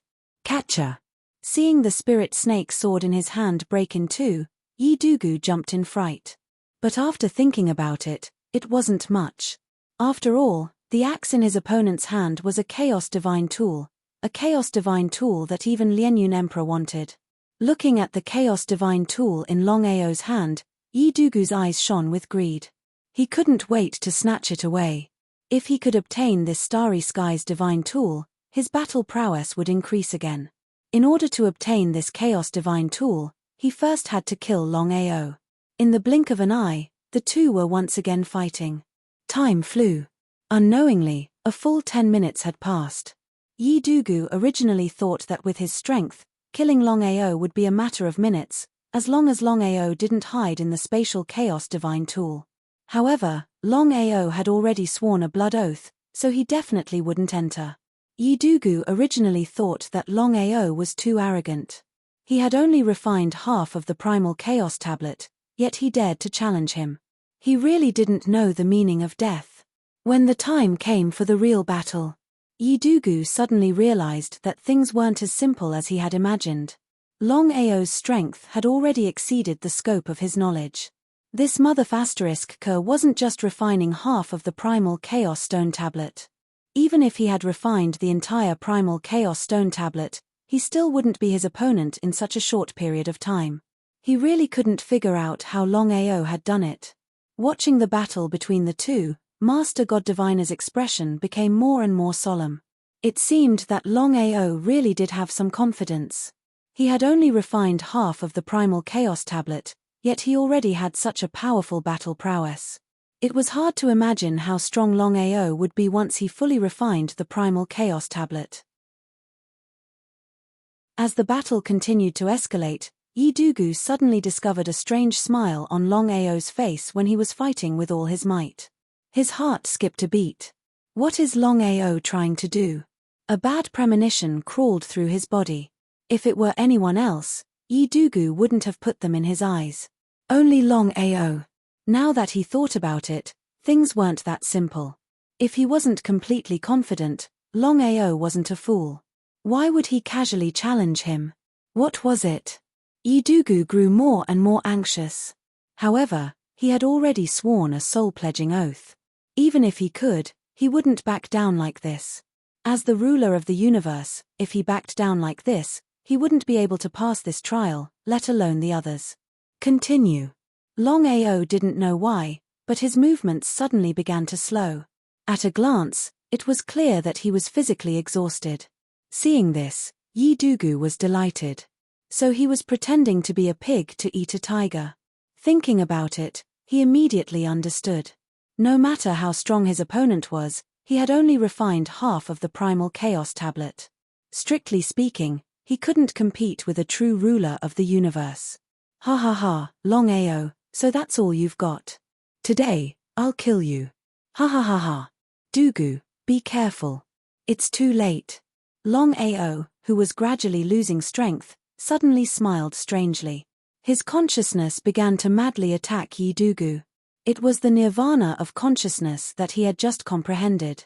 Catcher! Seeing the spirit snake sword in his hand break in two, Yi-Dugu jumped in fright. But after thinking about it, it wasn't much. After all, the axe in his opponent's hand was a Chaos Divine tool that even Lianyun Emperor wanted. Looking at the Chaos Divine tool in Longao's hand, Yi-Dugu's eyes shone with greed. He couldn't wait to snatch it away. If he could obtain this Starry Skies Divine tool, his battle prowess would increase again. In order to obtain this Chaos Divine tool, he first had to kill Longao. In the blink of an eye, the two were once again fighting. Time flew. Unknowingly, a full 10 minutes had passed. Yi-Dugu originally thought that with his strength, killing Longao would be a matter of minutes, as long as Longao didn't hide in the spatial Chaos Divine tool. However, Longao had already sworn a blood oath, so he definitely wouldn't enter. Yi-Dugu originally thought that Longao was too arrogant. He had only refined half of the primal chaos tablet, yet he dared to challenge him. He really didn't know the meaning of death. When the time came for the real battle, Yidugu suddenly realized that things weren't as simple as he had imagined. Longao's strength had already exceeded the scope of his knowledge. This Mother K wasn't just refining half of the Primal Chaos Stone Tablet. Even if he had refined the entire Primal Chaos Stone Tablet, he still wouldn't be his opponent in such a short period of time. He really couldn't figure out how Longao had done it. Watching the battle between the two, Master God Diviner's expression became more and more solemn. It seemed that Longao really did have some confidence. He had only refined half of the Primal Chaos Tablet, yet he already had such a powerful battle prowess. It was hard to imagine how strong Longao would be once he fully refined the Primal Chaos Tablet. As the battle continued to escalate, Yidugu suddenly discovered a strange smile on Longao's face when he was fighting with all his might. His heart skipped a beat. What is Longao trying to do? A bad premonition crawled through his body. If it were anyone else, Yidugu wouldn't have put them in his eyes. Only Longao. Now that he thought about it, things weren't that simple. If he wasn't completely confident, Longao wasn't a fool. Why would he casually challenge him? What was it? Yidugu grew more and more anxious. However, he had already sworn a soul-pledging oath. Even if he could, he wouldn't back down like this. As the ruler of the universe, if he backed down like this, he wouldn't be able to pass this trial, let alone the others. Continue. Longao didn't know why, but his movements suddenly began to slow. At a glance, it was clear that he was physically exhausted. Seeing this, Yidugu was delighted. So he was pretending to be a pig to eat a tiger. Thinking about it, he immediately understood. No matter how strong his opponent was, he had only refined half of the Primal Chaos Tablet. Strictly speaking, he couldn't compete with a true ruler of the universe. Ha ha ha, Longao, so that's all you've got. Today, I'll kill you. Ha ha ha ha. Dugu, be careful. It's too late. Longao, who was gradually losing strength, suddenly smiled strangely. His consciousness began to madly attack Yidugu. It was the nirvana of consciousness that he had just comprehended.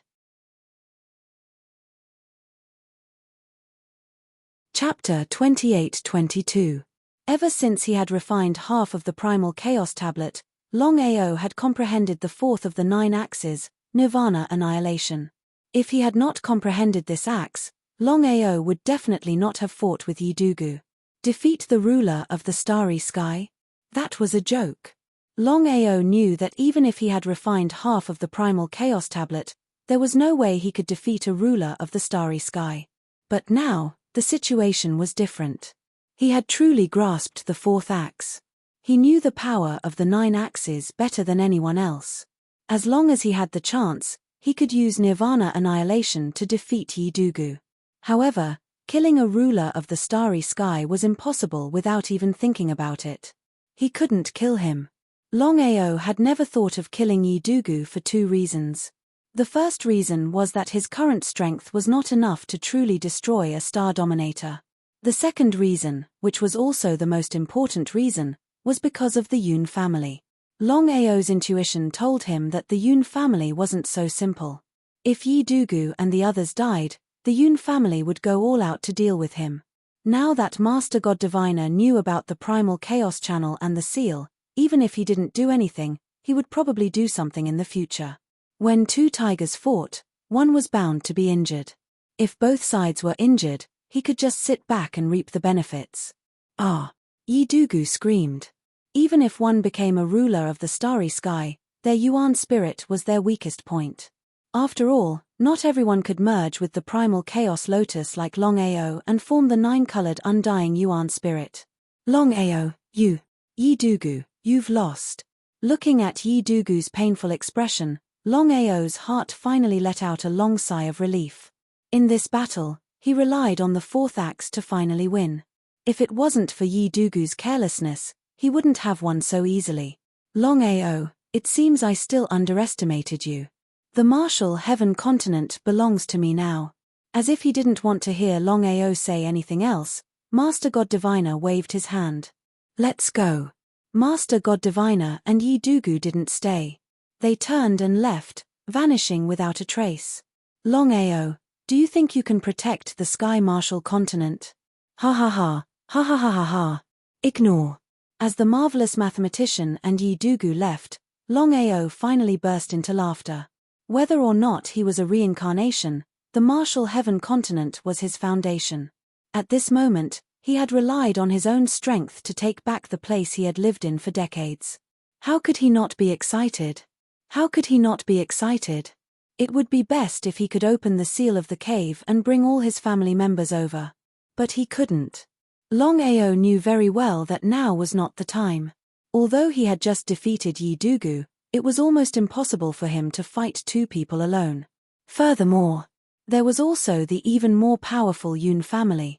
Chapter 28-22. Ever since he had refined half of the Primal Chaos Tablet, Longao had comprehended the fourth of the 9 axes, nirvana annihilation. If he had not comprehended this axe, Longao would definitely not have fought with Yidugu. Defeat the ruler of the starry sky? That was a joke. Longao knew that even if he had refined half of the Primal Chaos Tablet, there was no way he could defeat a ruler of the starry sky. But now, the situation was different. He had truly grasped the fourth axe. He knew the power of the 9 axes better than anyone else. As long as he had the chance, he could use nirvana annihilation to defeat Yidugu. However, killing a ruler of the starry sky was impossible without even thinking about it. He couldn't kill him. Longao had never thought of killing Yidugu for 2 reasons. The first reason was that his current strength was not enough to truly destroy a star dominator. The second reason, which was also the most important reason, was because of the Yun family. Longao's intuition told him that the Yun family wasn't so simple. If Yidugu and the others died, the Yun family would go all out to deal with him. Now that Master God Diviner knew about the Primal Chaos Channel and the seal, even if he didn't do anything, he would probably do something in the future. When 2 tigers fought, one was bound to be injured. If both sides were injured, he could just sit back and reap the benefits. Ah! Yidugu screamed. Even if one became a ruler of the starry sky, their Yuan spirit was their weakest point. After all, not everyone could merge with the Primal Chaos Lotus like Longao and form the 9-colored undying Yuan spirit. Longao, Yidugu, you've lost. Looking at Yidugu's painful expression, Longao's heart finally let out a long sigh of relief. In this battle, he relied on the fourth axe to finally win. If it wasn't for Yidugu's carelessness, he wouldn't have won so easily. Longao, it seems I still underestimated you. The martial heaven continent belongs to me now. As if he didn't want to hear Longao say anything else, Master God Diviner waved his hand. Let's go. Master God Diviner and Yidugu didn't stay. They turned and left, vanishing without a trace. Longao, do you think you can protect the Sky Marshal continent? Ha ha ha, ha ha ha ha ha. Ignore. As the marvelous mathematician and Yi Dugu left, Longao finally burst into laughter. Whether or not he was a reincarnation, the Marshal Heaven continent was his foundation. At this moment, he had relied on his own strength to take back the place he had lived in for decades. How could he not be excited? How could he not be excited? It would be best if he could open the seal of the cave and bring all his family members over. But he couldn't. Longao knew very well that now was not the time. Although he had just defeated Yi Dugu, it was almost impossible for him to fight two people alone. Furthermore, there was also the even more powerful Yun family.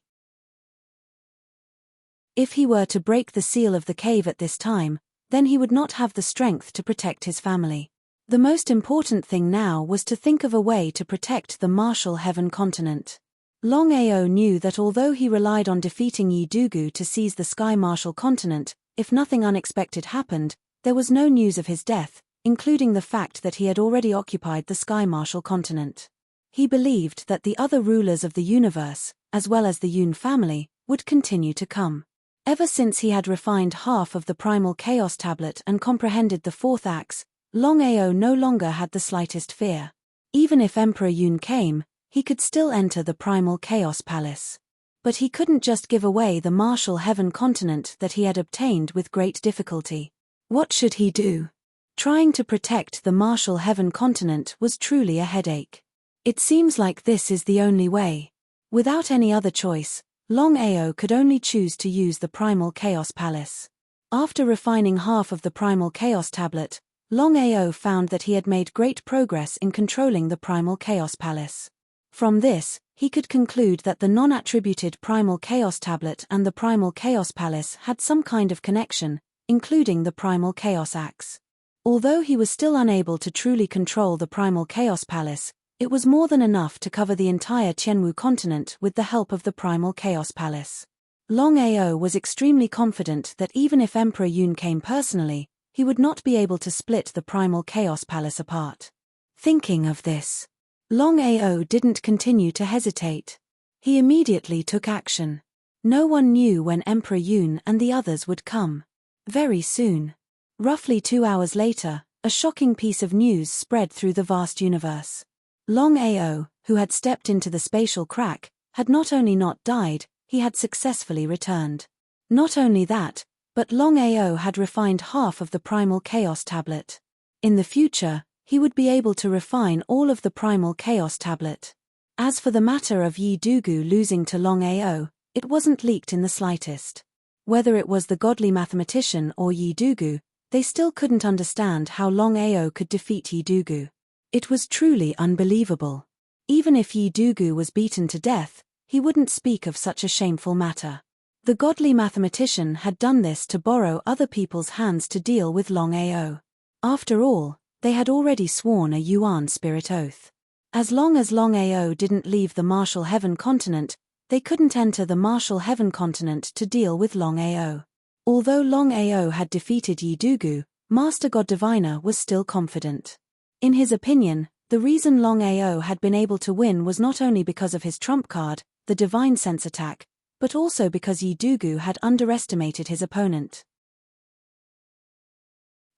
If he were to break the seal of the cave at this time, then he would not have the strength to protect his family. The most important thing now was to think of a way to protect the Marshal Heaven continent. Longao knew that although he relied on defeating Yi Dugu to seize the Sky Marshal continent, if nothing unexpected happened, there was no news of his death, including the fact that he had already occupied the Sky Marshal continent. He believed that the other rulers of the universe, as well as the Yun family, would continue to come. Ever since he had refined half of the Primal Chaos Tablet and comprehended the fourth axe, Longao no longer had the slightest fear. Even if Emperor Yun came, he could still enter the Primal Chaos Palace. But he couldn't just give away the Marshal Heaven continent that he had obtained with great difficulty. What should he do? Trying to protect the Marshal Heaven continent was truly a headache. It seems like this is the only way. Without any other choice, Longao could only choose to use the Primal Chaos Palace. After refining half of the Primal Chaos Tablet, Longao found that he had made great progress in controlling the Primal Chaos Palace. From this, he could conclude that the non-attributed Primal Chaos Tablet and the Primal Chaos Palace had some kind of connection, including the Primal Chaos Axe. Although he was still unable to truly control the Primal Chaos Palace, it was more than enough to cover the entire Tianwu continent with the help of the Primal Chaos Palace. Longao was extremely confident that even if Emperor Yun came personally, he would not be able to split the Primal Chaos Palace apart. Thinking of this, Longao didn't continue to hesitate. He immediately took action. No one knew when Emperor Yun and the others would come. Very soon. Roughly 2 hours later, a shocking piece of news spread through the vast universe. Longao, who had stepped into the spatial crack, had not only not died, he had successfully returned. Not only that, but Longao had refined half of the Primal Chaos Tablet. In the future, he would be able to refine all of the Primal Chaos Tablet. As for the matter of Yi Dugu losing to Longao, it wasn't leaked in the slightest. Whether it was the godly mathematician or Yi Dugu, they still couldn't understand how Longao could defeat Yi Dugu. It was truly unbelievable. Even if Yi Dugu was beaten to death, he wouldn't speak of such a shameful matter. The godly mathematician had done this to borrow other people's hands to deal with Longao. After all, they had already sworn a Yuan spirit oath. As long as Longao didn't leave the Marshal Heaven continent, they couldn't enter the Marshal Heaven continent to deal with Longao. Although Longao had defeated Yi Dugu, Master God Diviner was still confident. In his opinion, the reason Longao had been able to win was not only because of his trump card, the Divine Sense attack, but also because Yi Dugu had underestimated his opponent.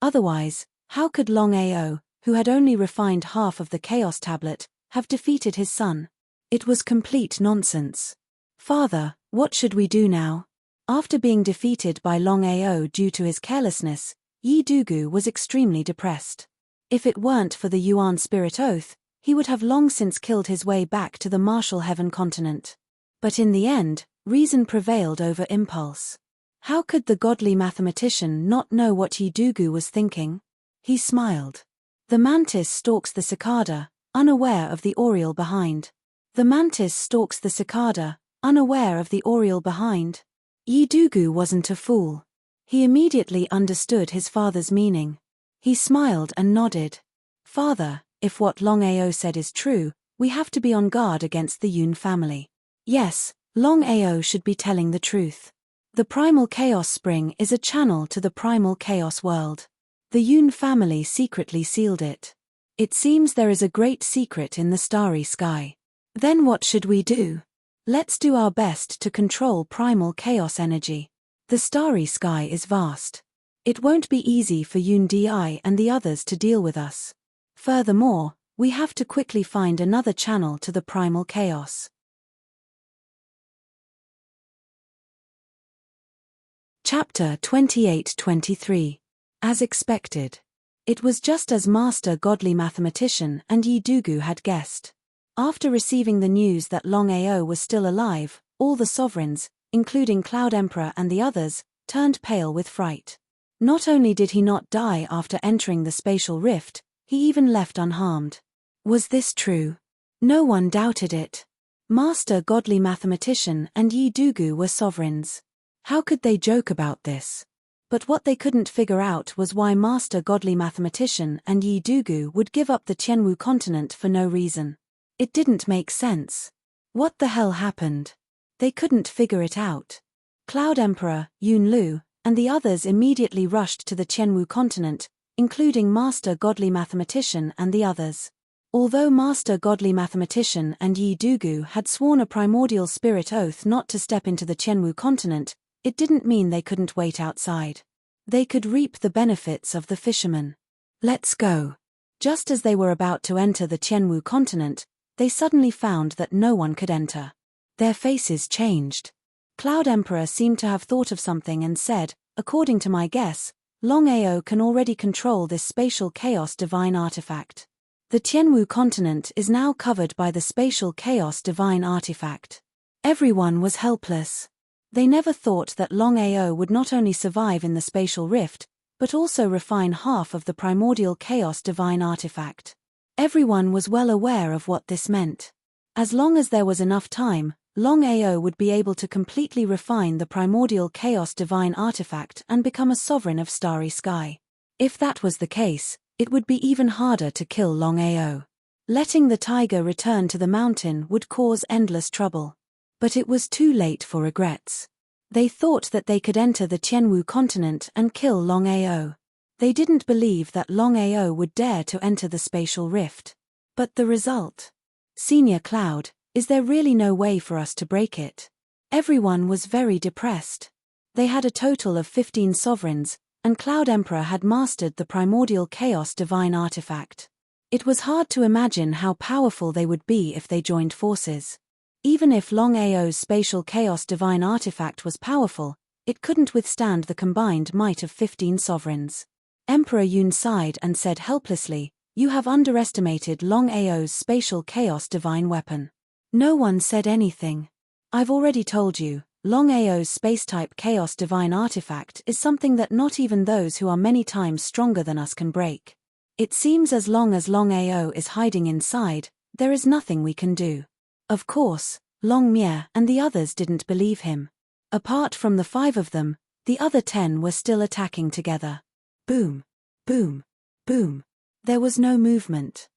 Otherwise, how could Longao, who had only refined half of the Chaos Tablet, have defeated his son? It was complete nonsense. Father, what should we do now? After being defeated by Longao due to his carelessness, Yi Dugu was extremely depressed. If it weren't for the Yuan Spirit Oath, he would have long since killed his way back to the Marshal Heaven continent. But in the end, reason prevailed over impulse. How could the godly mathematician not know what Yi Dugu was thinking? He smiled. The mantis stalks the cicada, unaware of the oriole behind. The mantis stalks the cicada, unaware of the oriole behind. Yi Dugu wasn't a fool. He immediately understood his father's meaning. He smiled and nodded. Father, if what Longao said is true, we have to be on guard against the Yun family. Yes, Longao should be telling the truth. The Primal Chaos Spring is a channel to the Primal Chaos world. The Yun family secretly sealed it. It seems there is a great secret in the starry sky. Then what should we do? Let's do our best to control primal chaos energy. The starry sky is vast. It won't be easy for Yoon Di and the others to deal with us. Furthermore, we have to quickly find another channel to the primal chaos. Chapter 28-23. As expected. It was just as Master Godly Mathematician and Yi Dugu had guessed. After receiving the news that Longao was still alive, all the sovereigns, including Cloud Emperor and the others, turned pale with fright. Not only did he not die after entering the spatial rift, he even left unharmed. Was this true? No one doubted it. Master Godly Mathematician and Yi Dugu were sovereigns. How could they joke about this? But what they couldn't figure out was why Master Godly Mathematician and Yi Dugu would give up the Tianwu continent for no reason. It didn't make sense. What the hell happened? They couldn't figure it out. Cloud Emperor, Yun Lu, and the others immediately rushed to the Tianwu continent, including Master Godly Mathematician and the others. Although Master Godly Mathematician and Yi Dugu had sworn a primordial spirit oath not to step into the Tianwu continent, it didn't mean they couldn't wait outside. They could reap the benefits of the fishermen. Let's go. Just as they were about to enter the Tianwu continent, they suddenly found that no one could enter. Their faces changed. Cloud Emperor seemed to have thought of something and said, according to my guess, Longao can already control this spatial chaos divine artifact. The Tianwu continent is now covered by the spatial chaos divine artifact. Everyone was helpless. They never thought that Longao would not only survive in the spatial rift, but also refine half of the primordial chaos divine artifact. Everyone was well aware of what this meant. As long as there was enough time, Longao would be able to completely refine the primordial chaos divine artifact and become a sovereign of starry sky. If that was the case, it would be even harder to kill Longao. Letting the tiger return to the mountain would cause endless trouble. But it was too late for regrets. They thought that they could enter the Tianwu continent and kill Longao. They didn't believe that Longao would dare to enter the spatial rift. But the result? Senior Cloud, is there really no way for us to break it? Everyone was very depressed. They had a total of 15 sovereigns, and Cloud Emperor had mastered the primordial chaos divine artifact. It was hard to imagine how powerful they would be if they joined forces. Even if Longao's spatial chaos divine artifact was powerful, it couldn't withstand the combined might of 15 sovereigns. Emperor Yun sighed and said helplessly, "You have underestimated Longao's spatial chaos divine weapon." No one said anything. I've already told you, Longao's space-type chaos divine artifact is something that not even those who are many times stronger than us can break. It seems as long as Longao is hiding inside, there is nothing we can do. Of course, Long Mie and the others didn't believe him. Apart from the 5 of them, the other 10 were still attacking together. Boom, boom, boom. There was no movement.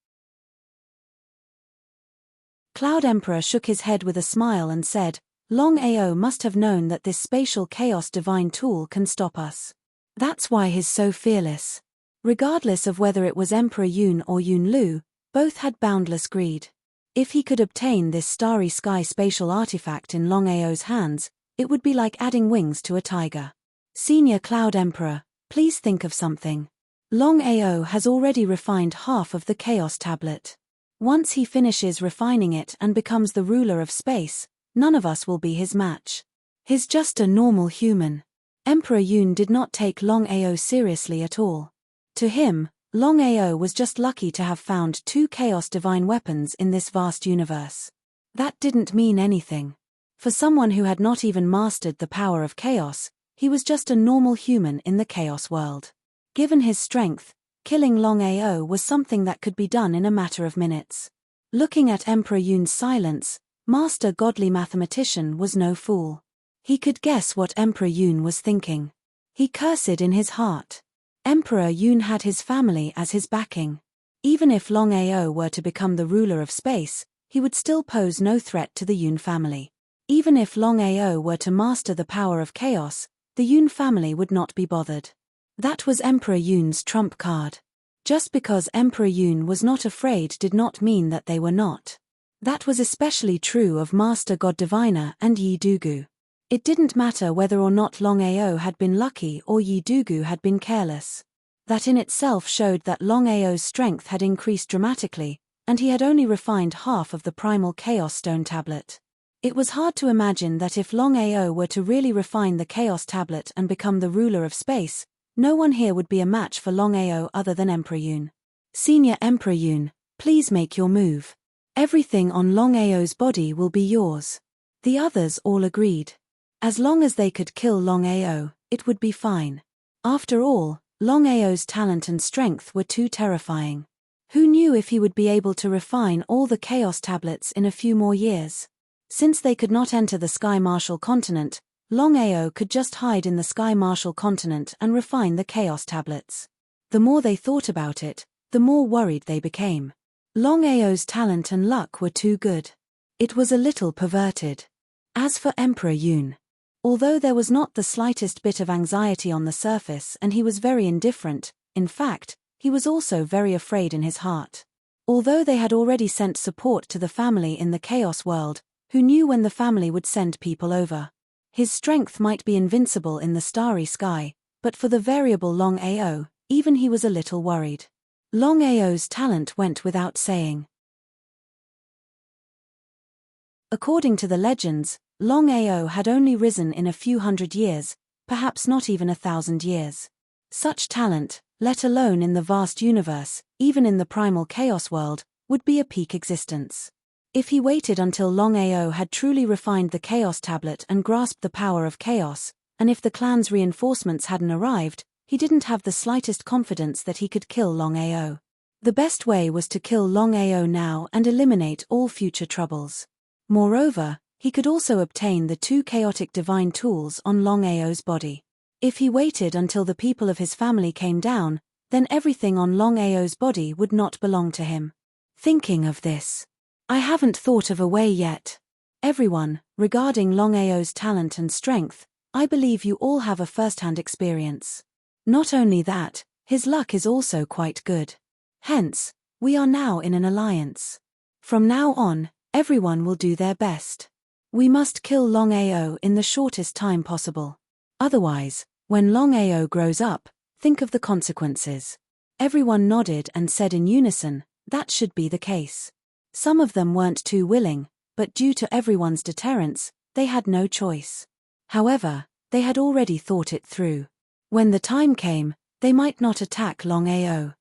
Cloud Emperor shook his head with a smile and said, Longao must have known that this spatial chaos divine tool can stop us. That's why he's so fearless. Regardless of whether it was Emperor Yun or Yun Lu, both had boundless greed. If he could obtain this starry sky spatial artifact in Longao's hands, it would be like adding wings to a tiger. Senior Cloud Emperor, please think of something. Longao has already refined half of the Chaos Tablet. Once he finishes refining it and becomes the ruler of space, none of us will be his match. He's just a normal human. Emperor Yun did not take Longao seriously at all. To him, Longao was just lucky to have found 2 Chaos Divine weapons in this vast universe. That didn't mean anything. For someone who had not even mastered the power of chaos, he was just a normal human in the chaos world. Given his strength, killing Longao was something that could be done in a matter of minutes. Looking at Emperor Yun's silence, Master Godly Mathematician was no fool. He could guess what Emperor Yun was thinking. He cursed in his heart. Emperor Yun had his family as his backing. Even if Longao were to become the ruler of space, he would still pose no threat to the Yun family. Even if Longao were to master the power of chaos, the Yun family would not be bothered. That was Emperor Yun's trump card. Just because Emperor Yun was not afraid did not mean that they were not. That was especially true of Master God Diviner and Yi Dugu. It didn't matter whether or not Longao had been lucky or Yi Dugu had been careless. That in itself showed that Longao's strength had increased dramatically, and he had only refined half of the primal Chaos Stone tablet. It was hard to imagine that if Longao were to really refine the Chaos tablet and become the ruler of space, no one here would be a match for Longao other than Emperor Yun. Senior Emperor Yun, please make your move. Everything on Longao's body will be yours. The others all agreed. As long as they could kill Longao, it would be fine. After all, Longao's talent and strength were too terrifying. Who knew if he would be able to refine all the Chaos tablets in a few more years? Since they could not enter the Sky Martial continent, Longao could just hide in the Sky Martial continent and refine the Chaos tablets. The more they thought about it, the more worried they became. Longao's talent and luck were too good. It was a little perverted. As for Emperor Yun, although there was not the slightest bit of anxiety on the surface and he was very indifferent, in fact, he was also very afraid in his heart. Although they had already sent support to the family in the Chaos world, who knew when the family would send people over? His strength might be invincible in the starry sky, but for the variable Longao, even he was a little worried. Longao's talent went without saying. According to the legends, Longao had only risen in a few hundred years, perhaps not even 1,000 years. Such talent, let alone in the vast universe, even in the primal Chaos world, would be a peak existence. If he waited until Longao had truly refined the Chaos tablet and grasped the power of Chaos, and if the clan's reinforcements hadn't arrived, he didn't have the slightest confidence that he could kill Longao. The best way was to kill Longao now and eliminate all future troubles. Moreover, he could also obtain the 2 chaotic divine tools on Longao's body. If he waited until the people of his family came down, then everything on Longao's body would not belong to him. Thinking of this, I haven't thought of a way yet. Everyone, regarding Longao's talent and strength, I believe you all have a first-hand experience. Not only that, his luck is also quite good. Hence, we are now in an alliance. From now on, everyone will do their best. We must kill Longao in the shortest time possible. Otherwise, when Longao grows up, think of the consequences. Everyone nodded and said in unison, that should be the case. Some of them weren't too willing, but due to everyone's deterrence, they had no choice. However, they had already thought it through. When the time came, they might not attack Longao.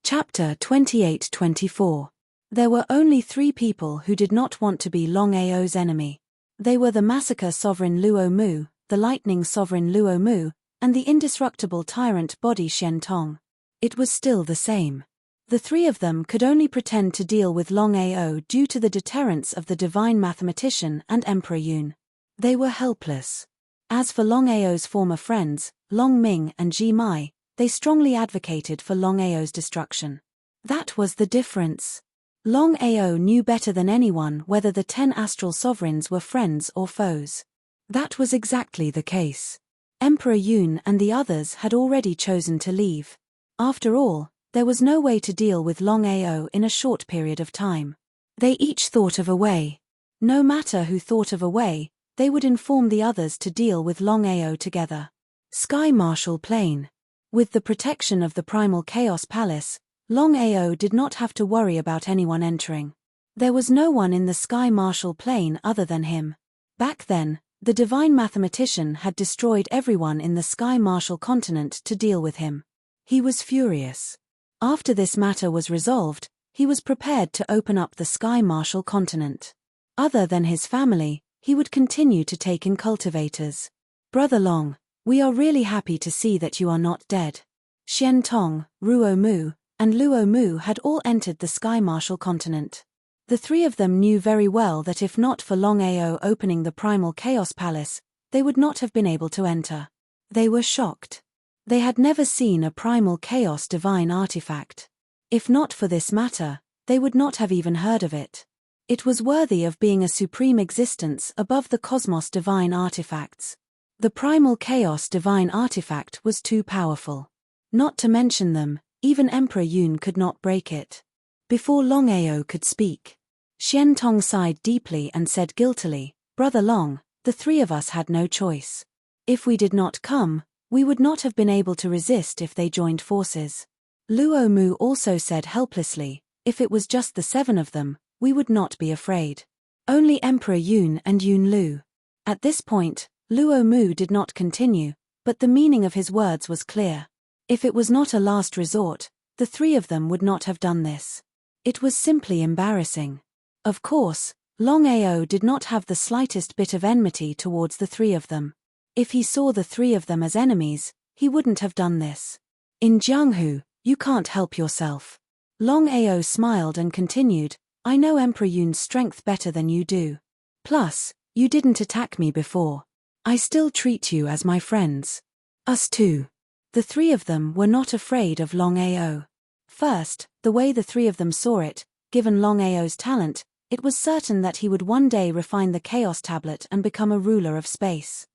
Chapter 28-24. There were only 3 people who did not want to be Longao's enemy. They were the Massacre Sovereign Luo Mu, the Lightning Sovereign Luo Mu, and the indestructible tyrant body Shen Tong. It was still the same. The 3 of them could only pretend to deal with Longao due to the deterrence of the divine mathematician and Emperor Yun. They were helpless. As for Longao's former friends, Long Ming and Ji Mai, they strongly advocated for Longao's destruction. That was the difference. Longao knew better than anyone whether the 10 astral sovereigns were friends or foes. That was exactly the case. Emperor Yun and the others had already chosen to leave. After all, there was no way to deal with Longao in a short period of time. They each thought of a way. No matter who thought of a way, they would inform the others to deal with Longao together. Sky Martial Plane. With the protection of the Primal Chaos Palace, Longao did not have to worry about anyone entering. There was no one in the Sky Martial Plane other than him. Back then, the divine mathematician had destroyed everyone in the Sky Martial continent to deal with him. He was furious. After this matter was resolved, he was prepared to open up the Sky Martial continent. Other than his family, he would continue to take in cultivators. Brother Long, we are really happy to see that you are not dead. Shen Tong, Ruo Mu, and Luo Mu had all entered the Sky Martial continent. The 3 of them knew very well that if not for Longao opening the Primal Chaos Palace, they would not have been able to enter. They were shocked. They had never seen a Primal Chaos divine artifact. If not for this matter, they would not have even heard of it. It was worthy of being a supreme existence above the cosmos divine artifacts. The primal chaos divine artifact was too powerful. Not to mention them, even Emperor Yun could not break it. Before Longao could speak, Xian Tong sighed deeply and said guiltily, "Brother Long, the three of us had no choice. If we did not come, we would not have been able to resist if they joined forces." Luo Mu also said helplessly, "If it was just the 7 of them, we would not be afraid. Only Emperor Yun and Yun Lu." At this point, Luo Mu did not continue, but the meaning of his words was clear. If it was not a last resort, the 3 of them would not have done this. It was simply embarrassing. Of course, Longao did not have the slightest bit of enmity towards the 3 of them. If he saw the 3 of them as enemies, he wouldn't have done this. "In Jianghu, you can't help yourself." Longao smiled and continued, "I know Emperor Yun's strength better than you do. Plus, you didn't attack me before. I still treat you as my friends. Us too." The 3 of them were not afraid of Longao. First, the way the 3 of them saw it, given Longao's talent, it was certain that he would one day refine the Chaos Tablet and become a ruler of space.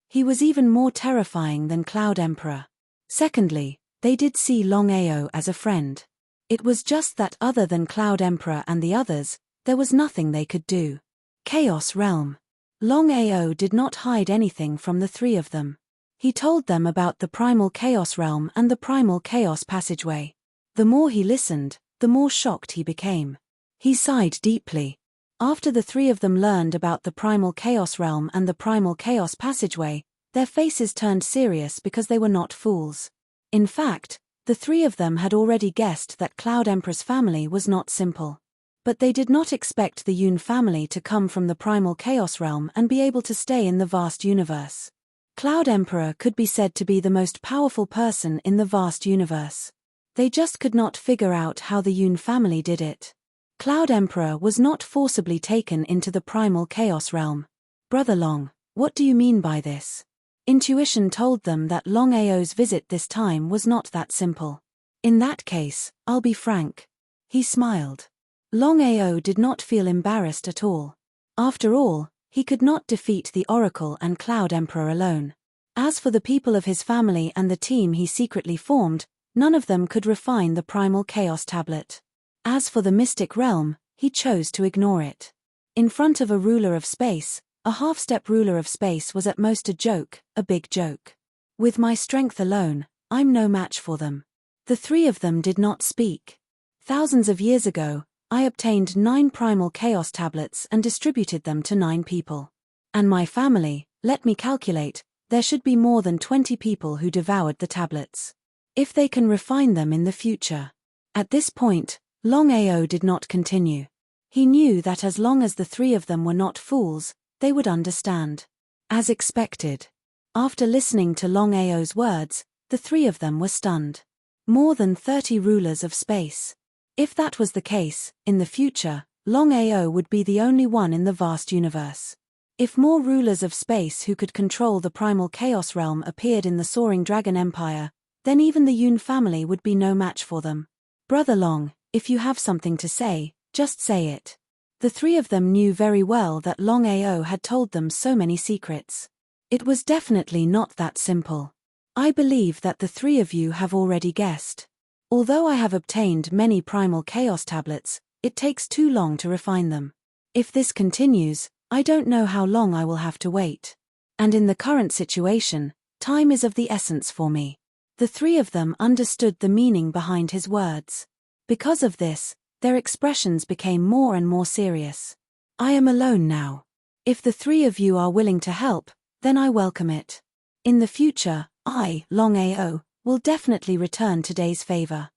He was even more terrifying than Cloud Emperor. Secondly, they did see Longao as a friend. It was just that other than Cloud Emperor and the others, there was nothing they could do. Chaos Realm. Longao did not hide anything from the 3 of them. He told them about the Primal Chaos Realm and the Primal Chaos Passageway. The more he listened, the more shocked he became. He sighed deeply. After the 3 of them learned about the Primal Chaos Realm and the Primal Chaos Passageway, their faces turned serious because they were not fools. In fact, the 3 of them had already guessed that Cloud Emperor's family was not simple. But they did not expect the Yun family to come from the Primal Chaos Realm and be able to stay in the vast universe. Cloud Emperor could be said to be the most powerful person in the vast universe. They just could not figure out how the Yun family did it. Cloud Emperor was not forcibly taken into the Primal Chaos Realm. "Brother Long, what do you mean by this?" Intuition told them that Longao's visit this time was not that simple. "In that case, I'll be frank." He smiled. Longao did not feel embarrassed at all. After all, he could not defeat the Oracle and Cloud Emperor alone. As for the people of his family and the team he secretly formed, none of them could refine the Primal Chaos Tablet. As for the Mystic Realm, he chose to ignore it. In front of a ruler of space, a half-step ruler of space was at most a joke, a big joke. With my strength alone, I'm no match for them. The 3 of them did not speak. Thousands of years ago, I obtained 9 Primal Chaos Tablets and distributed them to 9 people. And my family, let me calculate, there should be more than 20 people who devoured the tablets. If they can refine them in the future. At this point, Longao did not continue. He knew that as long as the 3 of them were not fools, they would understand. As expected. After listening to Longao's words, the 3 of them were stunned. More than 30 rulers of space. If that was the case, in the future, Longao would be the only one in the vast universe. If more rulers of space who could control the Primal Chaos Realm appeared in the Soaring Dragon Empire, then even the Yun family would be no match for them. "Brother Long, if you have something to say, just say it." The 3 of them knew very well that Longao had told them so many secrets. It was definitely not that simple. "I believe that the 3 of you have already guessed. Although I have obtained many Primal Chaos Tablets, it takes too long to refine them. If this continues, I don't know how long I will have to wait. And in the current situation, time is of the essence for me." The 3 of them understood the meaning behind his words. Because of this, their expressions became more and more serious. "I am alone now. If the 3 of you are willing to help, then I welcome it. In the future, I, Longao, will definitely return today's favor."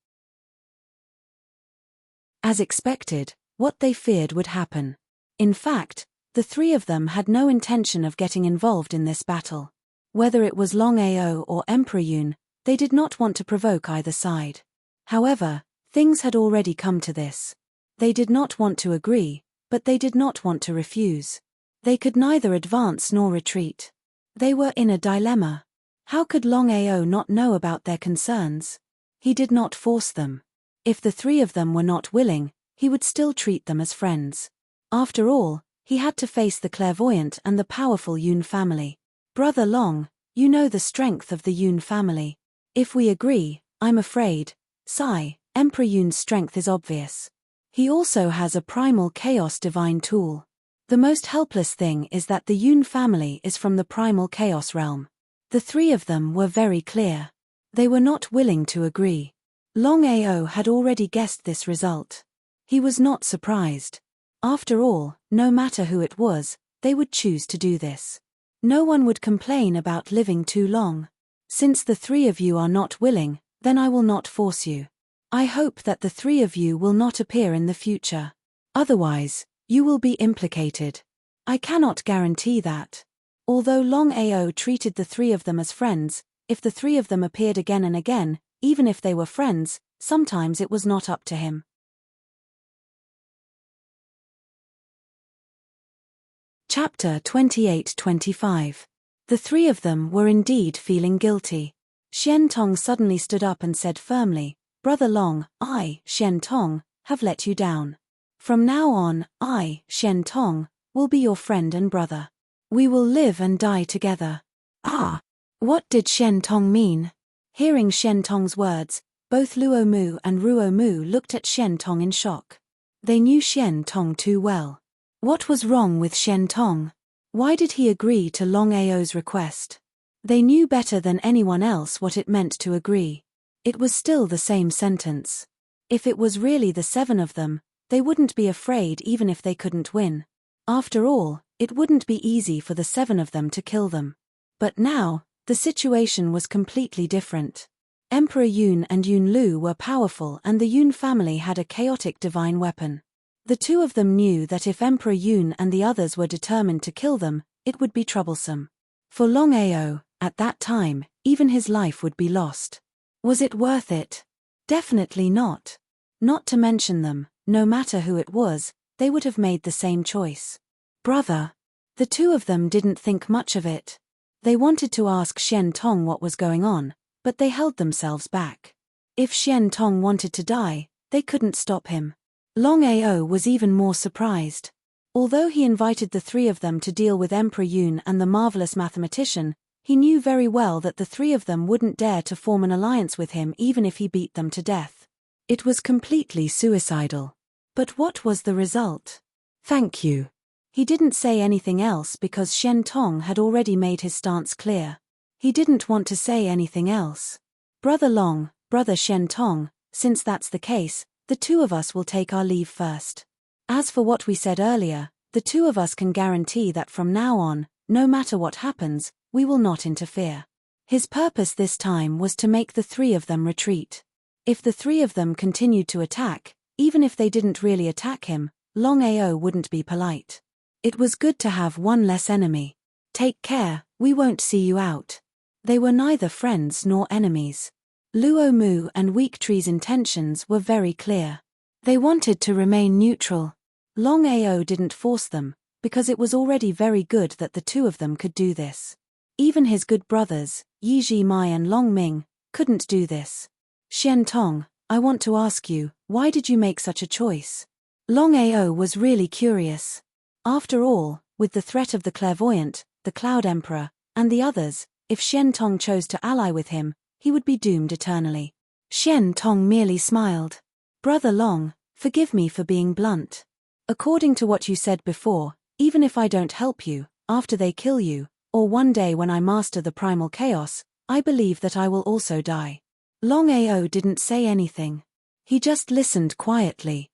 As expected, what they feared would happen. In fact, the 3 of them had no intention of getting involved in this battle. Whether it was Longao or Emperor Yun, they did not want to provoke either side. However, things had already come to this. They did not want to agree, but they did not want to refuse. They could neither advance nor retreat. They were in a dilemma. How could Longao not know about their concerns? He did not force them. If the 3 of them were not willing, he would still treat them as friends. After all, He had to face the clairvoyant and the powerful Yun family. Brother Long, you know the strength of the Yun family. If we agree, I'm afraid, Sai, Emperor Yun's strength is obvious. He also has a primal chaos divine tool. The most helpless thing is that the Yun family is from the primal chaos realm. The three of them were very clear. They were not willing to agree. Longao had already guessed this result. He was not surprised. After all, no matter who it was, they would choose to do this. No one would complain about living too long. Since the three of you are not willing, then I will not force you. I hope that the three of you will not appear in the future. Otherwise, you will be implicated. I cannot guarantee that. Although Longao treated the three of them as friends, if the three of them appeared again and again, even if they were friends, sometimes it was not up to him. Chapter 28-25. The three of them were indeed feeling guilty. Shen Tong suddenly stood up and said firmly, Brother Long, I, Shen Tong, have let you down. From now on, I, Shen Tong, will be your friend and brother. We will live and die together. Ah! What did Shen Tong mean? Hearing Shen Tong's words, both Luo Mu and Ruo Mu looked at Shen Tong in shock. They knew Shen Tong too well. What was wrong with Shen Tong? Why did he agree to Longao's request? They knew better than anyone else what it meant to agree. It was still the same sentence. If it was really the seven of them, they wouldn't be afraid even if they couldn't win. After all, it wouldn't be easy for the seven of them to kill them. But now, the situation was completely different. Emperor Yun and Yun Lu were powerful and the Yun family had a chaotic divine weapon. The two of them knew that if Emperor Yun and the others were determined to kill them, it would be troublesome. For Longao, at that time, even his life would be lost. Was it worth it? Definitely not. Not to mention them, no matter who it was, they would have made the same choice. Brother. The two of them didn't think much of it. They wanted to ask Shen Tong what was going on, but they held themselves back. If Shen Tong wanted to die, they couldn't stop him. Longao was even more surprised. Although he invited the three of them to deal with Emperor Yun and the marvelous mathematician, he knew very well that the three of them wouldn't dare to form an alliance with him even if he beat them to death. It was completely suicidal. But what was the result? Thank you. He didn't say anything else because Shen Tong had already made his stance clear. He didn't want to say anything else. Brother Long, Brother Shen Tong, since that's the case, the two of us will take our leave first. As for what we said earlier, the two of us can guarantee that from now on, no matter what happens, we will not interfere. His purpose this time was to make the three of them retreat. If the three of them continued to attack, even if they didn't really attack him, Longao wouldn't be polite. It was good to have one less enemy. Take care, we won't see you out. They were neither friends nor enemies. Luo Mu and Weak Tree's intentions were very clear. They wanted to remain neutral. Longao didn't force them, because it was already very good that the two of them could do this. Even his good brothers, Yi Ji Mai and Long Ming, couldn't do this. Shen Tong, I want to ask you, why did you make such a choice? Longao was really curious. After all, with the threat of the clairvoyant, the Cloud Emperor, and the others, if Shen Tong chose to ally with him, he would be doomed eternally. Shen Tong merely smiled. Brother Long, forgive me for being blunt. According to what you said before, even if I don't help you, after they kill you, or one day when I master the primal chaos, I believe that I will also die. Longao didn't say anything. He just listened quietly.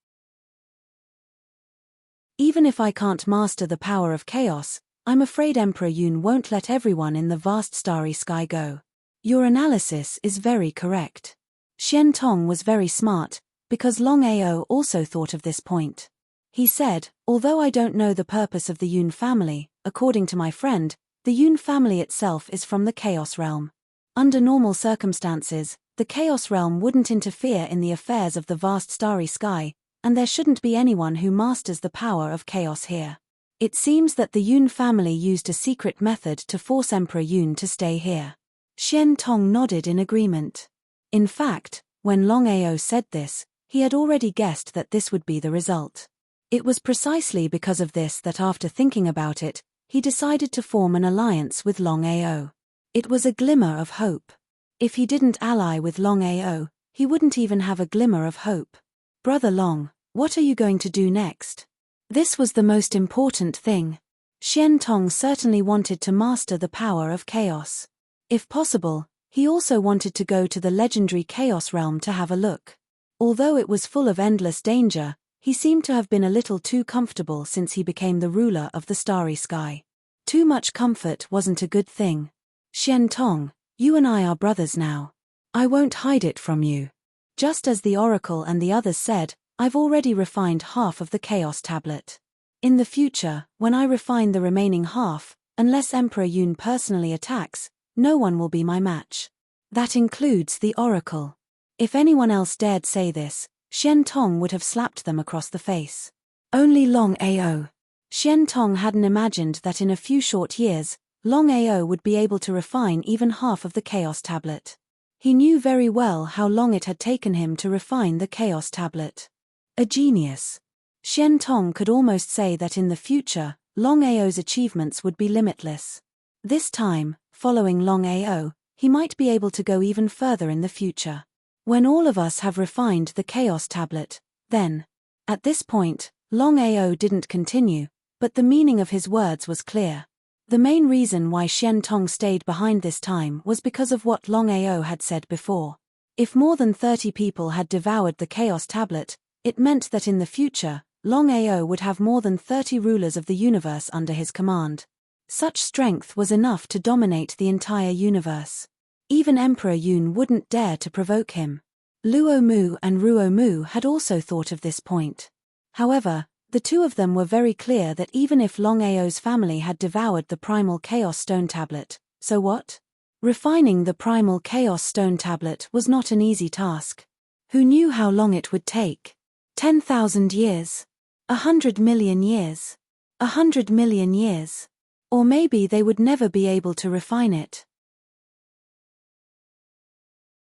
Even if I can't master the power of chaos, I'm afraid Emperor Yun won't let everyone in the vast starry sky go. Your analysis is very correct. Shen Tong was very smart, because Longao also thought of this point. He said, although I don't know the purpose of the Yun family, according to my friend, the Yun family itself is from the Chaos Realm. Under normal circumstances, the Chaos Realm wouldn't interfere in the affairs of the vast starry sky, and there shouldn't be anyone who masters the power of chaos here. It seems that the Yun family used a secret method to force Emperor Yun to stay here. Shen Tong nodded in agreement. In fact, when Longao said this, he had already guessed that this would be the result. It was precisely because of this that after thinking about it, he decided to form an alliance with Longao. It was a glimmer of hope. If he didn't ally with Longao, he wouldn't even have a glimmer of hope. Brother Long, what are you going to do next? This was the most important thing. Xian Tong certainly wanted to master the power of chaos. If possible, he also wanted to go to the legendary Chaos Realm to have a look. Although it was full of endless danger, he seemed to have been a little too comfortable since he became the ruler of the starry sky. Too much comfort wasn't a good thing. Xian Tong, you and I are brothers now. I won't hide it from you. Just as the oracle and the others said, I've already refined half of the Chaos Tablet. In the future, when I refine the remaining half, unless Emperor Yun personally attacks, no one will be my match. That includes the oracle. If anyone else dared say this, Xian Tong would have slapped them across the face. Only Longao. Xian Tong hadn't imagined that in a few short years, Longao would be able to refine even half of the Chaos Tablet. He knew very well how long it had taken him to refine the Chaos Tablet. A genius. Xian Tong could almost say that in the future, Longao's achievements would be limitless. This time, following Longao, he might be able to go even further in the future. When all of us have refined the Chaos Tablet, then. At this point, Longao didn't continue, but the meaning of his words was clear. The main reason why Xian Tong stayed behind this time was because of what Longao had said before. If more than 30 people had devoured the Chaos Tablet, it meant that in the future, Longao would have more than 30 rulers of the universe under his command. Such strength was enough to dominate the entire universe. Even Emperor Yun wouldn't dare to provoke him. Luo Mu and Ruo Mu had also thought of this point. However, the two of them were very clear that even if Longao's family had devoured the Primal Chaos Stone Tablet, so what? Refining the Primal Chaos Stone Tablet was not an easy task. Who knew how long it would take? 10,000 years? 100 million years? 100 million years? Or maybe they would never be able to refine it.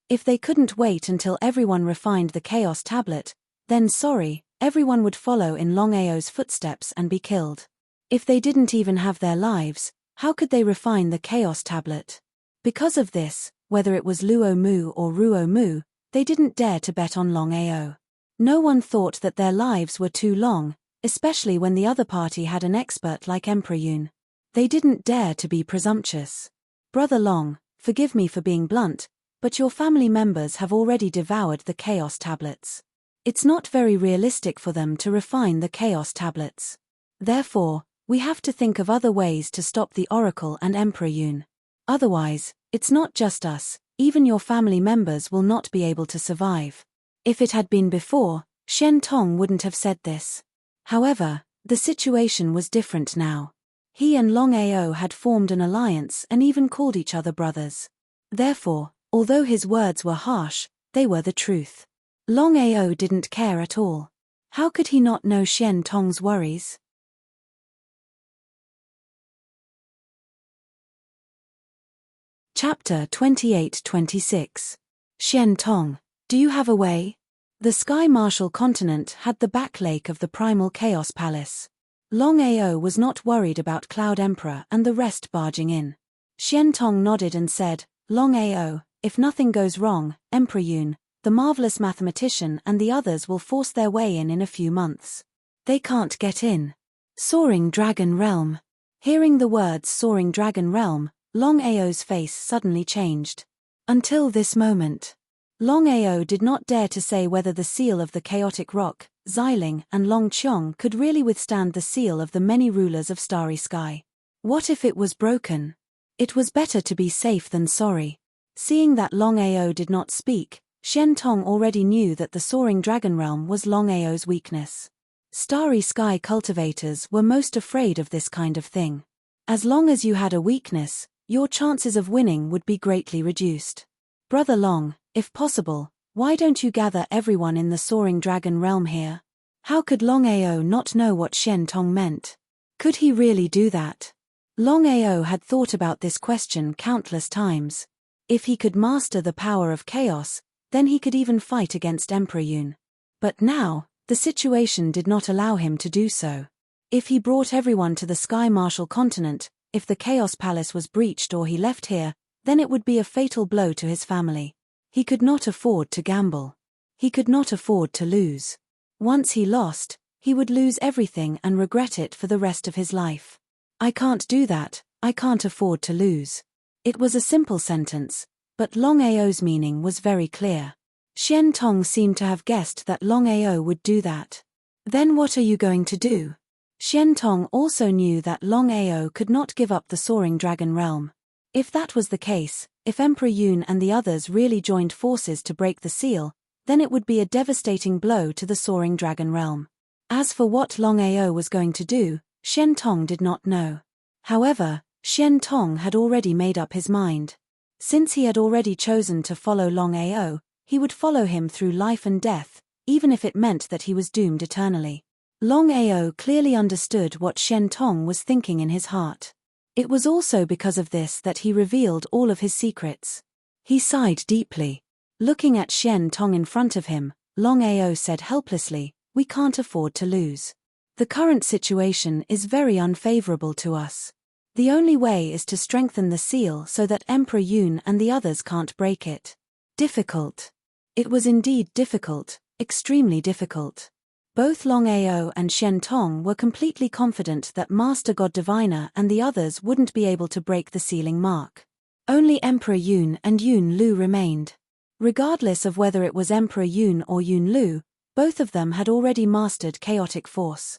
If they couldn't wait until everyone refined the Chaos Tablet, then sorry, everyone would follow in Longao's footsteps and be killed. If they didn't even have their lives, how could they refine the Chaos Tablet? Because of this, whether it was Luo Mu or Ruo Mu, they didn't dare to bet on Longao. No one thought that their lives were too long, especially when the other party had an expert like Emperor Yun. They didn't dare to be presumptuous. Brother Long, forgive me for being blunt, but your family members have already devoured the Chaos Tablets. It's not very realistic for them to refine the Chaos Tablets. Therefore, we have to think of other ways to stop the Oracle and Emperor Yun. Otherwise, it's not just us, even your family members will not be able to survive. If it had been before, Xian Tong wouldn't have said this. However, the situation was different now. He and Longao had formed an alliance and even called each other brothers. Therefore, although his words were harsh, they were the truth. Longao didn't care at all. How could he not know Xian Tong's worries? Chapter 28-26. Xian Tong, do you have a way? The Sky Martial continent had the back lake of the Primal Chaos Palace. Longao was not worried about Cloud Emperor and the rest barging in. Xian Tong nodded and said, Longao, if nothing goes wrong, Emperor Yun, the marvelous mathematician and the others will force their way in a few months. They can't get in. Soaring Dragon Realm. Hearing the words Soaring Dragon Realm, Longao's face suddenly changed. Until this moment, Longao did not dare to say whether the seal of the chaotic rock, Xiling and Long Qiong could really withstand the seal of the many rulers of Starry Sky. What if it was broken? It was better to be safe than sorry. Seeing that Longao did not speak, Xian Tong already knew that the Soaring Dragon Realm was Longao's weakness. Starry Sky cultivators were most afraid of this kind of thing. As long as you had a weakness, your chances of winning would be greatly reduced. Brother Long, if possible, why don't you gather everyone in the Soaring Dragon Realm here? How could Longao not know what Xian Tong meant? Could he really do that? Longao had thought about this question countless times. If he could master the power of chaos, then he could even fight against Emperor Yun. But now, The situation did not allow him to do so. If he brought everyone to the Sky Marshal continent, if the Chaos Palace was breached or he left here, then it would be a fatal blow to his family. He could not afford to gamble. He could not afford to lose. Once he lost, he would lose everything and regret it for the rest of his life. I can't do that, I can't afford to lose. It was a simple sentence, but Longao's meaning was very clear. Shen Tong seemed to have guessed that Longao would do that. Then what are you going to do? Shen Tong also knew that Longao could not give up the Soaring Dragon Realm. If that was the case, if Emperor Yun and the others really joined forces to break the seal, then it would be a devastating blow to the Soaring Dragon Realm. As for what Longao was going to do, Shen Tong did not know. However, Shen Tong had already made up his mind. Since he had already chosen to follow Longao, he would follow him through life and death, even if it meant that he was doomed eternally. Longao clearly understood what Shen Tong was thinking in his heart. It was also because of this that he revealed all of his secrets. He sighed deeply. Looking at Shen Tong in front of him, Longao said helplessly, "We can't afford to lose. The current situation is very unfavorable to us. The only way is to strengthen the seal so that Emperor Yun and the others can't break it." Difficult. It was indeed difficult, extremely difficult. Both Longao and Shen Tong were completely confident that Master God Diviner and the others wouldn't be able to break the sealing mark. Only Emperor Yun and Yun Lu remained. Regardless of whether it was Emperor Yun or Yun Lu, both of them had already mastered chaotic force.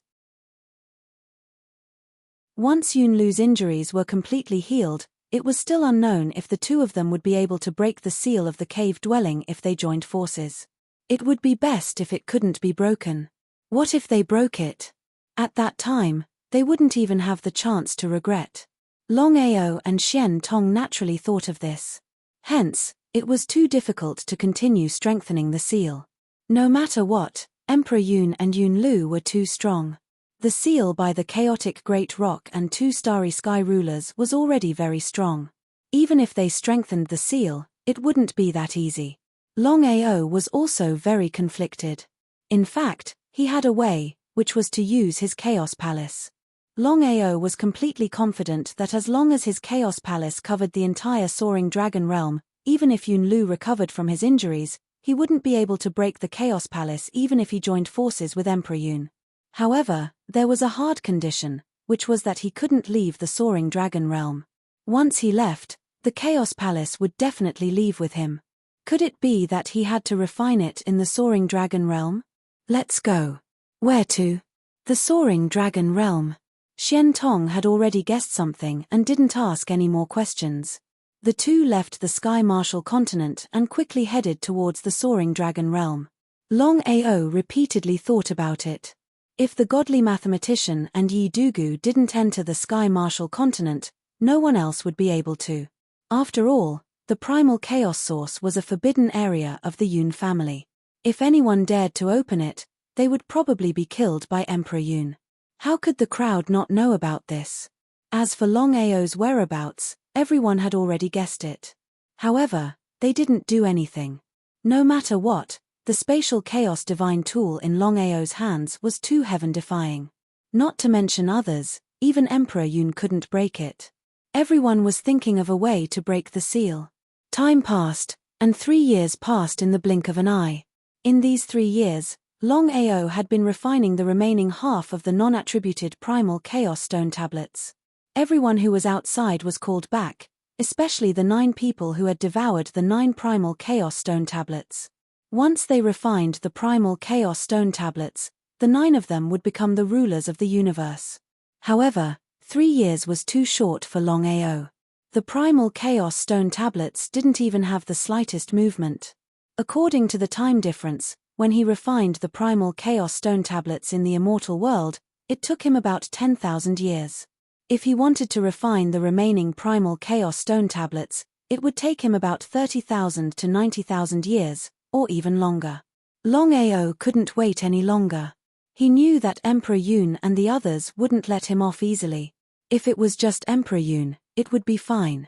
Once Yun Lu's injuries were completely healed, it was still unknown if the two of them would be able to break the seal of the cave dwelling if they joined forces. It would be best if it couldn't be broken. What if they broke it? At that time, they wouldn't even have the chance to regret. Longao and Shen Tong naturally thought of this. Hence, it was too difficult to continue strengthening the seal. No matter what, Emperor Yun and Yun Lu were too strong. The seal by the chaotic Great Rock and two starry sky rulers was already very strong. Even if they strengthened the seal, it wouldn't be that easy. Longao was also very conflicted. In fact, he had a way, which was to use his Chaos Palace. Longao was completely confident that as long as his Chaos Palace covered the entire Soaring Dragon Realm, even if Yun Lu recovered from his injuries, he wouldn't be able to break the Chaos Palace even if he joined forces with Emperor Yun. However, there was a hard condition, which was that he couldn't leave the Soaring Dragon Realm. Once he left, the Chaos Palace would definitely leave with him. Could it be that he had to refine it in the Soaring Dragon Realm? Let's go. Where to? The Soaring Dragon Realm. Shen Tong had already guessed something and didn't ask any more questions. The two left the Sky Marshal continent and quickly headed towards the Soaring Dragon Realm. Longao repeatedly thought about it. If the godly mathematician and Yi Dugu didn't enter the Sky Marshal continent, no one else would be able to. After all, the primal chaos source was a forbidden area of the Yun family. If anyone dared to open it, they would probably be killed by Emperor Yun. How could the crowd not know about this? As for Longao's whereabouts, everyone had already guessed it. However, they didn't do anything. No matter what, the spatial chaos divine tool in Longao's hands was too heaven-defying. Not to mention others, even Emperor Yun couldn't break it. Everyone was thinking of a way to break the seal. Time passed, and 3 years passed in the blink of an eye. In these 3 years, Longao had been refining the remaining half of the non-attributed primal chaos stone tablets. Everyone who was outside was called back, especially the 9 people who had devoured the 9 primal chaos stone tablets. Once they refined the primal chaos stone tablets, the 9 of them would become the rulers of the universe. However, 3 years was too short for Longao. The primal chaos stone tablets didn't even have the slightest movement. According to the time difference, when he refined the primal chaos stone tablets in the immortal world, it took him about 10,000 years. If he wanted to refine the remaining primal chaos stone tablets, it would take him about 30,000 to 90,000 years, or even longer. Longao couldn't wait any longer. He knew that Emperor Yun and the others wouldn't let him off easily. If it was just Emperor Yun, it would be fine.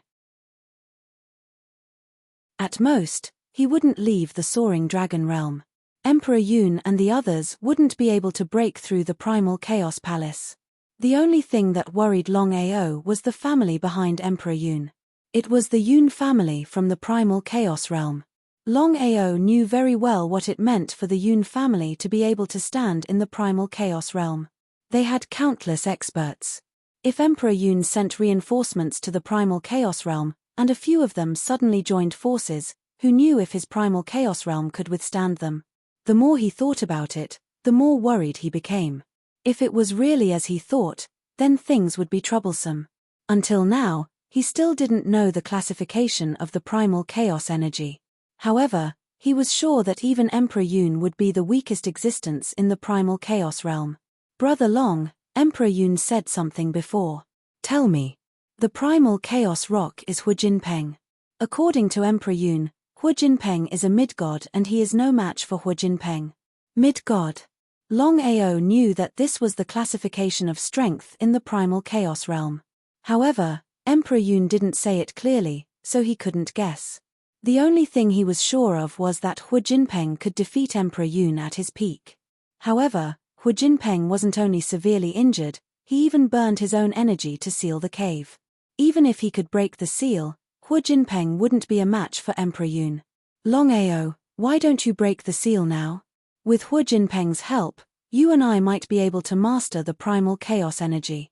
At most, he wouldn't leave the Soaring Dragon Realm. Emperor Yun and the others wouldn't be able to break through the primal chaos palace. The only thing that worried Longao was the family behind Emperor Yun. It was the Yun family from the primal chaos realm. Longao knew very well what it meant for the Yun family to be able to stand in the primal chaos realm. They had countless experts. If Emperor Yun sent reinforcements to the primal chaos realm, and a few of them suddenly joined forces, who knew if his primal chaos realm could withstand them? The more he thought about it, the more worried he became. If it was really as he thought, then things would be troublesome. Until now, he still didn't know the classification of the primal chaos energy. However, he was sure that even Emperor Yun would be the weakest existence in the primal chaos realm. Brother Long, Emperor Yun said something before. Tell me. The primal chaos rock is Hu Jinpeng. According to Emperor Yun, Hu Jinpeng is a mid-god and he is no match for Hu Jinpeng. Mid-god. Longao knew that this was the classification of strength in the primal chaos realm. However, Emperor Yun didn't say it clearly, so he couldn't guess. The only thing he was sure of was that Hu Jinpeng could defeat Emperor Yun at his peak. However, Hu Jinpeng wasn't only severely injured, he even burned his own energy to seal the cave. Even if he could break the seal, Hu Jinpeng wouldn't be a match for Emperor Yun. Longao, why don't you break the seal now? With Hu Jinpeng's help, you and I might be able to master the primal chaos energy.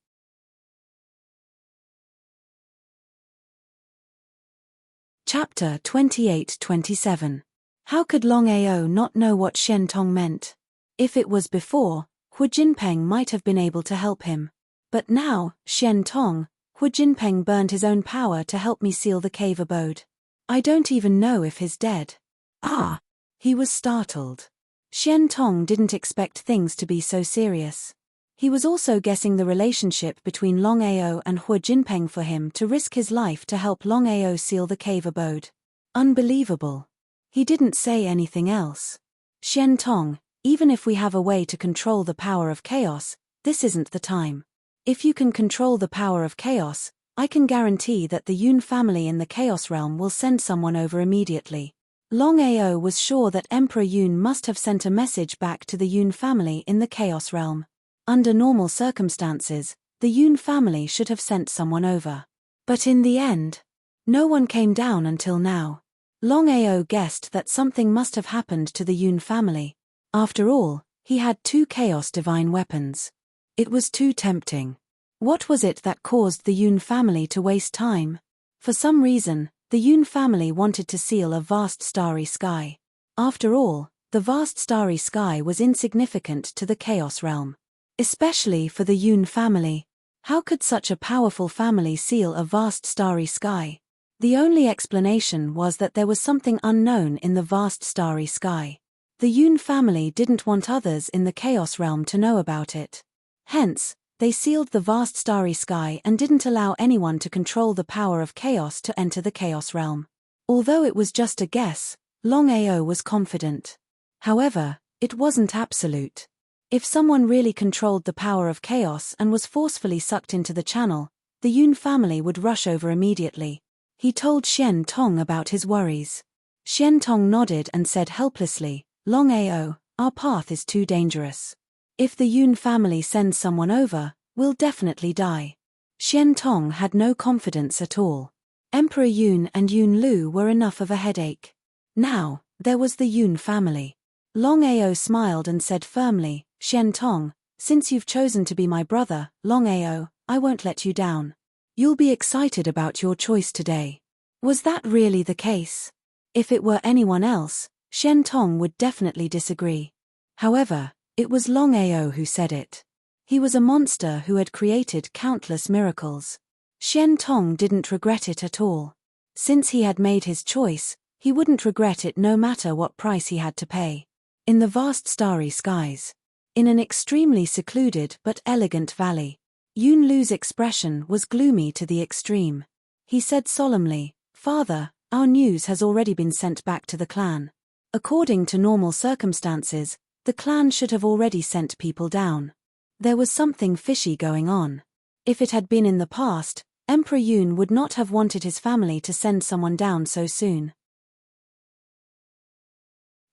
Chapter 28-27. How could Longao not know what Shen Tong meant? If it was before, Hu Jinpeng might have been able to help him. But now, Shen Tong, Hu Jinpeng burned his own power to help me seal the cave abode. I don't even know if he's dead. Ah! He was startled. Shen Tong didn't expect things to be so serious. He was also guessing the relationship between Longao and Hu Jinpeng for him to risk his life to help Longao seal the cave abode. Unbelievable. He didn't say anything else. Shen Tong, even if we have a way to control the power of chaos, this isn't the time. If you can control the power of chaos, I can guarantee that the Yun family in the chaos realm will send someone over immediately. Longao was sure that Emperor Yun must have sent a message back to the Yun family in the chaos realm. Under normal circumstances, the Yun family should have sent someone over. But in the end, no one came down until now. Longao guessed that something must have happened to the Yun family. After all, he had 2 chaos divine weapons. It was too tempting. What was it that caused the Yun family to waste time? For some reason, the Yun family wanted to seal a vast starry sky. After all, the vast starry sky was insignificant to the chaos realm. Especially for the Yun family. How could such a powerful family seal a vast starry sky? The only explanation was that there was something unknown in the vast starry sky. The Yun family didn't want others in the chaos realm to know about it. Hence, they sealed the vast starry sky and didn't allow anyone to control the power of chaos to enter the chaos realm. Although it was just a guess, Longao was confident. However, it wasn't absolute. If someone really controlled the power of chaos and was forcefully sucked into the channel, the Yun family would rush over immediately. He told Shen Tong about his worries. Shen Tong nodded and said helplessly, Longao, our path is too dangerous. If the Yun family sends someone over, we'll definitely die. Shen Tong had no confidence at all. Emperor Yun and Yun Lu were enough of a headache. Now, there was the Yun family. Longao smiled and said firmly, Shen Tong, since you've chosen to be my brother, Longao, I won't let you down. You'll be excited about your choice today. Was that really the case? If it were anyone else, Shen Tong would definitely disagree. However, it was Longao who said it. He was a monster who had created countless miracles. Shen Tong didn't regret it at all. Since he had made his choice, he wouldn't regret it no matter what price he had to pay. In the vast starry skies. In an extremely secluded but elegant valley. Yun Lu's expression was gloomy to the extreme. He said solemnly, Father, our news has already been sent back to the clan. According to normal circumstances, the clan should have already sent people down. There was something fishy going on. If it had been in the past, Emperor Yun would not have wanted his family to send someone down so soon.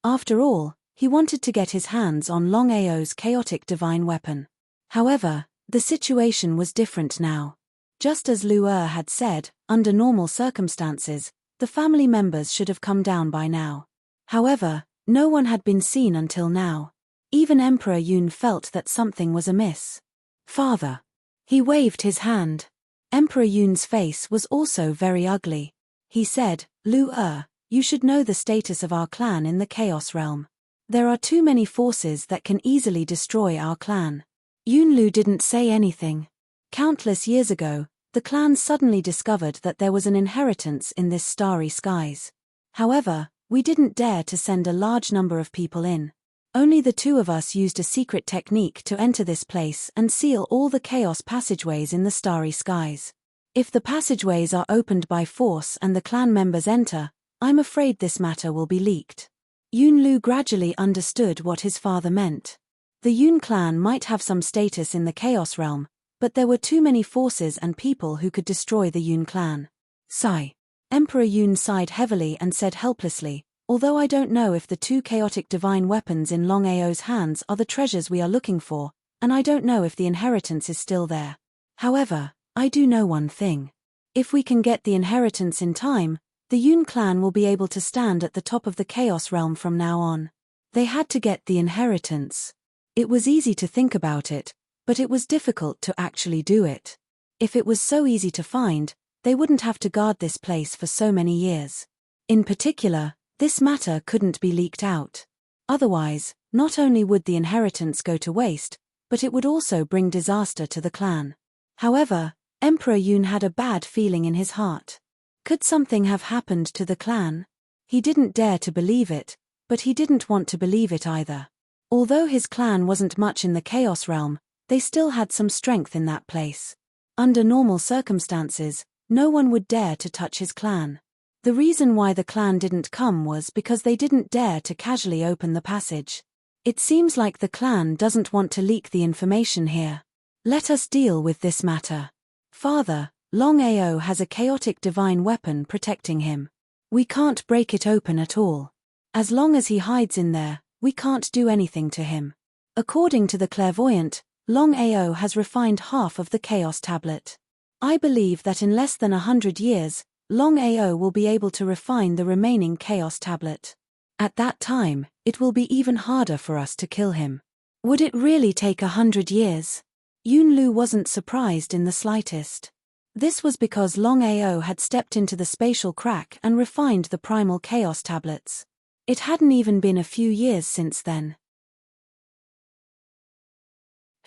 After all, He wanted to get his hands on Longao's chaotic divine weapon. However, the situation was different now. Just as Luo had said, under normal circumstances, the family members should have come down by now. However, no one had been seen until now. Even Emperor Yun felt that something was amiss. "Father." He waved his hand. Emperor Yun's face was also very ugly. He said, "Luo, you should know the status of our clan in the Chaos Realm. There are too many forces that can easily destroy our clan." Yunlu didn't say anything. Countless years ago, the clan suddenly discovered that there was an inheritance in this starry skies. However, we didn't dare to send a large number of people in. Only the two of us used a secret technique to enter this place and seal all the chaos passageways in the starry skies. If the passageways are opened by force and the clan members enter, I'm afraid this matter will be leaked. Yunlu gradually understood what his father meant. The Yun clan might have some status in the Chaos Realm, but there were too many forces and people who could destroy the Yun clan. Sigh. Emperor Yun sighed heavily and said helplessly, "Although I don't know if the two chaotic divine weapons in Longao's hands are the treasures we are looking for, and I don't know if the inheritance is still there. However, I do know one thing. If we can get the inheritance in time, the Yun clan will be able to stand at the top of the Chaos Realm from now on." They had to get the inheritance. It was easy to think about it, but it was difficult to actually do it. If it was so easy to find, they wouldn't have to guard this place for so many years. In particular, this matter couldn't be leaked out. Otherwise, not only would the inheritance go to waste, but it would also bring disaster to the clan. However, Emperor Yun had a bad feeling in his heart. Could something have happened to the clan? He didn't dare to believe it, but he didn't want to believe it either. Although his clan wasn't much in the Chaos Realm, they still had some strength in that place. Under normal circumstances, no one would dare to touch his clan. The reason why the clan didn't come was because they didn't dare to casually open the passage. It seems like the clan doesn't want to leak the information here. Let us deal with this matter. Father, Longao has a chaotic divine weapon protecting him. We can't break it open at all. As long as he hides in there, we can't do anything to him. According to the clairvoyant, Longao has refined half of the Chaos Tablet. I believe that in less than 100 years, Longao will be able to refine the remaining Chaos Tablet. At that time, it will be even harder for us to kill him. Would it really take 100 years? Yunlu wasn't surprised in the slightest. This was because Longao had stepped into the spatial crack and refined the primal Chaos Tablets. It hadn't even been a few years since then.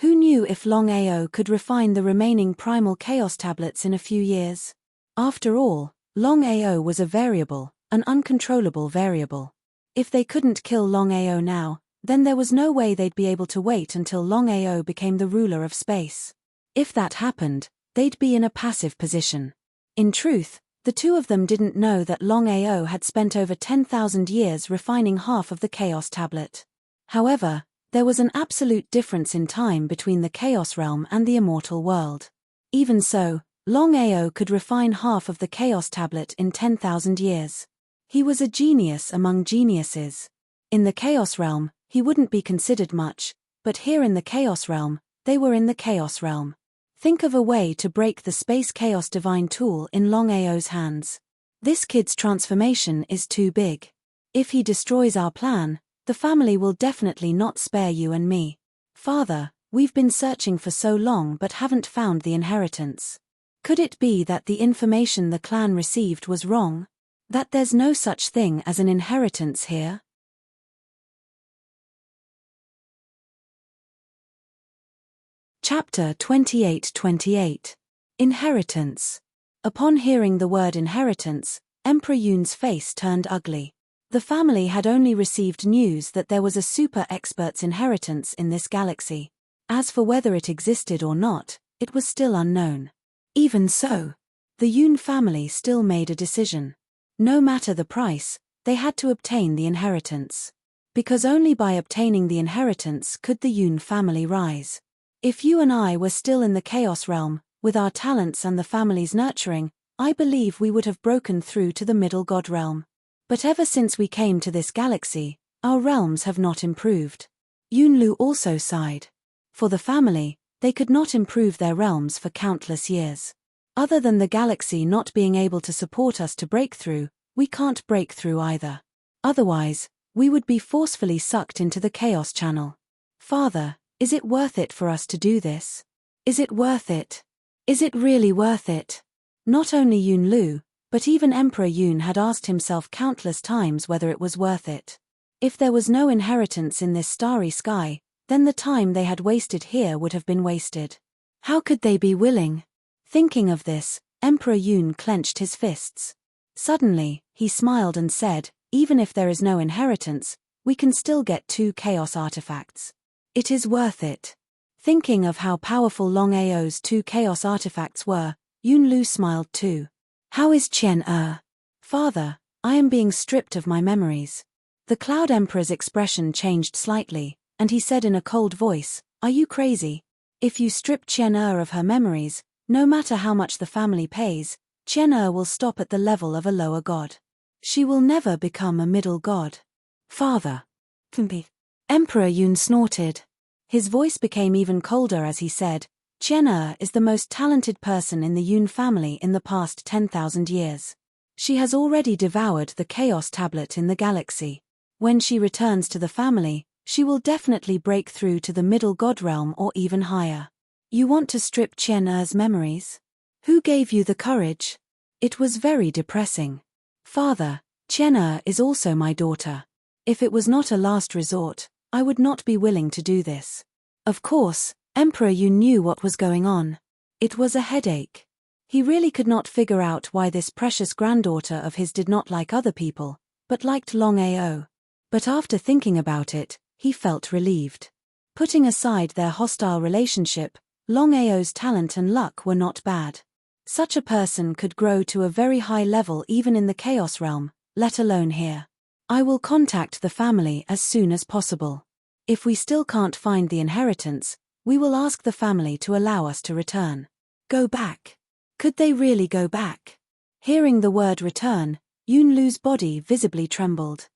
Who knew if Longao could refine the remaining primal Chaos Tablets in a few years? After all, Longao was a variable, an uncontrollable variable. If they couldn't kill Longao now, then there was no way they'd be able to wait until Longao became the ruler of space. If that happened, they'd be in a passive position. In truth, the two of them didn't know that Longao had spent over 10,000 years refining half of the Chaos Tablet. However, there was an absolute difference in time between the Chaos Realm and the immortal world. Even so, Longao could refine half of the Chaos Tablet in 10,000 years. He was a genius among geniuses. In the Chaos Realm, he wouldn't be considered much, but here in the Chaos Realm, they were in the Chaos Realm. Think of a way to break the Space Chaos Divine tool in Longao's hands. This kid's transformation is too big. If he destroys our plan, the family will definitely not spare you and me. Father, we've been searching for so long but haven't found the inheritance. Could it be that the information the clan received was wrong? That there's no such thing as an inheritance here? Chapter 28-28. Inheritance. Upon hearing the word inheritance, Emperor Yun's face turned ugly. The family had only received news that there was a super expert's inheritance in this galaxy. As for whether it existed or not, it was still unknown. Even so, the Yun family still made a decision. No matter the price, they had to obtain the inheritance. Because only by obtaining the inheritance could the Yun family rise. If you and I were still in the Chaos Realm, with our talents and the family's nurturing, I believe we would have broken through to the Middle God Realm. But ever since we came to this galaxy, Our realms have not improved. Yunlu also sighed. For the family, they could not improve their realms for countless years. Other than the galaxy not being able to support us to break through, we can't break through either. Otherwise, we would be forcefully sucked into the chaos channel. Father, is it worth it for us to do this? Is it worth it? Is it really worth it? Not only Yunlu, but even Emperor Yun had asked himself countless times whether it was worth it. If there was no inheritance in this starry sky, then the time they had wasted here would have been wasted. How could they be willing? Thinking of this, Emperor Yun clenched his fists. Suddenly, he smiled and said, even if there is no inheritance, we can still get 2 chaos artifacts. It is worth it. Thinking of how powerful Longao's 2 chaos artifacts were, Yunlu smiled too. How is Qian? Father, I am being stripped of my memories. The Cloud Emperor's expression changed slightly, and he said in a cold voice, are you crazy? If you strip Qian of her memories, no matter how much the family pays, Qian will stop at the level of a lower god. She will never become a middle god. Father. Emperor Yun snorted. His voice became even colder as he said, Qian is the most talented person in the Yun family in the past 10,000 years. She has already devoured the Chaos Tablet in the galaxy. When she returns to the family, she will definitely break through to the middle god realm or even higher. You want to strip Qian's memories? Who gave you the courage? It was very depressing. Father, Qian is also my daughter. If it was not a last resort, I would not be willing to do this. Of course, Emperor Yun knew what was going on. It was a headache. He really could not figure out why this precious granddaughter of his did not like other people, but liked Longao. But after thinking about it, he felt relieved. Putting aside their hostile relationship, Longao's talent and luck were not bad. Such a person could grow to a very high level even in the Chaos Realm, let alone here. I will contact the family as soon as possible. If we still can't find the inheritance, we will ask the family to allow us to return. Go back. Could they really go back? Hearing the word return, Yunlu's body visibly trembled.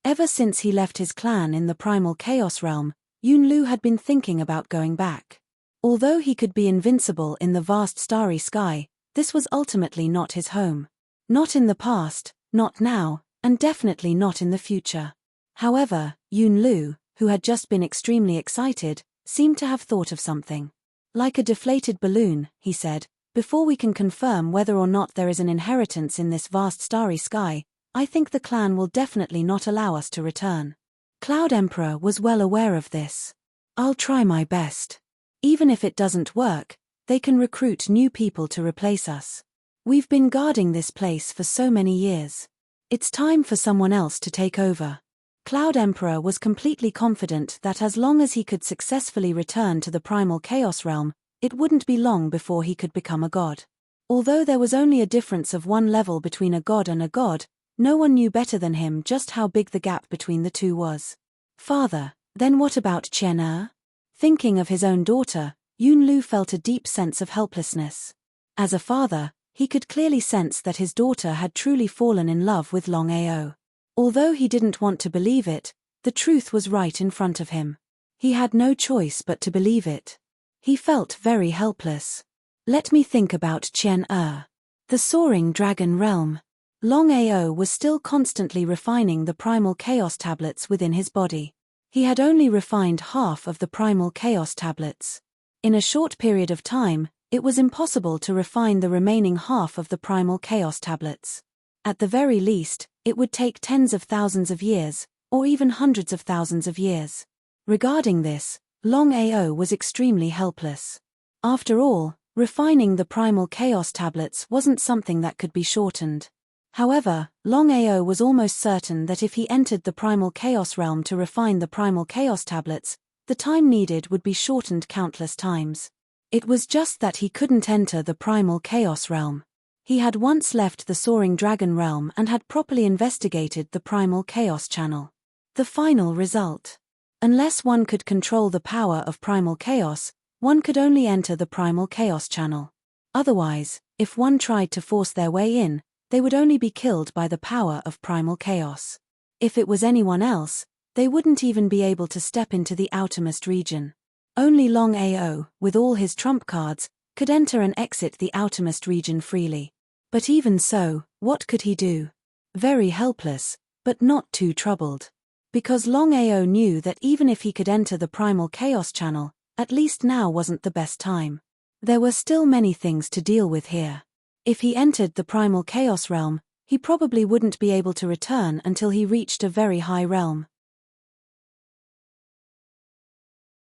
Ever since he left his clan in the primal Chaos Realm, Yunlu had been thinking about going back. Although he could be invincible in the vast starry sky, this was ultimately not his home. Not in the past, not now, and definitely not in the future. However, Yunlu, who had just been extremely excited, seemed to have thought of something. Like a deflated balloon, he said, before we can confirm whether or not there is an inheritance in this vast starry sky, I think the clan will definitely not allow us to return. Cloud Emperor was well aware of this. I'll try my best. Even if it doesn't work, they can recruit new people to replace us. We've been guarding this place for so many years. It's time for someone else to take over. Cloud Emperor was completely confident that as long as he could successfully return to the primal Chaos Realm, it wouldn't be long before he could become a god. Although there was only a difference of 1 level between a god and a god, no one knew better than him just how big the gap between the two was. Father, then what about Qian? Thinking of his own daughter, Yunlu felt a deep sense of helplessness. As a father, he could clearly sense that his daughter had truly fallen in love with Longao. Although he didn't want to believe it, the truth was right in front of him. He had no choice but to believe it. He felt very helpless. Let me think about Qian. The soaring dragon realm. Longao was still constantly refining the primal chaos tablets within his body. He had only refined half of the primal chaos tablets. In a short period of time, it was impossible to refine the remaining half of the primal chaos tablets. At the very least, it would take tens of thousands of years, or even hundreds of thousands of years. Regarding this, Longao was extremely helpless. After all, refining the primal chaos tablets wasn't something that could be shortened. However, Longao was almost certain that if he entered the primal chaos realm to refine the primal chaos tablets, the time needed would be shortened countless times. It was just that he couldn't enter the primal chaos realm. He had once left the soaring dragon realm and had properly investigated the primal chaos channel. The final result. Unless one could control the power of primal chaos, one could only enter the primal chaos channel. Otherwise, if one tried to force their way in, they would only be killed by the power of primal chaos. If it was anyone else, they wouldn't even be able to step into the outermost region. Only Longao, with all his trump cards, could enter and exit the outermost region freely. But even so, what could he do? Very helpless, but not too troubled. Because Longao knew that even if he could enter the primal chaos channel, at least now wasn't the best time. There were still many things to deal with here. If he entered the primal chaos realm, he probably wouldn't be able to return until he reached a very high realm.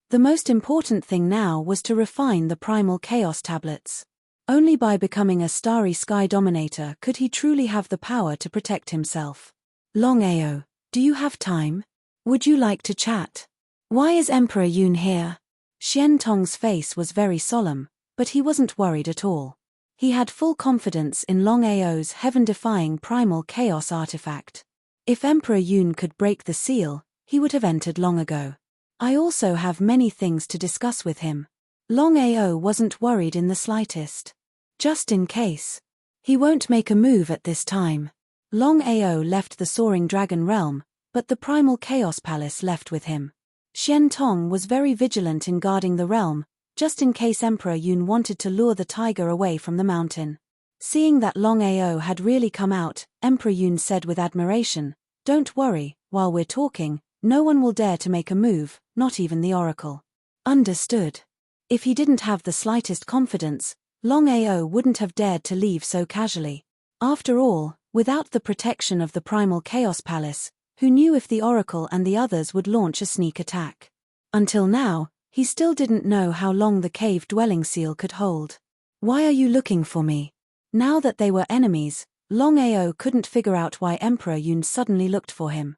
The most important thing now was to refine the primal chaos tablets. Only by becoming a starry sky dominator could he truly have the power to protect himself. Longao, do you have time? Would you like to chat? Why is Emperor Yun here? Xian Tong's face was very solemn, but he wasn't worried at all. He had full confidence in Longao's heaven-defying primal chaos artifact. If Emperor Yun could break the seal, he would have entered long ago. I also have many things to discuss with him. Longao wasn't worried in the slightest. Just in case. He won't make a move at this time. Longao left the Soaring Dragon realm, but the Primal Chaos Palace left with him. Xian Tong was very vigilant in guarding the realm, just in case Emperor Yun wanted to lure the tiger away from the mountain. Seeing that Longao had really come out, Emperor Yun said with admiration, "Don't worry, while we're talking, no one will dare to make a move, not even the oracle." Understood. If he didn't have the slightest confidence, Longao wouldn't have dared to leave so casually. After all, without the protection of the Primal Chaos Palace, who knew if the oracle and the others would launch a sneak attack? Until now, he still didn't know how long the cave dwelling seal could hold. "Why are you looking for me?" Now that they were enemies, Longao couldn't figure out why Emperor Yun suddenly looked for him.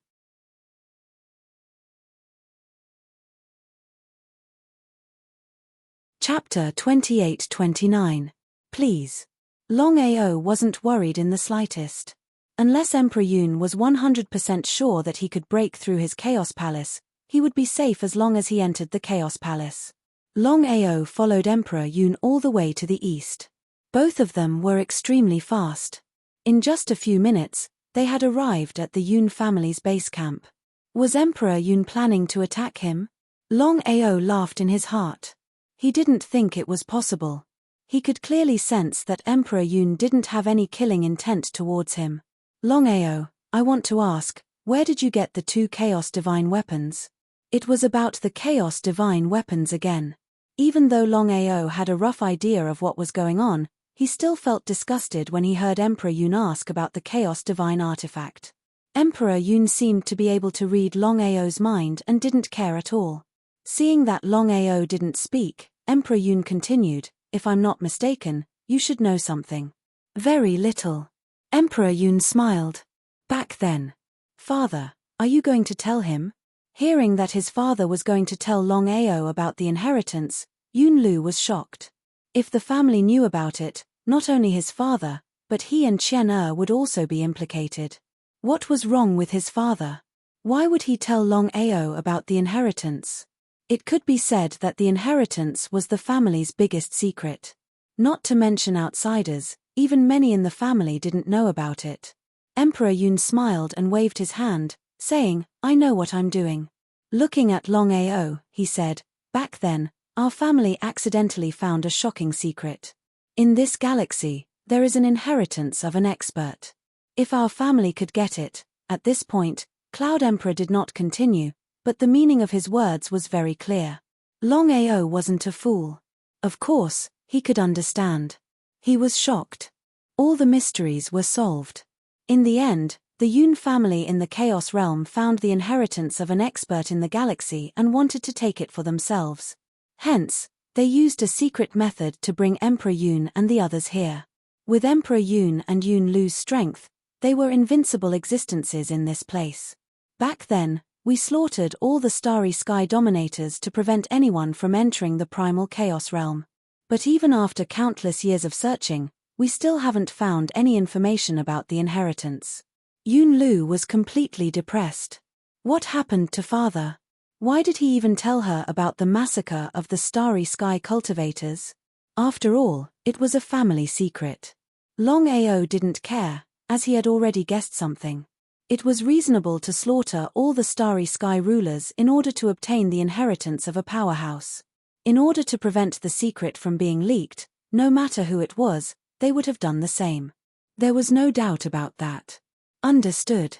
Chapter 28-29. Please. Longao wasn't worried in the slightest. Unless Emperor Yun was 100% sure that he could break through his Chaos Palace, he would be safe as long as he entered the Chaos Palace. Longao followed Emperor Yun all the way to the east. Both of them were extremely fast. In just a few minutes, they had arrived at the Yun family's base camp. Was Emperor Yun planning to attack him? Longao laughed in his heart. He didn't think it was possible. He could clearly sense that Emperor Yun didn't have any killing intent towards him. "Longao, I want to ask, where did you get the 2 Chaos Divine weapons?" It was about the Chaos Divine weapons again. Even though Longao had a rough idea of what was going on, he still felt disgusted when he heard Emperor Yun ask about the Chaos Divine artifact. Emperor Yun seemed to be able to read Longao's mind and didn't care at all. Seeing that Longao didn't speak, Emperor Yun continued, "If I'm not mistaken, you should know something." "Very little." Emperor Yun smiled. "Back then." "Father, are you going to tell him?" Hearing that his father was going to tell Longao about the inheritance, Yun Lu was shocked. If the family knew about it, not only his father, but he and Chen would also be implicated. What was wrong with his father? Why would he tell Longao about the inheritance? It could be said that the inheritance was the family's biggest secret. Not to mention outsiders, even many in the family didn't know about it. Emperor Yun smiled and waved his hand, saying, "I know what I'm doing." Looking at Longao, he said, "Back then, our family accidentally found a shocking secret. In this galaxy, there is an inheritance of an expert. If our family could get it." At this point, Cloud Emperor did not continue, but the meaning of his words was very clear. Longao wasn't a fool. Of course, he could understand. He was shocked. All the mysteries were solved. In the end, the Yun family in the Chaos Realm found the inheritance of an expert in the galaxy and wanted to take it for themselves. Hence, they used a secret method to bring Emperor Yun and the others here. With Emperor Yun and Yun Lu's strength, they were invincible existences in this place. Back then, we slaughtered all the Starry Sky Dominators to prevent anyone from entering the Primal Chaos Realm. But even after countless years of searching, we still haven't found any information about the inheritance. Yun Lu was completely depressed. What happened to father? Why did he even tell her about the massacre of the Starry Sky Cultivators? After all, it was a family secret. Longao didn't care, as he had already guessed something. It was reasonable to slaughter all the Starry Sky rulers in order to obtain the inheritance of a powerhouse. In order to prevent the secret from being leaked, no matter who it was, they would have done the same. There was no doubt about that. Understood.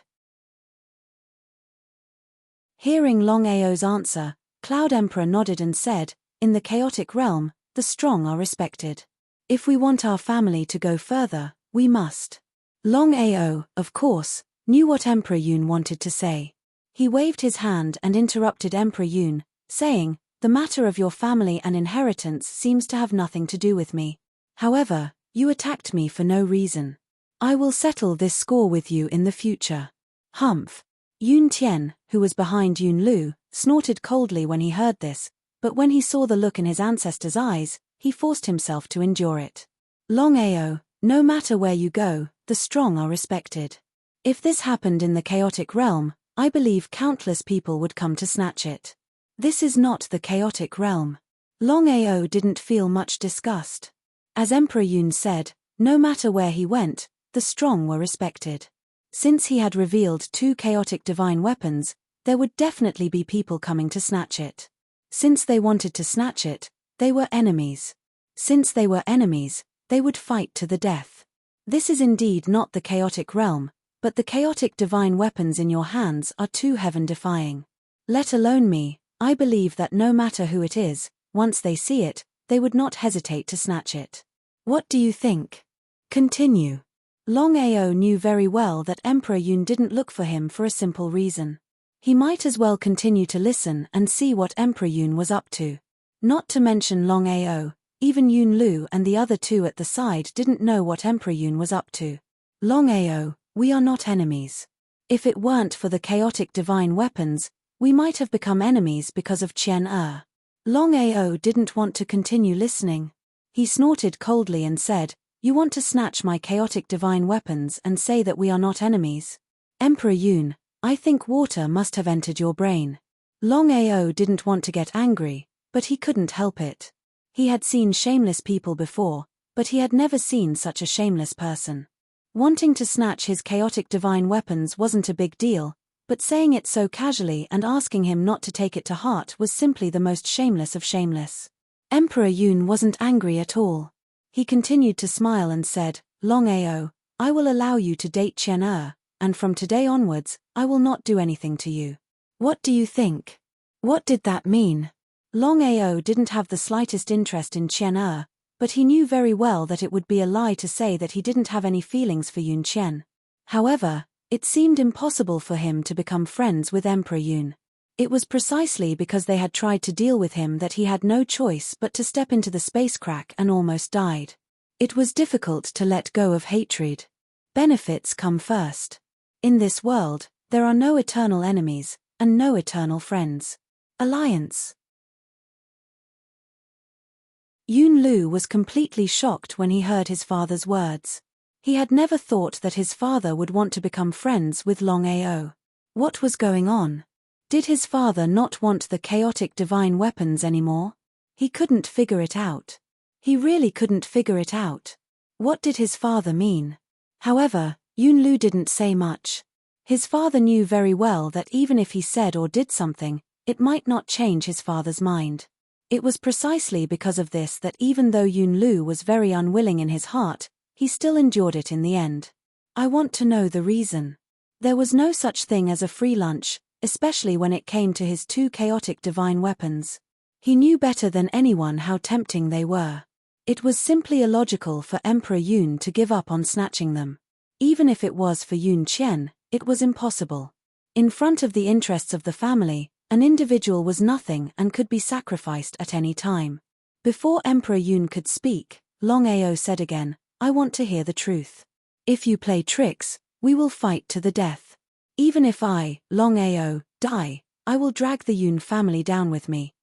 Hearing Longao's answer, Cloud Emperor nodded and said, "In the chaotic realm, the strong are respected. If we want our family to go further, we must." Longao, of course, knew what Emperor Yun wanted to say. He waved his hand and interrupted Emperor Yun, saying, "The matter of your family and inheritance seems to have nothing to do with me. However, you attacked me for no reason. I will settle this score with you in the future." Humph. Yun Tian, who was behind Yun Lu, snorted coldly when he heard this, but when he saw the look in his ancestor's eyes, he forced himself to endure it. Longao, no matter where you go, the strong are respected. If this happened in the chaotic realm, I believe countless people would come to snatch it. This is not the chaotic realm. Longao didn't feel much disgust. As Emperor Yun said, no matter where he went, the strong were respected. Since he had revealed 2 chaotic divine weapons, there would definitely be people coming to snatch it. Since they wanted to snatch it, they were enemies. Since they were enemies, they would fight to the death. This is indeed not the chaotic realm, but the chaotic divine weapons in your hands are too heaven-defying. Let alone me, I believe that no matter who it is, once they see it, they would not hesitate to snatch it. What do you think? Continue. Longao knew very well that Emperor Yun didn't look for him for a simple reason. He might as well continue to listen and see what Emperor Yun was up to. Not to mention Longao, even Yun Lu and the other 2 at the side didn't know what Emperor Yun was up to. Longao, we are not enemies. If it weren't for the chaotic divine weapons, we might have become enemies because of Qian. Longao didn't want to continue listening. He snorted coldly and said, "You want to snatch my chaotic divine weapons and say that we are not enemies? Emperor Yun, I think water must have entered your brain." Longao didn't want to get angry, but he couldn't help it. He had seen shameless people before, but he had never seen such a shameless person. Wanting to snatch his chaotic divine weapons wasn't a big deal, but saying it so casually and asking him not to take it to heart was simply the most shameless of shameless. Emperor Yun wasn't angry at all. He continued to smile and said, "Longao, I will allow you to date Qian, and from today onwards, I will not do anything to you. What do you think?" What did that mean? Longao didn't have the slightest interest in Qian, but he knew very well that it would be a lie to say that he didn't have any feelings for Yun Qian. However, it seemed impossible for him to become friends with Emperor Yun. It was precisely because they had tried to deal with him that he had no choice but to step into the space crack and almost died. It was difficult to let go of hatred. Benefits come first. In this world, there are no eternal enemies, and no eternal friends. Alliance. Yun Lu was completely shocked when he heard his father's words. He had never thought that his father would want to become friends with Longao. What was going on? Did his father not want the chaotic divine weapons anymore? He couldn't figure it out. He really couldn't figure it out. What did his father mean? However, Yun Lu didn't say much. His father knew very well that even if he said or did something, it might not change his father's mind. It was precisely because of this that even though Yun Lu was very unwilling in his heart, he still endured it in the end. I want to know the reason. There was no such thing as a free lunch, especially when it came to his 2 chaotic divine weapons. He knew better than anyone how tempting they were. It was simply illogical for Emperor Yun to give up on snatching them. Even if it was for Yun Qian, it was impossible. In front of the interests of the family, an individual was nothing and could be sacrificed at any time. Before Emperor Yun could speak, Longao said again, "I want to hear the truth. If you play tricks, we will fight to the death. Even if I, Longao, die, I will drag the Yun family down with me."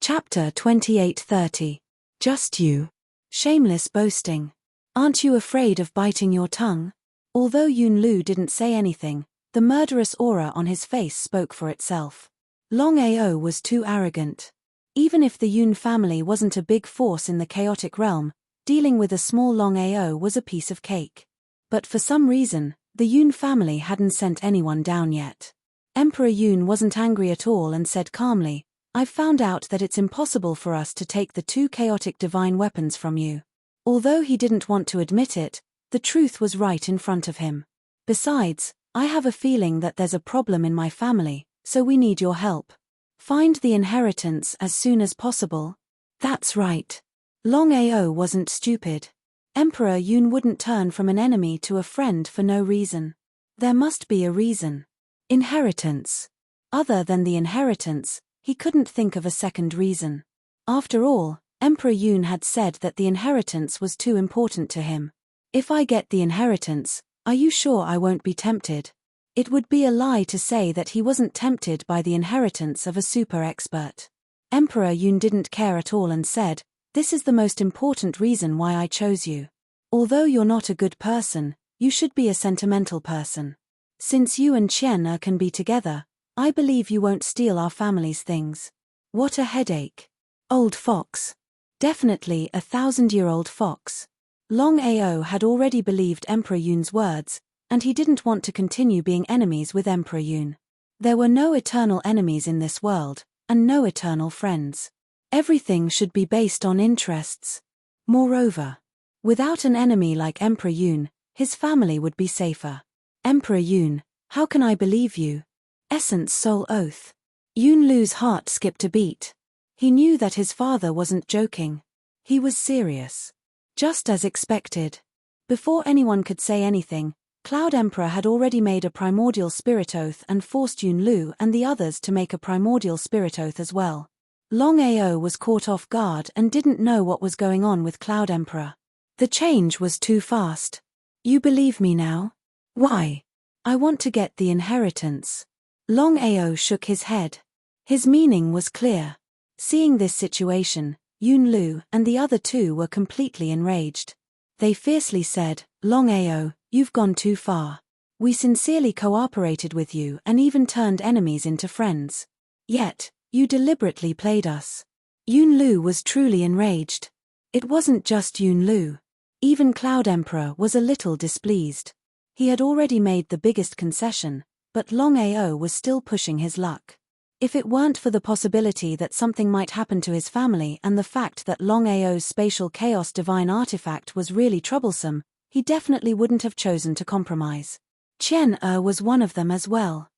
Chapter 28:30. Just you. Shameless boasting. Aren't you afraid of biting your tongue? Although Yun Lu didn't say anything, the murderous aura on his face spoke for itself. Longao was too arrogant. Even if the Yun family wasn't a big force in the chaotic realm, dealing with a small Longao was a piece of cake. But for some reason, the Yun family hadn't sent anyone down yet. Emperor Yun wasn't angry at all and said calmly, "I've found out that it's impossible for us to take the 2 chaotic divine weapons from you." Although he didn't want to admit it, the truth was right in front of him. "Besides, I have a feeling that there's a problem in my family, so we need your help. Find the inheritance as soon as possible." That's right. Longao wasn't stupid. Emperor Yun wouldn't turn from an enemy to a friend for no reason. There must be a reason. Inheritance. Other than the inheritance, he couldn't think of a second reason. After all, Emperor Yun had said that the inheritance was too important to him. "If I get the inheritance, are you sure I won't be tempted?" It would be a lie to say that he wasn't tempted by the inheritance of a super expert. Emperor Yun didn't care at all and said, "This is the most important reason why I chose you. Although you're not a good person, you should be a sentimental person. Since you and Qian can be together, I believe you won't steal our family's things." What a headache. Old fox. Definitely a 1,000-year-old fox. Longao had already believed Emperor Yun's words, and he didn't want to continue being enemies with Emperor Yun. There were no eternal enemies in this world, and no eternal friends. Everything should be based on interests. Moreover, without an enemy like Emperor Yun, his family would be safer. "Emperor Yun, how can I believe you?" Essence Soul Oath. Yun Lu's heart skipped a beat. He knew that his father wasn't joking. He was serious. Just as expected. Before anyone could say anything, Cloud Emperor had already made a primordial spirit oath and forced Yun Lu and the others to make a primordial spirit oath as well. Longao was caught off guard and didn't know what was going on with Cloud Emperor. The change was too fast. "You believe me now?" "Why?" "I want to get the inheritance." Longao shook his head. His meaning was clear. Seeing this situation, Yun Lu and the other 2 were completely enraged. They fiercely said, "Longao, you've gone too far. We sincerely cooperated with you and even turned enemies into friends. Yet, you deliberately played us." Yun Lu was truly enraged. It wasn't just Yun Lu. Even Cloud Emperor was a little displeased. He had already made the biggest concession, but Longao was still pushing his luck. If it weren't for the possibility that something might happen to his family and the fact that Longao's spatial chaos divine artifact was really troublesome, he definitely wouldn't have chosen to compromise. Qian was one of them as well.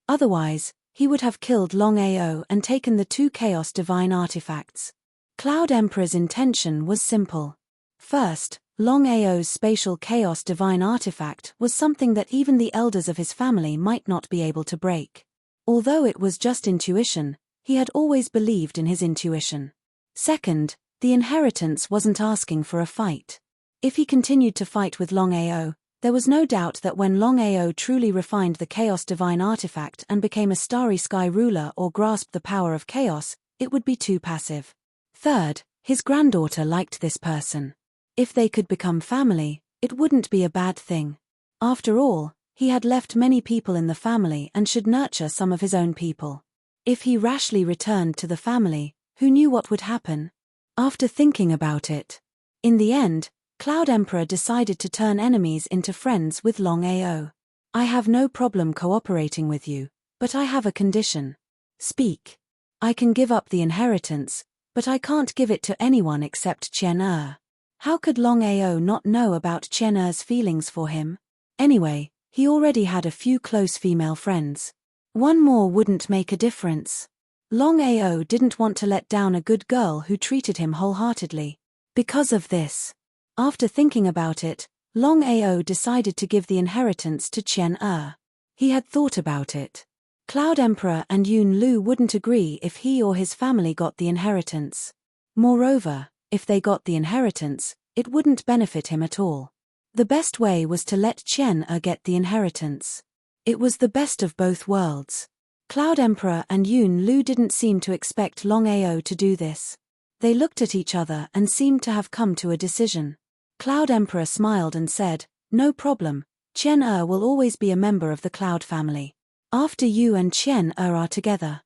Otherwise, he would have killed Longao and taken the 2 chaos divine artifacts. Cloud Emperor's intention was simple. First, Longao's spatial chaos divine artifact was something that even the elders of his family might not be able to break. Although it was just intuition, he had always believed in his intuition. Second, the inheritance wasn't asking for a fight. If he continued to fight with Longao, there was no doubt that when Longao truly refined the chaos divine artifact and became a starry sky ruler or grasped the power of chaos, it would be too passive. Third, his granddaughter liked this person. If they could become family, it wouldn't be a bad thing. After all, he had left many people in the family and should nurture some of his own people. If he rashly returned to the family, who knew what would happen? After thinking about it, in the end, Cloud Emperor decided to turn enemies into friends with Longao. "I have no problem cooperating with you, but I have a condition." "Speak." "I can give up the inheritance, but I can't give it to anyone except Qian." How could Longao not know about Qian's feelings for him? Anyway, he already had a few close female friends. One more wouldn't make a difference. Longao didn't want to let down a good girl who treated him wholeheartedly. Because of this, after thinking about it, Longao decided to give the inheritance to Qian. He had thought about it. Cloud Emperor and Yun Lu wouldn't agree if he or his family got the inheritance. Moreover, if they got the inheritance, it wouldn't benefit him at all. The best way was to let Qian get the inheritance. It was the best of both worlds. Cloud Emperor and Yun Lu didn't seem to expect Longao to do this. They looked at each other and seemed to have come to a decision. Cloud Emperor smiled and said, "No problem, Qian will always be a member of the Cloud family. After you and Qian are together."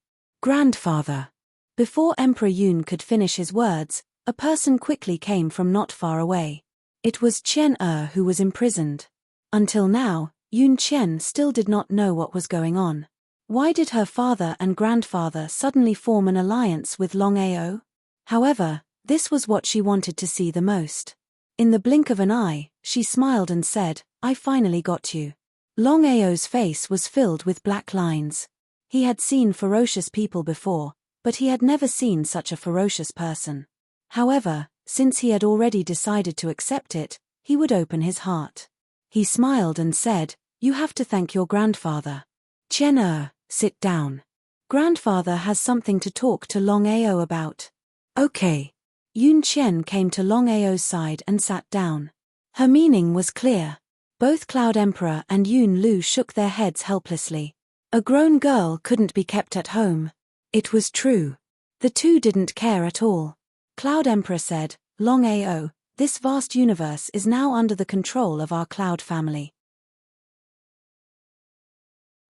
Grandfather. Before Emperor Yun could finish his words, a person quickly came from not far away. It was Qian who was imprisoned. Until now, Yun Qian still did not know what was going on. Why did her father and grandfather suddenly form an alliance with Longao? However, this was what she wanted to see the most. In the blink of an eye, she smiled and said, "I finally got you." Longao's face was filled with black lines. He had seen ferocious people before, but he had never seen such a ferocious person. However, since he had already decided to accept it, he would open his heart. He smiled and said, "You have to thank your grandfather. Qian, sit down. Grandfather has something to talk to Longao about." "Okay." Yun Qian came to Longao's side and sat down. Her meaning was clear. Both Cloud Emperor and Yun Lu shook their heads helplessly. A grown girl couldn't be kept at home. It was true. The two didn't care at all. Cloud Emperor said, "Longao, this vast universe is now under the control of our Cloud family.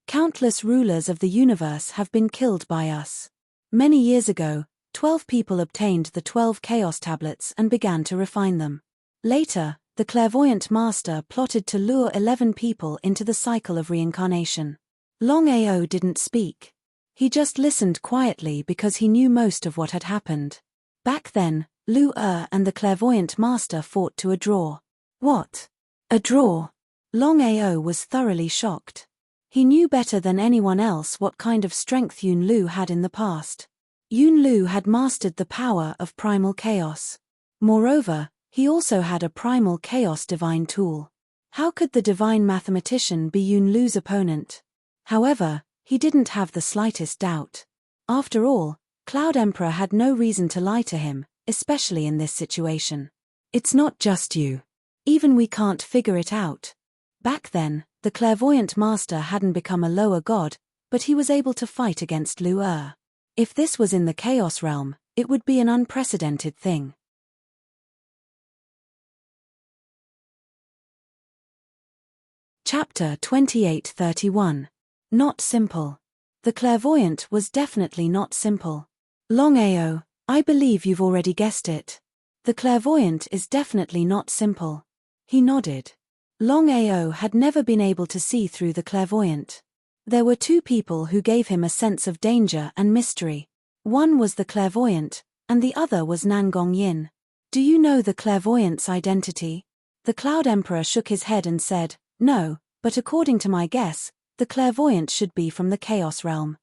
Countless rulers of the universe have been killed by us. Many years ago, 12 people obtained the 12 Chaos Tablets and began to refine them. Later, the clairvoyant master plotted to lure 11 people into the cycle of reincarnation. Longao didn't speak. He just listened quietly because he knew most of what had happened. Back then, Lu and the clairvoyant master fought to a draw. What? A draw? Longao was thoroughly shocked. He knew better than anyone else what kind of strength Yun Lu had in the past. Yun Lu had mastered the power of primal chaos. Moreover, he also had a primal chaos divine tool. How could the divine mathematician be Yun Lu's opponent? However, he didn't have the slightest doubt. After all, Cloud Emperor had no reason to lie to him, especially in this situation. "It's not just you. Even we can't figure it out." Back then, the clairvoyant master hadn't become a lower god, but he was able to fight against Lu. If this was in the Chaos realm, it would be an unprecedented thing. Chapter 28-31. Not simple. The clairvoyant was definitely not simple. "Longao, I believe you've already guessed it. The clairvoyant is definitely not simple." He nodded. Longao had never been able to see through the clairvoyant. There were two people who gave him a sense of danger and mystery. One was the clairvoyant, and the other was Nangong Yin. "Do you know the clairvoyant's identity?" The Cloud Emperor shook his head and said, "No, but according to my guess, the clairvoyant should be from the Chaos realm."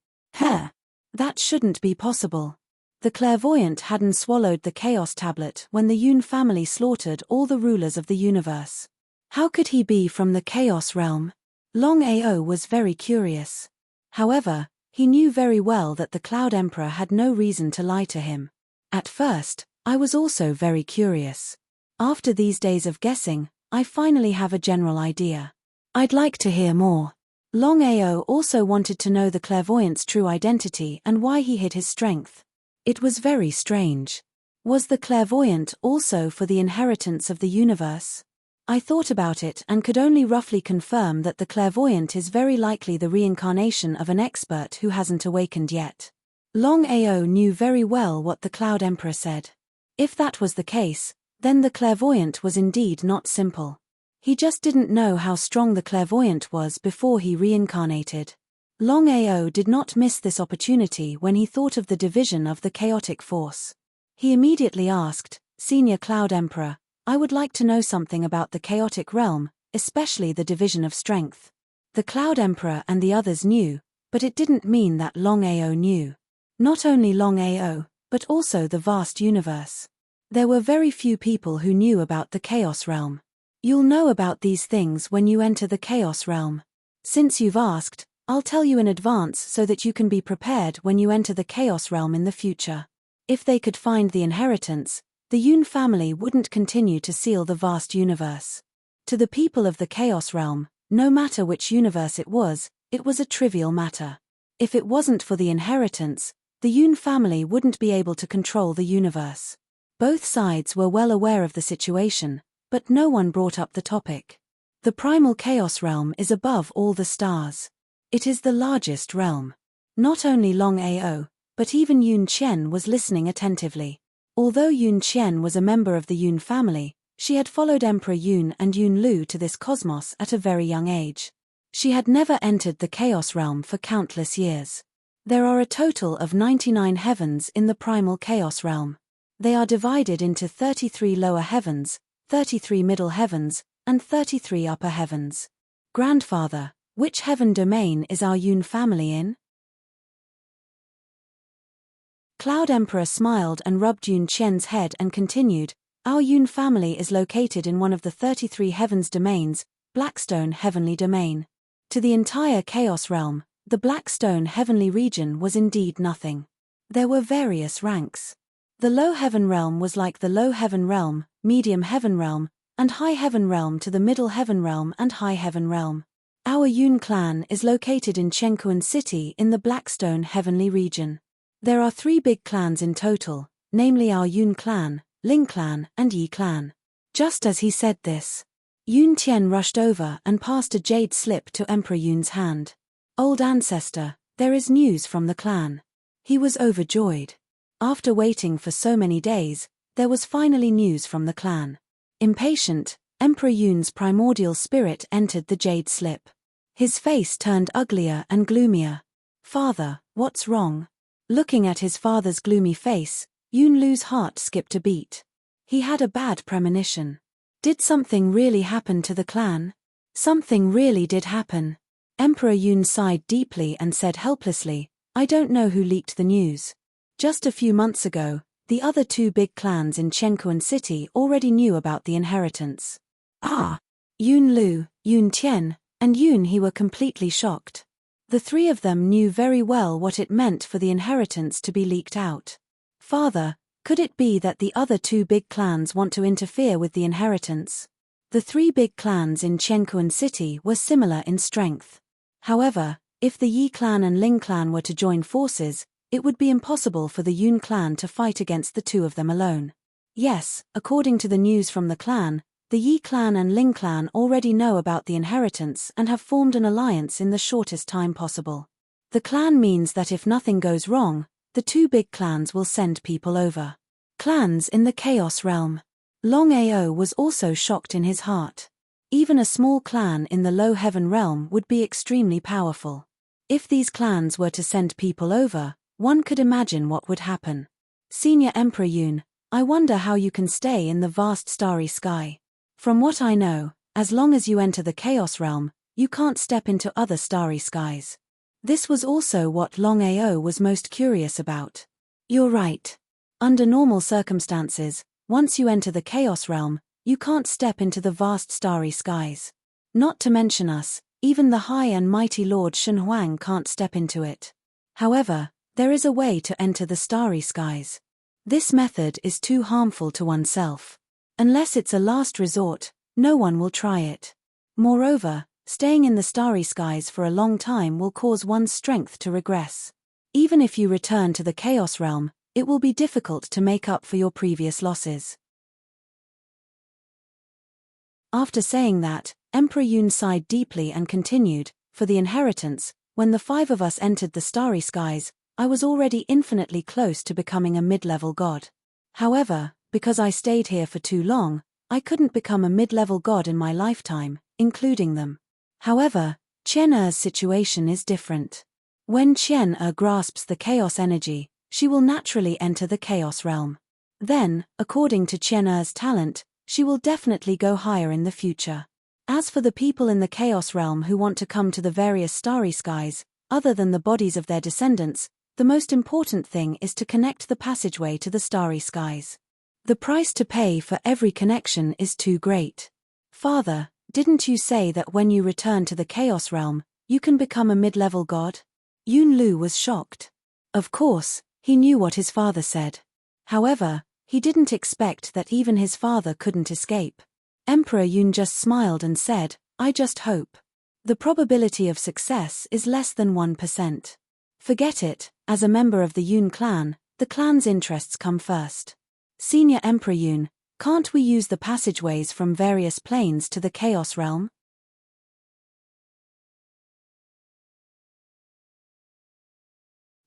That shouldn't be possible. The clairvoyant hadn't swallowed the Chaos Tablet when the Yun family slaughtered all the rulers of the universe. How could he be from the Chaos realm? Longao was very curious. However, he knew very well that the Cloud Emperor had no reason to lie to him. At first, I was also very curious. After these days of guessing, I finally have a general idea. I'd like to hear more. Longao also wanted to know the clairvoyant's true identity and why he hid his strength. It was very strange. Was the clairvoyant also for the inheritance of the universe? I thought about it and could only roughly confirm that the clairvoyant is very likely the reincarnation of an expert who hasn't awakened yet. Longao knew very well what the Cloud Emperor said. If that was the case, then the clairvoyant was indeed not simple. He just didn't know how strong the clairvoyant was before he reincarnated. Longao did not miss this opportunity when he thought of the division of the chaotic force. He immediately asked, "Senior Cloud Emperor, I would like to know something about the chaotic realm, especially the division of strength." The Cloud Emperor and the others knew, but it didn't mean that Longao knew. Not only Longao, but also the vast universe. There were very few people who knew about the Chaos realm. You'll know about these things when you enter the Chaos realm. Since you've asked, I'll tell you in advance so that you can be prepared when you enter the Chaos realm in the future. If they could find the inheritance, the Yun family wouldn't continue to seal the vast universe. To the people of the Chaos realm, no matter which universe it was a trivial matter. If it wasn't for the inheritance, the Yun family wouldn't be able to control the universe. Both sides were well aware of the situation, but no one brought up the topic. The primal chaos realm is above all the stars. It is the largest realm. Not only Longao, but even Yun Qian was listening attentively. Although Yun Qian was a member of the Yun family, she had followed Emperor Yun and Yun Lu to this cosmos at a very young age. She had never entered the Chaos Realm for countless years. There are a total of 99 heavens in the primal Chaos Realm. They are divided into 33 lower heavens, 33 middle heavens, and 33 upper heavens. Grandfather, which heaven domain is our Yun family in? Cloud Emperor smiled and rubbed Yun Qian's head and continued, our Yun family is located in one of the 33 heavens domains, Blackstone Heavenly Domain. To the entire Chaos Realm, the Blackstone Heavenly region was indeed nothing. There were various ranks. The Low Heaven Realm was like the Low Heaven Realm, Medium Heaven Realm, and High Heaven Realm to the Middle Heaven Realm and High Heaven Realm. Our Yun clan is located in Chenkuan City in the Blackstone Heavenly region. There are 3 big clans in total, namely our Yun clan, Ling clan, and Yi clan. Just as he said this, Yun Tian rushed over and passed a jade slip to Emperor Yun's hand. Old ancestor, there is news from the clan. He was overjoyed. After waiting for so many days, there was finally news from the clan. Impatient, Emperor Yun's primordial spirit entered the jade slip. His face turned uglier and gloomier. Father, what's wrong? Looking at his father's gloomy face, Yun Lu's heart skipped a beat. He had a bad premonition. Did something really happen to the clan? Something really did happen. Emperor Yun sighed deeply and said helplessly, I don't know who leaked the news. Just a few months ago, the other 2 big clans in Chenkuan City already knew about the inheritance. Ah! Yun Lu, Yun Tian, and Yun He were completely shocked. The 3 of them knew very well what it meant for the inheritance to be leaked out. Father, could it be that the other 2 big clans want to interfere with the inheritance? The 3 big clans in Chenkuan City were similar in strength. However, if the Yi clan and Ling clan were to join forces, it would be impossible for the Yun clan to fight against the 2 of them alone. Yes, according to the news from the clan, the Yi clan and Ling clan already know about the inheritance and have formed an alliance in the shortest time possible. The clan means that if nothing goes wrong, the 2 big clans will send people over. Clans in the Chaos Realm. Longao was also shocked in his heart. Even a small clan in the Low Heaven Realm would be extremely powerful. If these clans were to send people over, one could imagine what would happen. Senior Emperor Yun, I wonder how you can stay in the vast starry sky. From what I know, as long as you enter the Chaos Realm, you can't step into other starry skies. This was also what Longao was most curious about. You're right. Under normal circumstances, once you enter the Chaos Realm, you can't step into the vast starry skies. Not to mention us, even the high and mighty Lord Shen Huang can't step into it. However, there is a way to enter the starry skies. This method is too harmful to oneself. Unless it's a last resort, no one will try it. Moreover, staying in the starry skies for a long time will cause one's strength to regress. Even if you return to the Chaos Realm, it will be difficult to make up for your previous losses. After saying that, Emperor Yun sighed deeply and continued, for the inheritance, when the 5 of us entered the starry skies, I was already infinitely close to becoming a mid-level god. However, because I stayed here for too long, I couldn't become a mid-level god in my lifetime, including them. However, Qian-Er's situation is different. When Qian-Er grasps the chaos energy, she will naturally enter the Chaos Realm. Then, according to Qian-Er's talent, she will definitely go higher in the future. As for the people in the Chaos Realm who want to come to the various starry skies, other than the bodies of their descendants, the most important thing is to connect the passageway to the starry skies. The price to pay for every connection is too great. Father, didn't you say that when you return to the Chaos Realm, you can become a mid-level god? Yun Lu was shocked. Of course, he knew what his father said. However, he didn't expect that even his father couldn't escape. Emperor Yun just smiled and said, I just hope. The probability of success is less than 1%. Forget it, as a member of the Yun clan, the clan's interests come first. Senior Emperor Yun, can't we use the passageways from various planes to the Chaos Realm?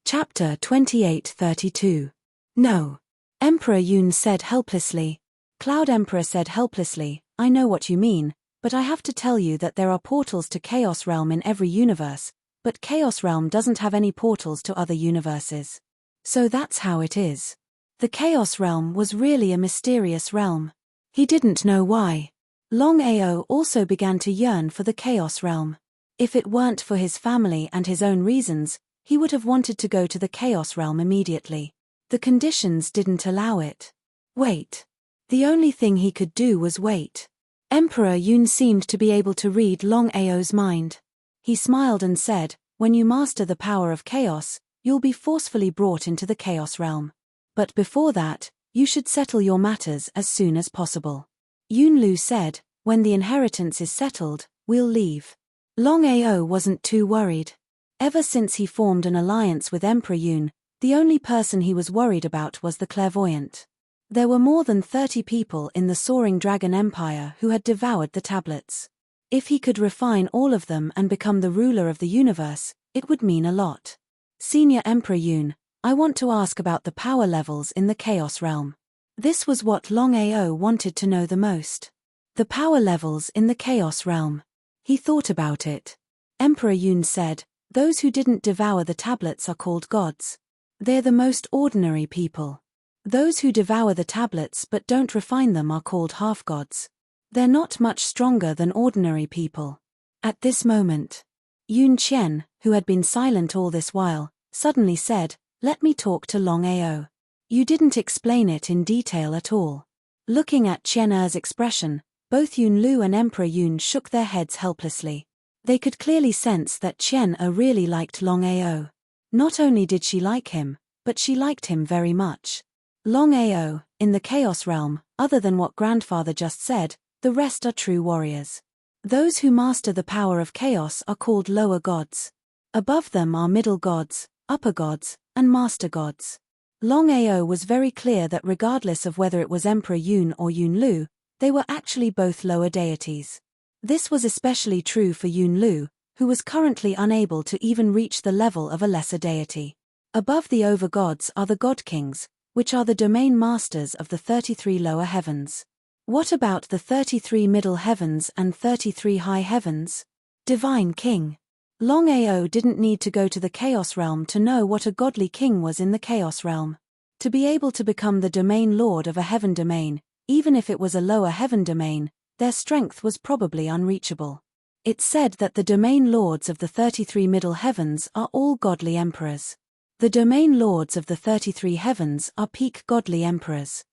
Chapter 28:32. No. Emperor Yun said helplessly. Cloud Emperor said helplessly, I know what you mean, but I have to tell you that there are portals to Chaos Realm in every universe, but Chaos Realm doesn't have any portals to other universes. So that's how it is. The Chaos Realm was really a mysterious realm. He didn't know why. Longao also began to yearn for the Chaos Realm. If it weren't for his family and his own reasons, he would have wanted to go to the Chaos Realm immediately. The conditions didn't allow it. Wait. The only thing he could do was wait. Emperor Yun seemed to be able to read Longao's mind. He smiled and said, when you master the power of chaos, you'll be forcefully brought into the Chaos Realm. But before that, you should settle your matters as soon as possible. Yunlu said, when the inheritance is settled, we'll leave. Longao wasn't too worried. Ever since he formed an alliance with Emperor Yun, the only person he was worried about was the clairvoyant. There were more than 30 people in the Soaring Dragon Empire who had devoured the tablets. If he could refine all of them and become the ruler of the universe, it would mean a lot. Senior Emperor Yun, I want to ask about the power levels in the Chaos Realm. This was what Longao wanted to know the most. The power levels in the Chaos Realm. He thought about it. Emperor Yun said, those who didn't devour the tablets are called gods. They're the most ordinary people. Those who devour the tablets but don't refine them are called half-gods. They're not much stronger than ordinary people. At this moment, Yun Qian, who had been silent all this while, suddenly said, let me talk to Longao. You didn't explain it in detail at all. Looking at Qian Er's expression, both Yun Lu and Emperor Yun shook their heads helplessly. They could clearly sense that Qian Er really liked Longao. Not only did she like him, but she liked him very much. Longao, in the Chaos Realm, other than what Grandfather just said, the rest are true warriors. Those who master the power of chaos are called lower gods. Above them are middle gods, upper gods, and master gods. Longao was very clear that regardless of whether it was Emperor Yun or Yun Lu, they were actually both lower deities. This was especially true for Yun Lu, who was currently unable to even reach the level of a lesser deity. Above the over-gods are the God Kings, which are the domain masters of the 33 lower heavens. What about the 33 middle heavens and 33 high heavens? Divine King. Longao didn't need to go to the Chaos Realm to know what a godly king was in the Chaos Realm. To be able to become the domain lord of a heaven domain, even if it was a lower heaven domain, their strength was probably unreachable. It's said that the domain lords of the 33 middle heavens are all godly emperors. The domain lords of the 33 heavens are peak godly emperors.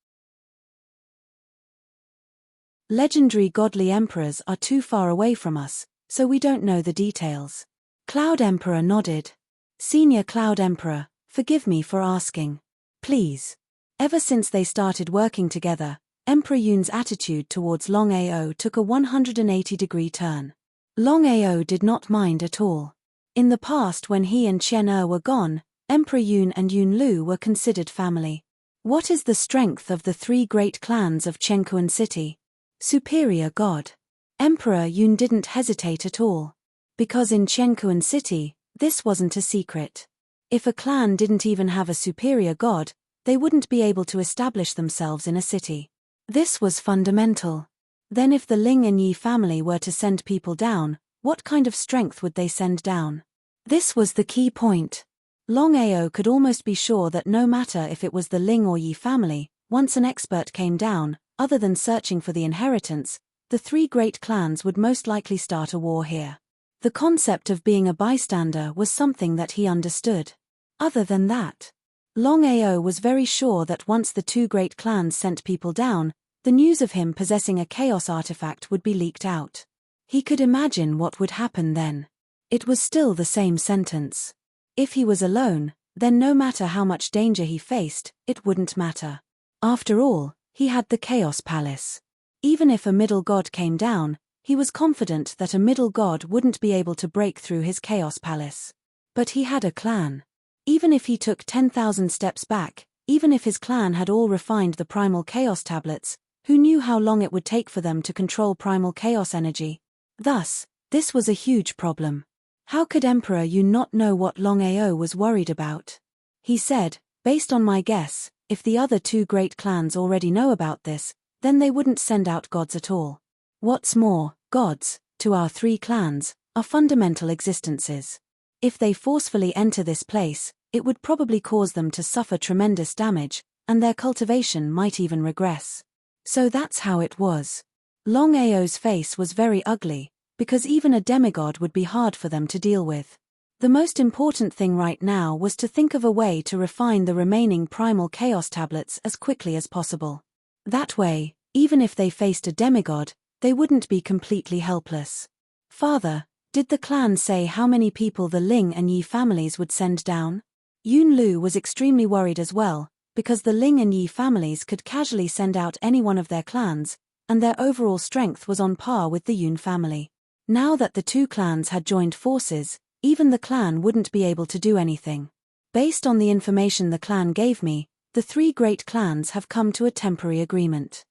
Legendary godly emperors are too far away from us, so we don't know the details. Cloud Emperor nodded. Senior Cloud Emperor, forgive me for asking. Please. Ever since they started working together, Emperor Yun's attitude towards Longao took a 180-degree turn. Longao did not mind at all. In the past when he and Qian Er were gone, Emperor Yun and Yun Lu were considered family. What is the strength of the 3 great clans of Chenkuan City? Superior God. Emperor Yun didn't hesitate at all. Because in Chenkuan City, this wasn't a secret. If a clan didn't even have a superior god, they wouldn't be able to establish themselves in a city. This was fundamental. Then if the Ling and Yi family were to send people down, what kind of strength would they send down? This was the key point. Longao could almost be sure that no matter if it was the Ling or Yi family, once an expert came down, other than searching for the inheritance, the 3 great clans would most likely start a war here. The concept of being a bystander was something that he understood. Other than that, Longao was very sure that once the 2 great clans sent people down, the news of him possessing a chaos artifact would be leaked out. He could imagine what would happen then. It was still the same sentence. If he was alone, then no matter how much danger he faced, it wouldn't matter. After all, he had the Chaos Palace. Even if a middle god came down, he was confident that a middle god wouldn't be able to break through his Chaos Palace. But he had a clan. Even if he took 10,000 steps back, even if his clan had all refined the primal chaos tablets, who knew how long it would take for them to control primal chaos energy? Thus, this was a huge problem. How could Emperor Yu not know what Longao was worried about? He said, based on my guess, if the other two great clans already know about this, then they wouldn't send out gods at all. What's more, gods, to our three clans, are fundamental existences. If they forcefully enter this place, it would probably cause them to suffer tremendous damage, and their cultivation might even regress. So that's how it was. Longao's face was very ugly, because even a demigod would be hard for them to deal with. The most important thing right now was to think of a way to refine the remaining primal chaos tablets as quickly as possible. That way, even if they faced a demigod, they wouldn't be completely helpless. Father, did the clan say how many people the Ling and Yi families would send down? Yun Lu was extremely worried as well, because the Ling and Yi families could casually send out any one of their clans, and their overall strength was on par with the Yun family. Now that the two clans had joined forces, even the clan wouldn't be able to do anything. Based on the information the clan gave me, the three great clans have come to a temporary agreement.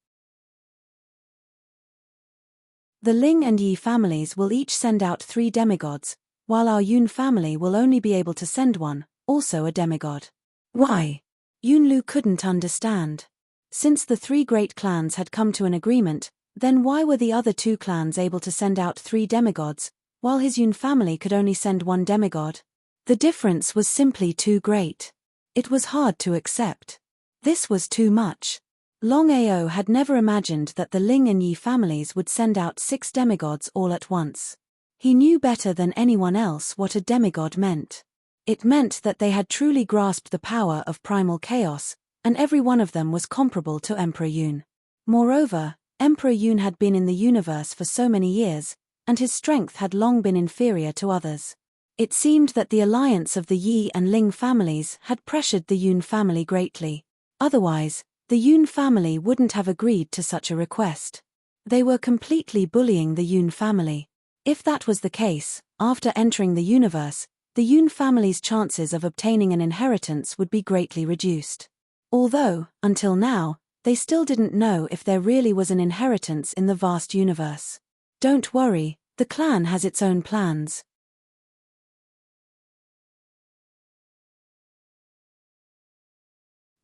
The Ling and Yi families will each send out 3 demigods, while our Yun family will only be able to send one, also a demigod. Why? Yun Lu couldn't understand. Since the 3 great clans had come to an agreement, then why were the other 2 clans able to send out 3 demigods, while his Yun family could only send 1 demigod? The difference was simply too great. It was hard to accept. This was too much. Longao had never imagined that the Ling and Yi families would send out 6 demigods all at once. He knew better than anyone else what a demigod meant. It meant that they had truly grasped the power of primal chaos, and every one of them was comparable to Emperor Yun. Moreover, Emperor Yun had been in the universe for so many years, and his strength had long been inferior to others. It seemed that the alliance of the Yi and Ling families had pressured the Yun family greatly. Otherwise, the Yun family wouldn't have agreed to such a request. They were completely bullying the Yun family. If that was the case, after entering the universe, the Yun family's chances of obtaining an inheritance would be greatly reduced. Although, until now, they still didn't know if there really was an inheritance in the vast universe. Don't worry, the clan has its own plans.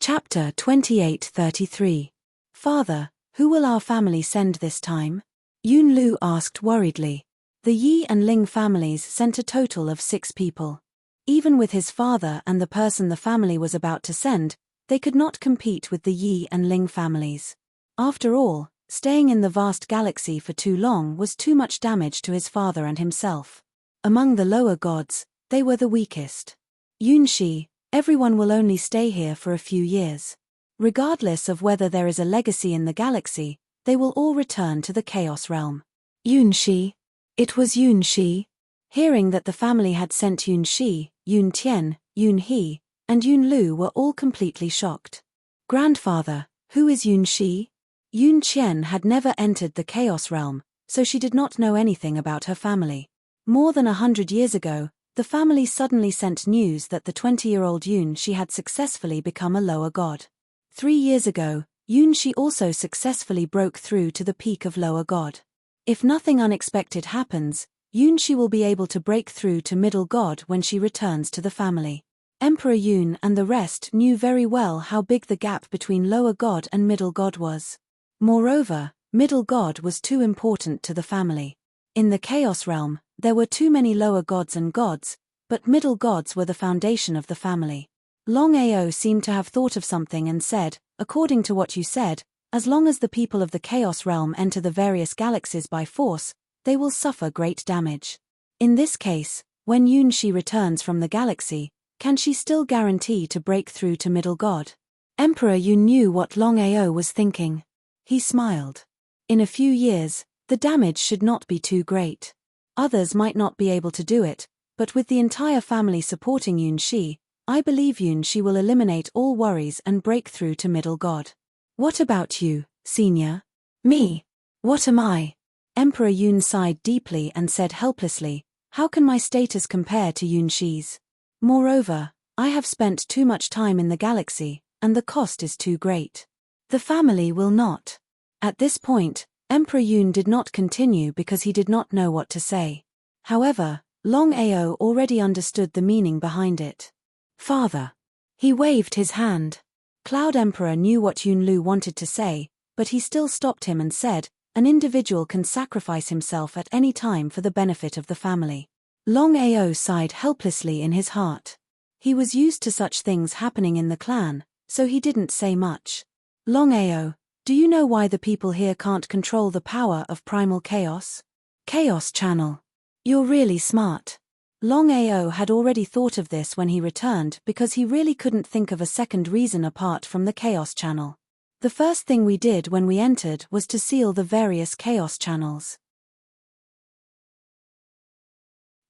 Chapter 28-33. Father, who will our family send this time? Yun Lu asked worriedly. The Yi and Ling families sent a total of 6 people. Even with his father and the person the family was about to send, they could not compete with the Yi and Ling families. After all, staying in the vast galaxy for too long was too much damage to his father and himself. Among the lower gods, they were the weakest. Yunshi, everyone will only stay here for a few years. Regardless of whether there is a legacy in the galaxy, they will all return to the Chaos Realm. Yunshi. It was Yunshi. Hearing that the family had sent Yunshi, Yun Tian, Yun He, and Yun Lu were all completely shocked. Grandfather, who is Yunshi? Yun Qian had never entered the Chaos Realm, so she did not know anything about her family. More than 100 years ago, the family suddenly sent news that the 20-year-old Yunshi had successfully become a lower god. 3 years ago, Yunshi also successfully broke through to the peak of lower god. If nothing unexpected happens, Yunshi will be able to break through to middle god when she returns to the family. Emperor Yun and the rest knew very well how big the gap between lower god and middle god was. Moreover, middle god was too important to the family. In the Chaos Realm, there were too many lower gods and gods, but middle gods were the foundation of the family. Longao seemed to have thought of something and said, according to what you said, as long as the people of the Chaos Realm enter the various galaxies by force, they will suffer great damage. In this case, when Yunshi returns from the galaxy, can she still guarantee to break through to middle god? Emperor Yun knew what Longao was thinking. He smiled. In a few years, the damage should not be too great. Others might not be able to do it, but with the entire family supporting Yunshi, I believe Yunshi will eliminate all worries and break through to middle god. What about you, senior? Me? What am I? Emperor Yun sighed deeply and said helplessly, how can my status compare to Yunshi's? Moreover, I have spent too much time in the galaxy, and the cost is too great. The family will not. At this point, Emperor Yun did not continue because he did not know what to say. However, Longao already understood the meaning behind it. Father. He waved his hand. Cloud Emperor knew what Yunlu wanted to say, but he still stopped him and said, an individual can sacrifice himself at any time for the benefit of the family. Longao sighed helplessly in his heart. He was used to such things happening in the clan, so he didn't say much. Longao, do you know why the people here can't control the power of primal chaos? Chaos channel. You're really smart. Longao had already thought of this when he returned because he really couldn't think of a second reason apart from the chaos channel. The first thing we did when we entered was to seal the various chaos channels.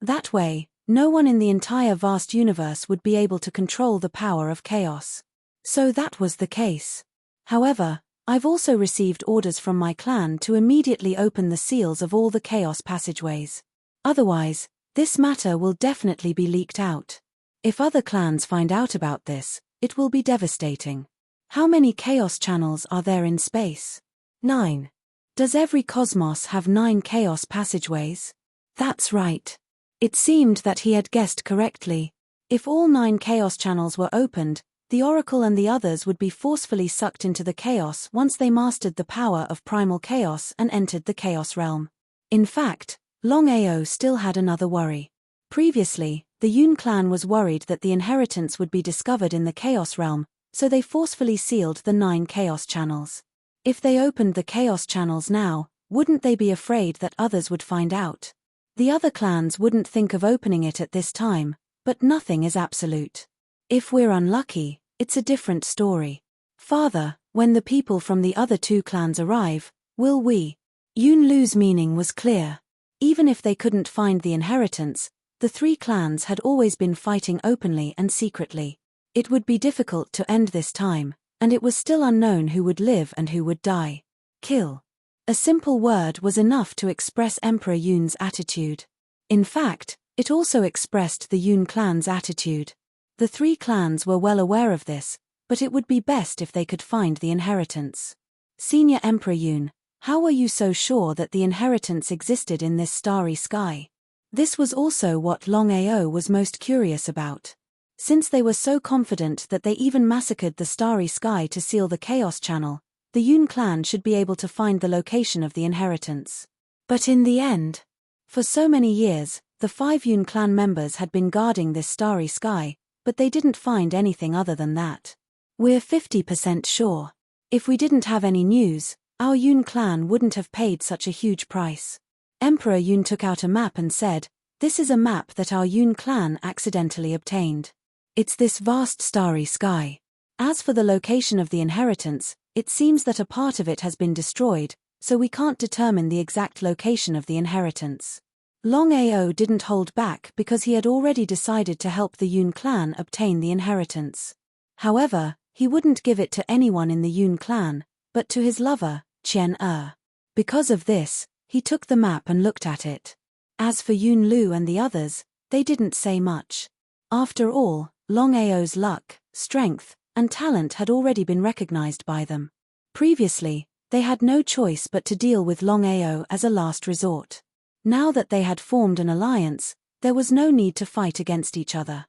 That way, no one in the entire vast universe would be able to control the power of chaos. So that was the case. However, I've also received orders from my clan to immediately open the seals of all the chaos passageways. Otherwise, this matter will definitely be leaked out. If other clans find out about this, it will be devastating. How many chaos channels are there in space? 9. Does every cosmos have 9 chaos passageways? That's right. It seemed that he had guessed correctly. If all 9 chaos channels were opened, the Oracle and the others would be forcefully sucked into the chaos once they mastered the power of primal chaos and entered the chaos realm. In fact, Longao still had another worry. Previously, the Yun clan was worried that the inheritance would be discovered in the chaos realm, so they forcefully sealed the 9 chaos channels. If they opened the chaos channels now, wouldn't they be afraid that others would find out? The other clans wouldn't think of opening it at this time, but nothing is absolute. If we're unlucky, it's a different story. Father, when the people from the other 2 clans arrive, will we? Yunlu's meaning was clear. Even if they couldn't find the inheritance, the 3 clans had always been fighting openly and secretly. It would be difficult to end this time, and it was still unknown who would live and who would die. Kill. A simple word was enough to express Emperor Yun's attitude. In fact, it also expressed the Yun clan's attitude. The 3 clans were well aware of this, but it would be best if they could find the inheritance. Senior Emperor Yun, how are you so sure that the inheritance existed in this starry sky? This was also what Longao was most curious about. Since they were so confident that they even massacred the starry sky to seal the chaos channel, the Yun clan should be able to find the location of the inheritance. But in the end, for so many years, the 5 Yun clan members had been guarding this starry sky, but they didn't find anything other than that. We're 50% sure. If we didn't have any news, our Yun clan wouldn't have paid such a huge price. Emperor Yun took out a map and said, "This is a map that our Yun clan accidentally obtained. It's this vast starry sky. As for the location of the inheritance, it seems that a part of it has been destroyed, so we can't determine the exact location of the inheritance." Longao didn't hold back because he had already decided to help the Yun clan obtain the inheritance. However, he wouldn't give it to anyone in the Yun clan, but to his lover, Qian. Because of this, he took the map and looked at it. As for Yunlu and the others, they didn't say much. After all, Longao's luck, strength, and talent had already been recognized by them. Previously, they had no choice but to deal with Longao as a last resort. Now that they had formed an alliance, there was no need to fight against each other.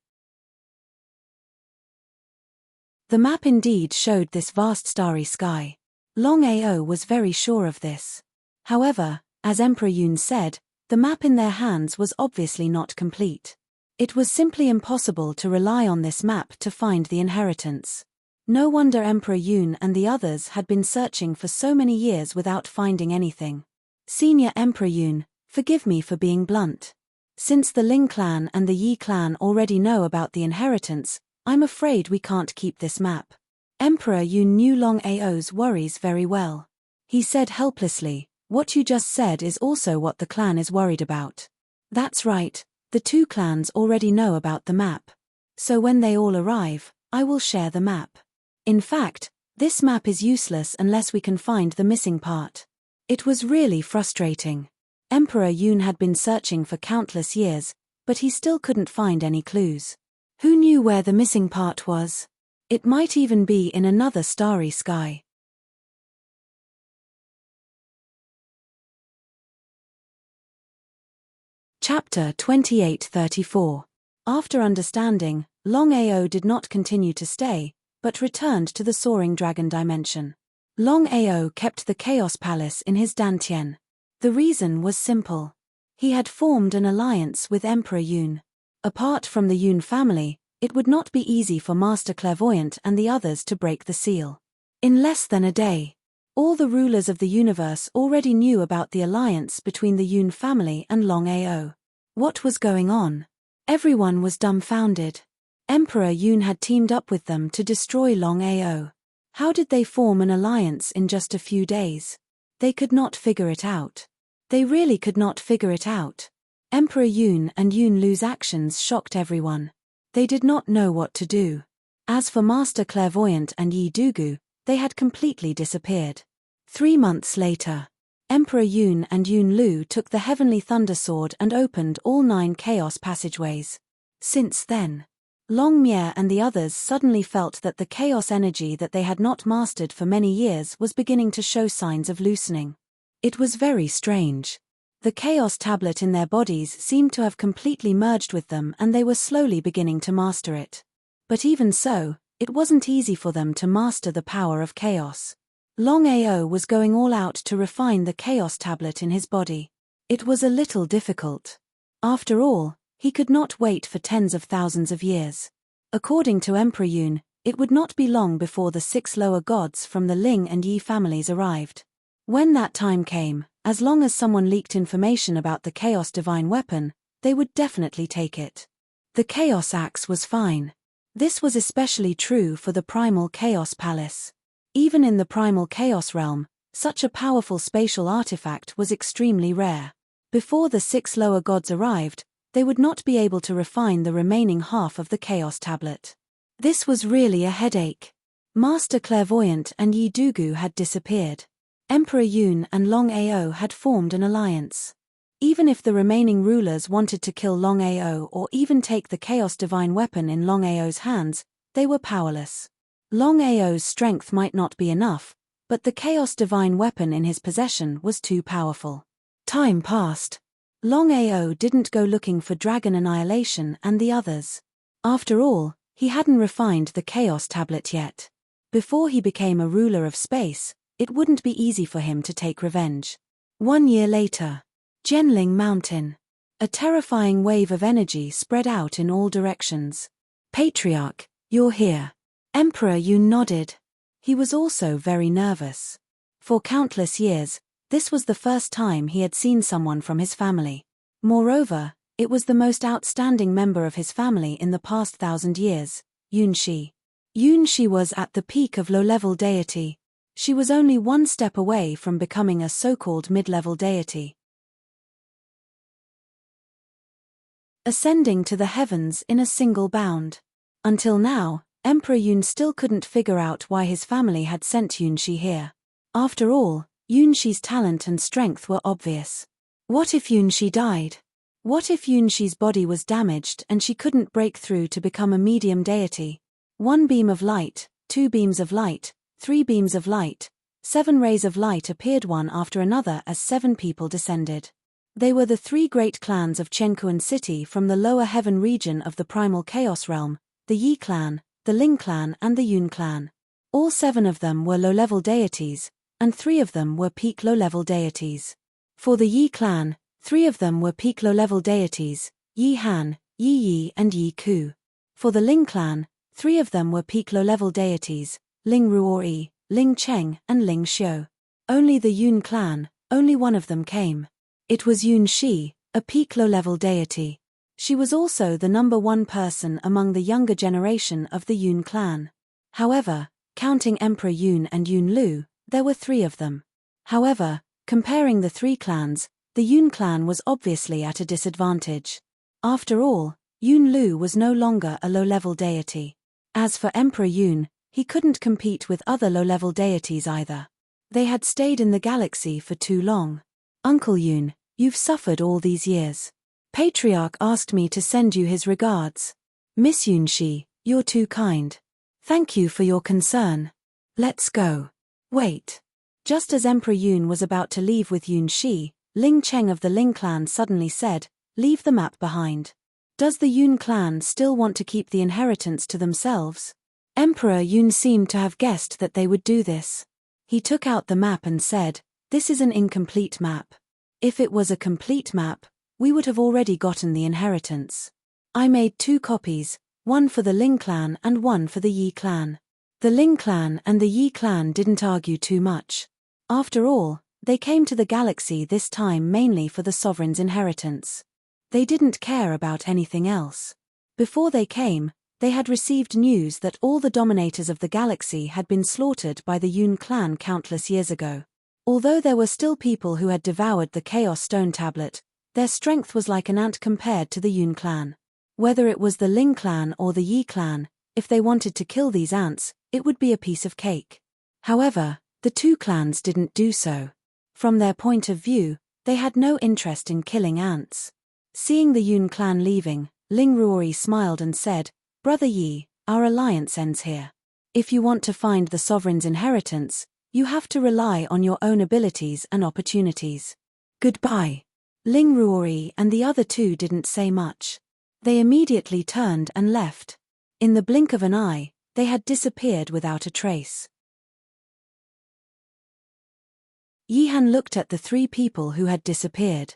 The map indeed showed this vast starry sky. Longao was very sure of this. However, as Emperor Yun said, the map in their hands was obviously not complete. It was simply impossible to rely on this map to find the inheritance. No wonder Emperor Yun and the others had been searching for so many years without finding anything. Senior Emperor Yun, forgive me for being blunt. Since the Ling clan and the Yi clan already know about the inheritance, I'm afraid we can't keep this map. Emperor Yun knew Longao's worries very well. He said helplessly, "What you just said is also what the clan is worried about." That's right, the 2 clans already know about the map. So when they all arrive, I will share the map. In fact, this map is useless unless we can find the missing part. It was really frustrating. Emperor Yun had been searching for countless years, but he still couldn't find any clues. Who knew where the missing part was? It might even be in another starry sky. Chapter 28-34. After understanding, Longao did not continue to stay, but returned to the soaring dragon dimension. Longao kept the Chaos Palace in his Dantian. The reason was simple. He had formed an alliance with Emperor Yun. Apart from the Yun family, it would not be easy for Master Clairvoyant and the others to break the seal. In less than a day, all the rulers of the universe already knew about the alliance between the Yun family and Longao. What was going on? Everyone was dumbfounded. Emperor Yun had teamed up with them to destroy Longao. How did they form an alliance in just a few days? They could not figure it out. They really could not figure it out. Emperor Yun and Yun Lu's actions shocked everyone. They did not know what to do. As for Master Clairvoyant and Yi Dugu, they had completely disappeared. 3 months later, Emperor Yun and Yun Lu took the Heavenly Thunder Sword and opened all 9 chaos passageways. Since then, Long Mie and the others suddenly felt that the chaos energy that they had not mastered for many years was beginning to show signs of loosening. It was very strange. The chaos tablet in their bodies seemed to have completely merged with them and they were slowly beginning to master it. But even so, it wasn't easy for them to master the power of chaos. Longao was going all out to refine the chaos tablet in his body. It was a little difficult. After all, he could not wait for tens of thousands of years. According to Emperor Yun, it would not be long before the 6 lower gods from the Ling and Yi families arrived. When that time came, as long as someone leaked information about the Chaos Divine Weapon, they would definitely take it. The Chaos Axe was fine. This was especially true for the Primal Chaos Palace. Even in the Primal Chaos realm, such a powerful spatial artifact was extremely rare. Before the 6 lower gods arrived, they would not be able to refine the remaining half of the Chaos Tablet. This was really a headache. Master Clairvoyant and Yi Dugu had disappeared. Emperor Yun and Longao had formed an alliance. Even if the remaining rulers wanted to kill Longao or even take the Chaos Divine Weapon in Longao's hands, they were powerless. Longao's strength might not be enough, but the Chaos Divine Weapon in his possession was too powerful. Time passed. Longao didn't go looking for Dragon Annihilation and the others. After all, he hadn't refined the Chaos Tablet yet. Before he became a ruler of space, it wouldn't be easy for him to take revenge. 1 year later, Jianling Mountain. A terrifying wave of energy spread out in all directions. Patriarch, you're here. Emperor Yun nodded. He was also very nervous. For countless years, this was the first time he had seen someone from his family. Moreover, it was the most outstanding member of his family in the past 1,000 years, Yunshi. Yunshi was at the peak of low-level deity. She was only 1 step away from becoming a so-called mid-level deity. Ascending to the heavens in a single bound. Until now, Emperor Yun still couldn't figure out why his family had sent Yunshi here. After all, Yunshi's talent and strength were obvious. What if Yunshi died? What if Yunshi's body was damaged and she couldn't break through to become a medium deity? 1 beam of light, 2 beams of light, 3 beams of light, 7 rays of light appeared one after another as 7 people descended. They were the 3 great clans of Chenkuan City from the lower heaven region of the Primal Chaos realm, the Yi clan, the Ling clan and the Yun clan. All 7 of them were low-level deities, and 3 of them were peak low-level deities. For the Yi clan, 3 of them were peak low-level deities, Yi Han, Yi Yi and Yi Ku. For the Ling clan, 3 of them were peak low-level deities, Ling Ruori, Ling Cheng and Ling Xiu. Only the Yun clan, only one of them came. It was Yun Shi, a peak low-level deity. She was also the number 1 person among the younger generation of the Yun clan. However, counting Emperor Yun and Yun Lu, there were 3 of them. However, comparing the 3 clans, the Yun clan was obviously at a disadvantage. After all, Yun Lu was no longer a low-level deity. As for Emperor Yun, he couldn't compete with other low-level deities either. They had stayed in the galaxy for too long. Uncle Yun, you've suffered all these years. Patriarch asked me to send you his regards. Miss Yunshi, you're too kind. Thank you for your concern. Let's go. Wait. Just as Emperor Yun was about to leave with Yunshi, Ling Cheng of the Ling clan suddenly said, leave the map behind. Does the Yun clan still want to keep the inheritance to themselves? Emperor Yun seemed to have guessed that they would do this. He took out the map and said, "This is an incomplete map. If it was a complete map, we would have already gotten the inheritance. I made 2 copies, one for the Ling clan and one for the Yi clan." The Ling clan and the Yi clan didn't argue too much. After all, they came to the galaxy this time mainly for the sovereign's inheritance. They didn't care about anything else. Before they came, they had received news that all the dominators of the galaxy had been slaughtered by the Yun clan countless years ago. Although there were still people who had devoured the Chaos Stone Tablet, their strength was like an ant compared to the Yun clan. Whether it was the Ling clan or the Yi clan, if they wanted to kill these ants, it would be a piece of cake. However, the 2 clans didn't do so. From their point of view, they had no interest in killing ants. Seeing the Yun clan leaving, Ling Ruori smiled and said, "Brother Yi, our alliance ends here. If you want to find the sovereign's inheritance, you have to rely on your own abilities and opportunities. Goodbye." Ling Ruori and the other 2 didn't say much. They immediately turned and left. In the blink of an eye, they had disappeared without a trace. Yihan looked at the 3 people who had disappeared.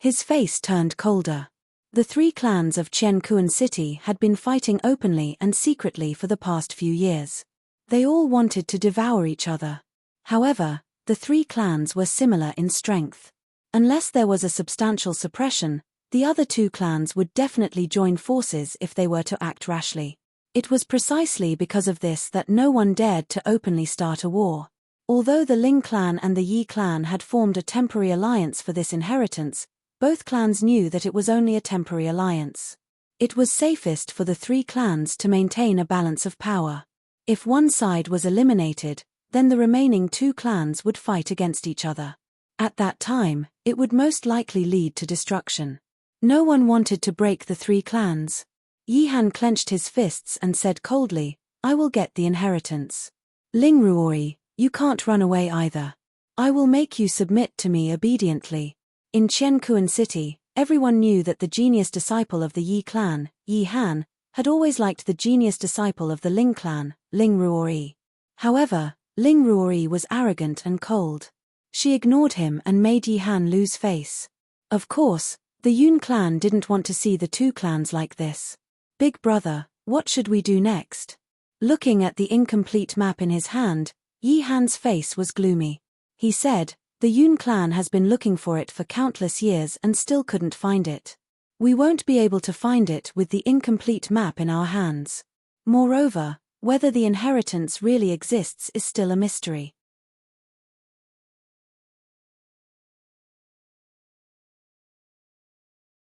His face turned colder. The 3 clans of Qiankuan City had been fighting openly and secretly for the past few years. They all wanted to devour each other. However, the 3 clans were similar in strength. Unless there was a substantial suppression, the other 2 clans would definitely join forces if they were to act rashly. It was precisely because of this that no one dared to openly start a war. Although the Ling clan and the Yi clan had formed a temporary alliance for this inheritance, both clans knew that it was only a temporary alliance. It was safest for the 3 clans to maintain a balance of power. If one side was eliminated, then the remaining 2 clans would fight against each other. At that time, it would most likely lead to destruction. No one wanted to break the 3 clans. Yihan clenched his fists and said coldly, "I will get the inheritance. Ling Ruori, you can't run away either. I will make you submit to me obediently." In Qiankuan City, everyone knew that the genius disciple of the Yi clan, Yi Han, had always liked the genius disciple of the Ling clan, Ling Ruori. However, Ling Ruori was arrogant and cold. She ignored him and made Yi Han lose face. Of course, the Yun clan didn't want to see the 2 clans like this. "Big brother, what should we do next?" Looking at the incomplete map in his hand, Yi Han's face was gloomy. He said, "The Yun clan has been looking for it for countless years and still couldn't find it. We won't be able to find it with the incomplete map in our hands. Moreover, whether the inheritance really exists is still a mystery."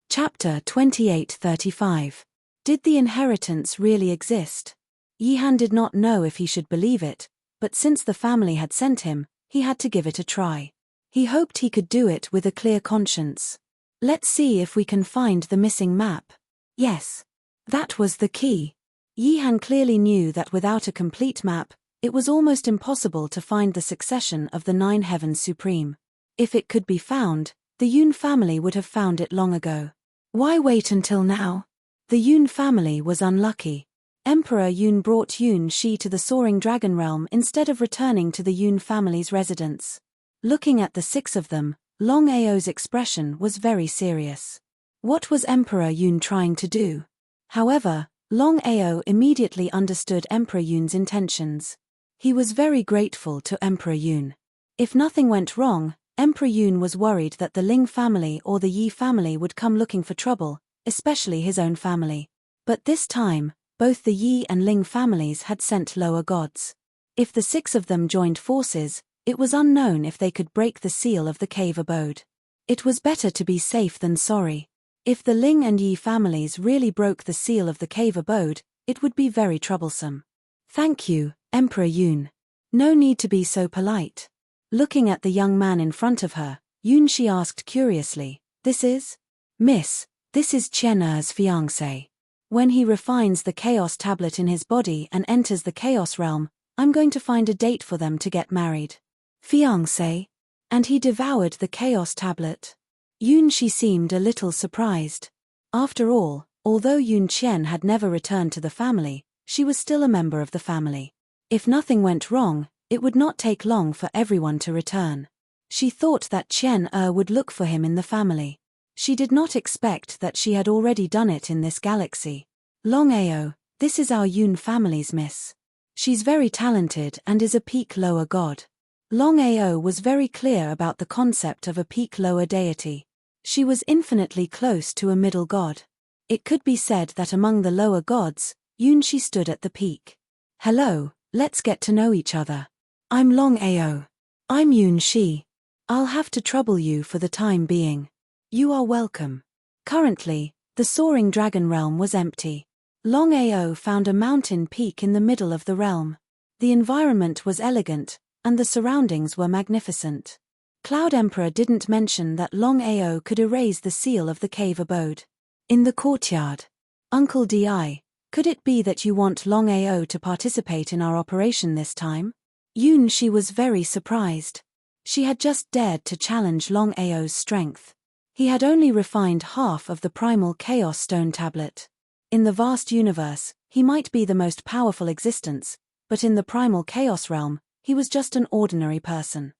Chapter 28-35. Did the inheritance really exist? Yihan did not know if he should believe it, but since the family had sent him, he had to give it a try. He hoped he could do it with a clear conscience. "Let's see if we can find the missing map." Yes. That was the key. Yihan clearly knew that without a complete map, it was almost impossible to find the succession of the 9 Heavens Supreme. If it could be found, the Yun family would have found it long ago. Why wait until now? The Yun family was unlucky. Emperor Yun brought Yun Shi to the Soaring Dragon Realm instead of returning to the Yun family's residence. Looking at the 6 of them, Longao's expression was very serious. What was Emperor Yun trying to do? However, Longao immediately understood Emperor Yun's intentions. He was very grateful to Emperor Yun. If nothing went wrong, Emperor Yun was worried that the Ling family or the Yi family would come looking for trouble, especially his own family. But this time, both the Yi and Ling families had sent lower gods. If the 6 of them joined forces, it was unknown if they could break the seal of the cave abode. It was better to be safe than sorry. If the Ling and Yi families really broke the seal of the cave abode, it would be very troublesome. "Thank you, Emperor Yun. No need to be so polite." Looking at the young man in front of her, Yun Shi asked curiously, "This is?" "Miss, this is Chen Er's fiancé. When he refines the Chaos Tablet in his body and enters the Chaos Realm, I'm going to find a date for them to get married." "Fiancé? And he devoured the Chaos Tablet?" Yun Shi seemed a little surprised. After all, Although Yun Qian had never returned to the family, she was still a member of the family. If nothing went wrong, it would not take long for everyone to return. She thought that Qian would look for him in the family. She did not expect that she had already done it in this galaxy. Longao, this is our Yun family's miss. She's very talented and is a peak lower god. Longao was very clear about the concept of a peak lower deity. She was infinitely close to a middle god. It could be said that among the lower gods, Yun Shi stood at the peak. Hello, let's get to know each other. I'm Longao. I'm Yun Shi. I'll have to trouble you for the time being. You are welcome. Currently, the soaring dragon realm was empty. Longao found a mountain peak in the middle of the realm. The environment was elegant, and the surroundings were magnificent. Cloud Emperor didn't mention that Longao could erase the seal of the cave abode. In the courtyard. Uncle Di, could it be that you want Longao to participate in our operation this time? Yun Shi was very surprised. She had just dared to challenge Longao's strength. He had only refined half of the primal chaos stone tablet. In the vast universe, he might be the most powerful existence, but in the primal chaos realm, he was just an ordinary person.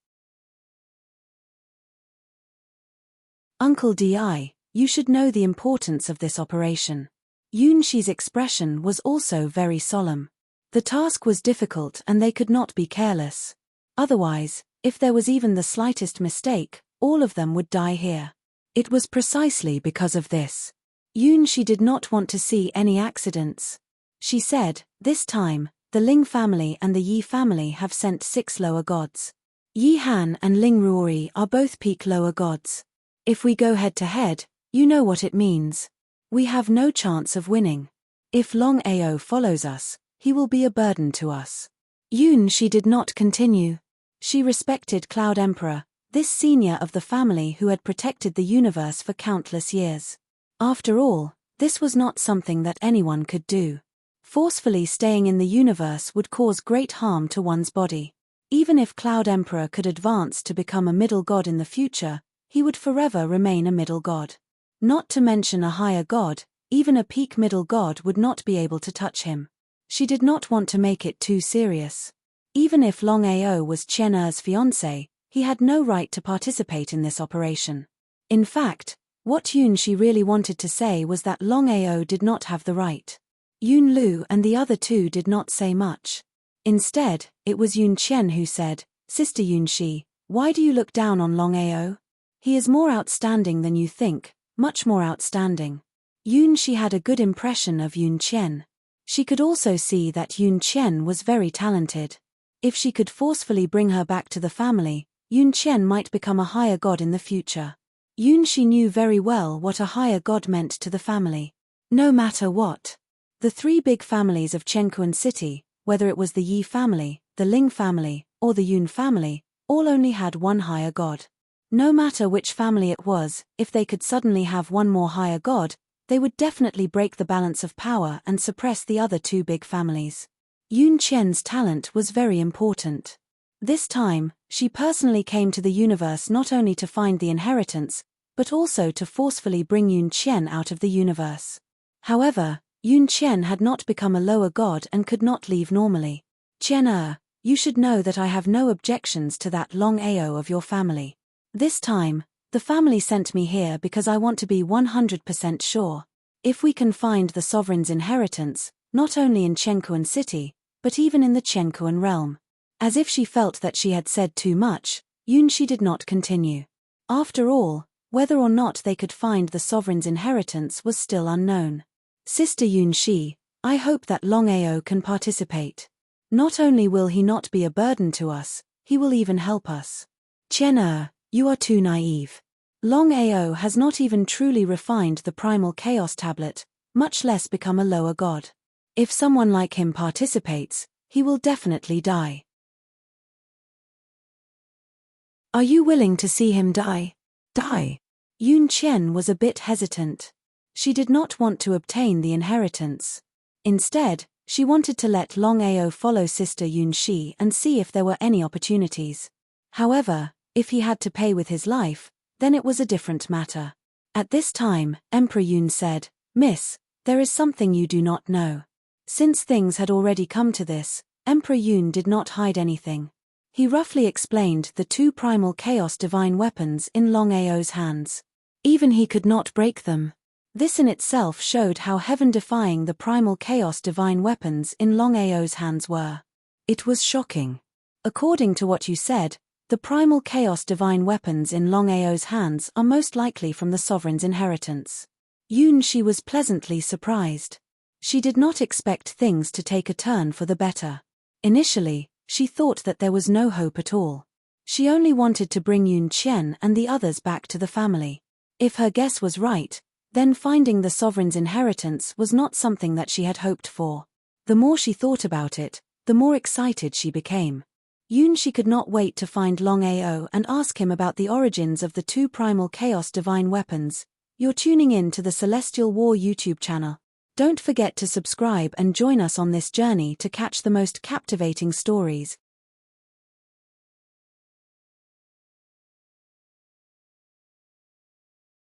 Uncle Di, you should know the importance of this operation. Yun Shi's expression was also very solemn. The task was difficult and they could not be careless. Otherwise, if there was even the slightest mistake, all of them would die here. It was precisely because of this. Yun Shi did not want to see any accidents. She said, this time, the Ling family and the Yi family have sent 6 lower gods. Yi Han and Ling Ruori are both peak lower gods. If we go head to head, you know what it means. We have no chance of winning. If Longao follows us, he will be a burden to us. Yun Shi did not continue. She respected Cloud Emperor, this senior of the family who had protected the universe for countless years. After all, this was not something that anyone could do. Forcefully staying in the universe would cause great harm to one's body. Even if Cloud Emperor could advance to become a middle god in the future, he would forever remain a middle god. Not to mention a higher god, even a peak middle god would not be able to touch him. She did not want to make it too serious. Even if Longao was Qian Er's fiancé, he had no right to participate in this operation. In fact, what Yun Shi really wanted to say was that Longao did not have the right. Yun Lu and the other two did not say much. Instead, it was Yun Qian who said, Sister Yun Shi, why do you look down on Longao? He is more outstanding than you think, much more outstanding. Yun Shi had a good impression of Yun Qian. She could also see that Yun Qian was very talented. If she could forcefully bring her back to the family, Yun Qian might become a higher god in the future. Yun Shi knew very well what a higher god meant to the family. No matter what. The 3 big families of Chenkuan City, whether it was the Yi family, the Ling family, or the Yun family, all only had one higher god. No matter which family it was, if they could suddenly have one more higher god, they would definitely break the balance of power and suppress the other 2 big families. Yun Qian's talent was very important. This time, she personally came to the universe not only to find the inheritance, but also to forcefully bring Yun Qian out of the universe. However, Yun Qian had not become a lower god and could not leave normally. Qian you should know that I have no objections to that Longao of your family. This time, the family sent me here because I want to be 100% sure. If we can find the sovereign's inheritance, not only in Chenkuan City, but even in the Chenkuan realm. As if she felt that she had said too much, Yun Shi did not continue. After all, whether or not they could find the sovereign's inheritance was still unknown. Sister Yun Shi, I hope that Longao can participate. Not only will he not be a burden to us, he will even help us. Qian you are too naive. Longao has not even truly refined the primal chaos tablet, much less become a lower god. If someone like him participates, he will definitely die. Are you willing to see him die? Die? Yun Qian was a bit hesitant. She did not want to obtain the inheritance. Instead, she wanted to let Longao follow Sister Yun Shi and see if there were any opportunities. However, if he had to pay with his life, then it was a different matter. At this time, Emperor Yun said, Miss, There is something you do not know. Since things had already come to this, Emperor Yun did not hide anything. He roughly explained the two primal chaos divine weapons in Longao's hands. Even he could not break them. This in itself showed how heaven-defying the primal chaos divine weapons in Longao's hands were. It was shocking. According to what you said, the primal chaos divine weapons in Longao's hands are most likely from the sovereign's inheritance. Yun Shi was pleasantly surprised. She did not expect things to take a turn for the better. Initially, she thought that there was no hope at all. She only wanted to bring Yun Qian and the others back to the family. If her guess was right, then finding the sovereign's inheritance was not something that she had hoped for. The more she thought about it, the more excited she became. Yun Shi could not wait to find Longao and ask him about the origins of the two primal chaos divine weapons. You're tuning in to the Celestial War YouTube channel. Don't forget to subscribe and join us on this journey to catch the most captivating stories.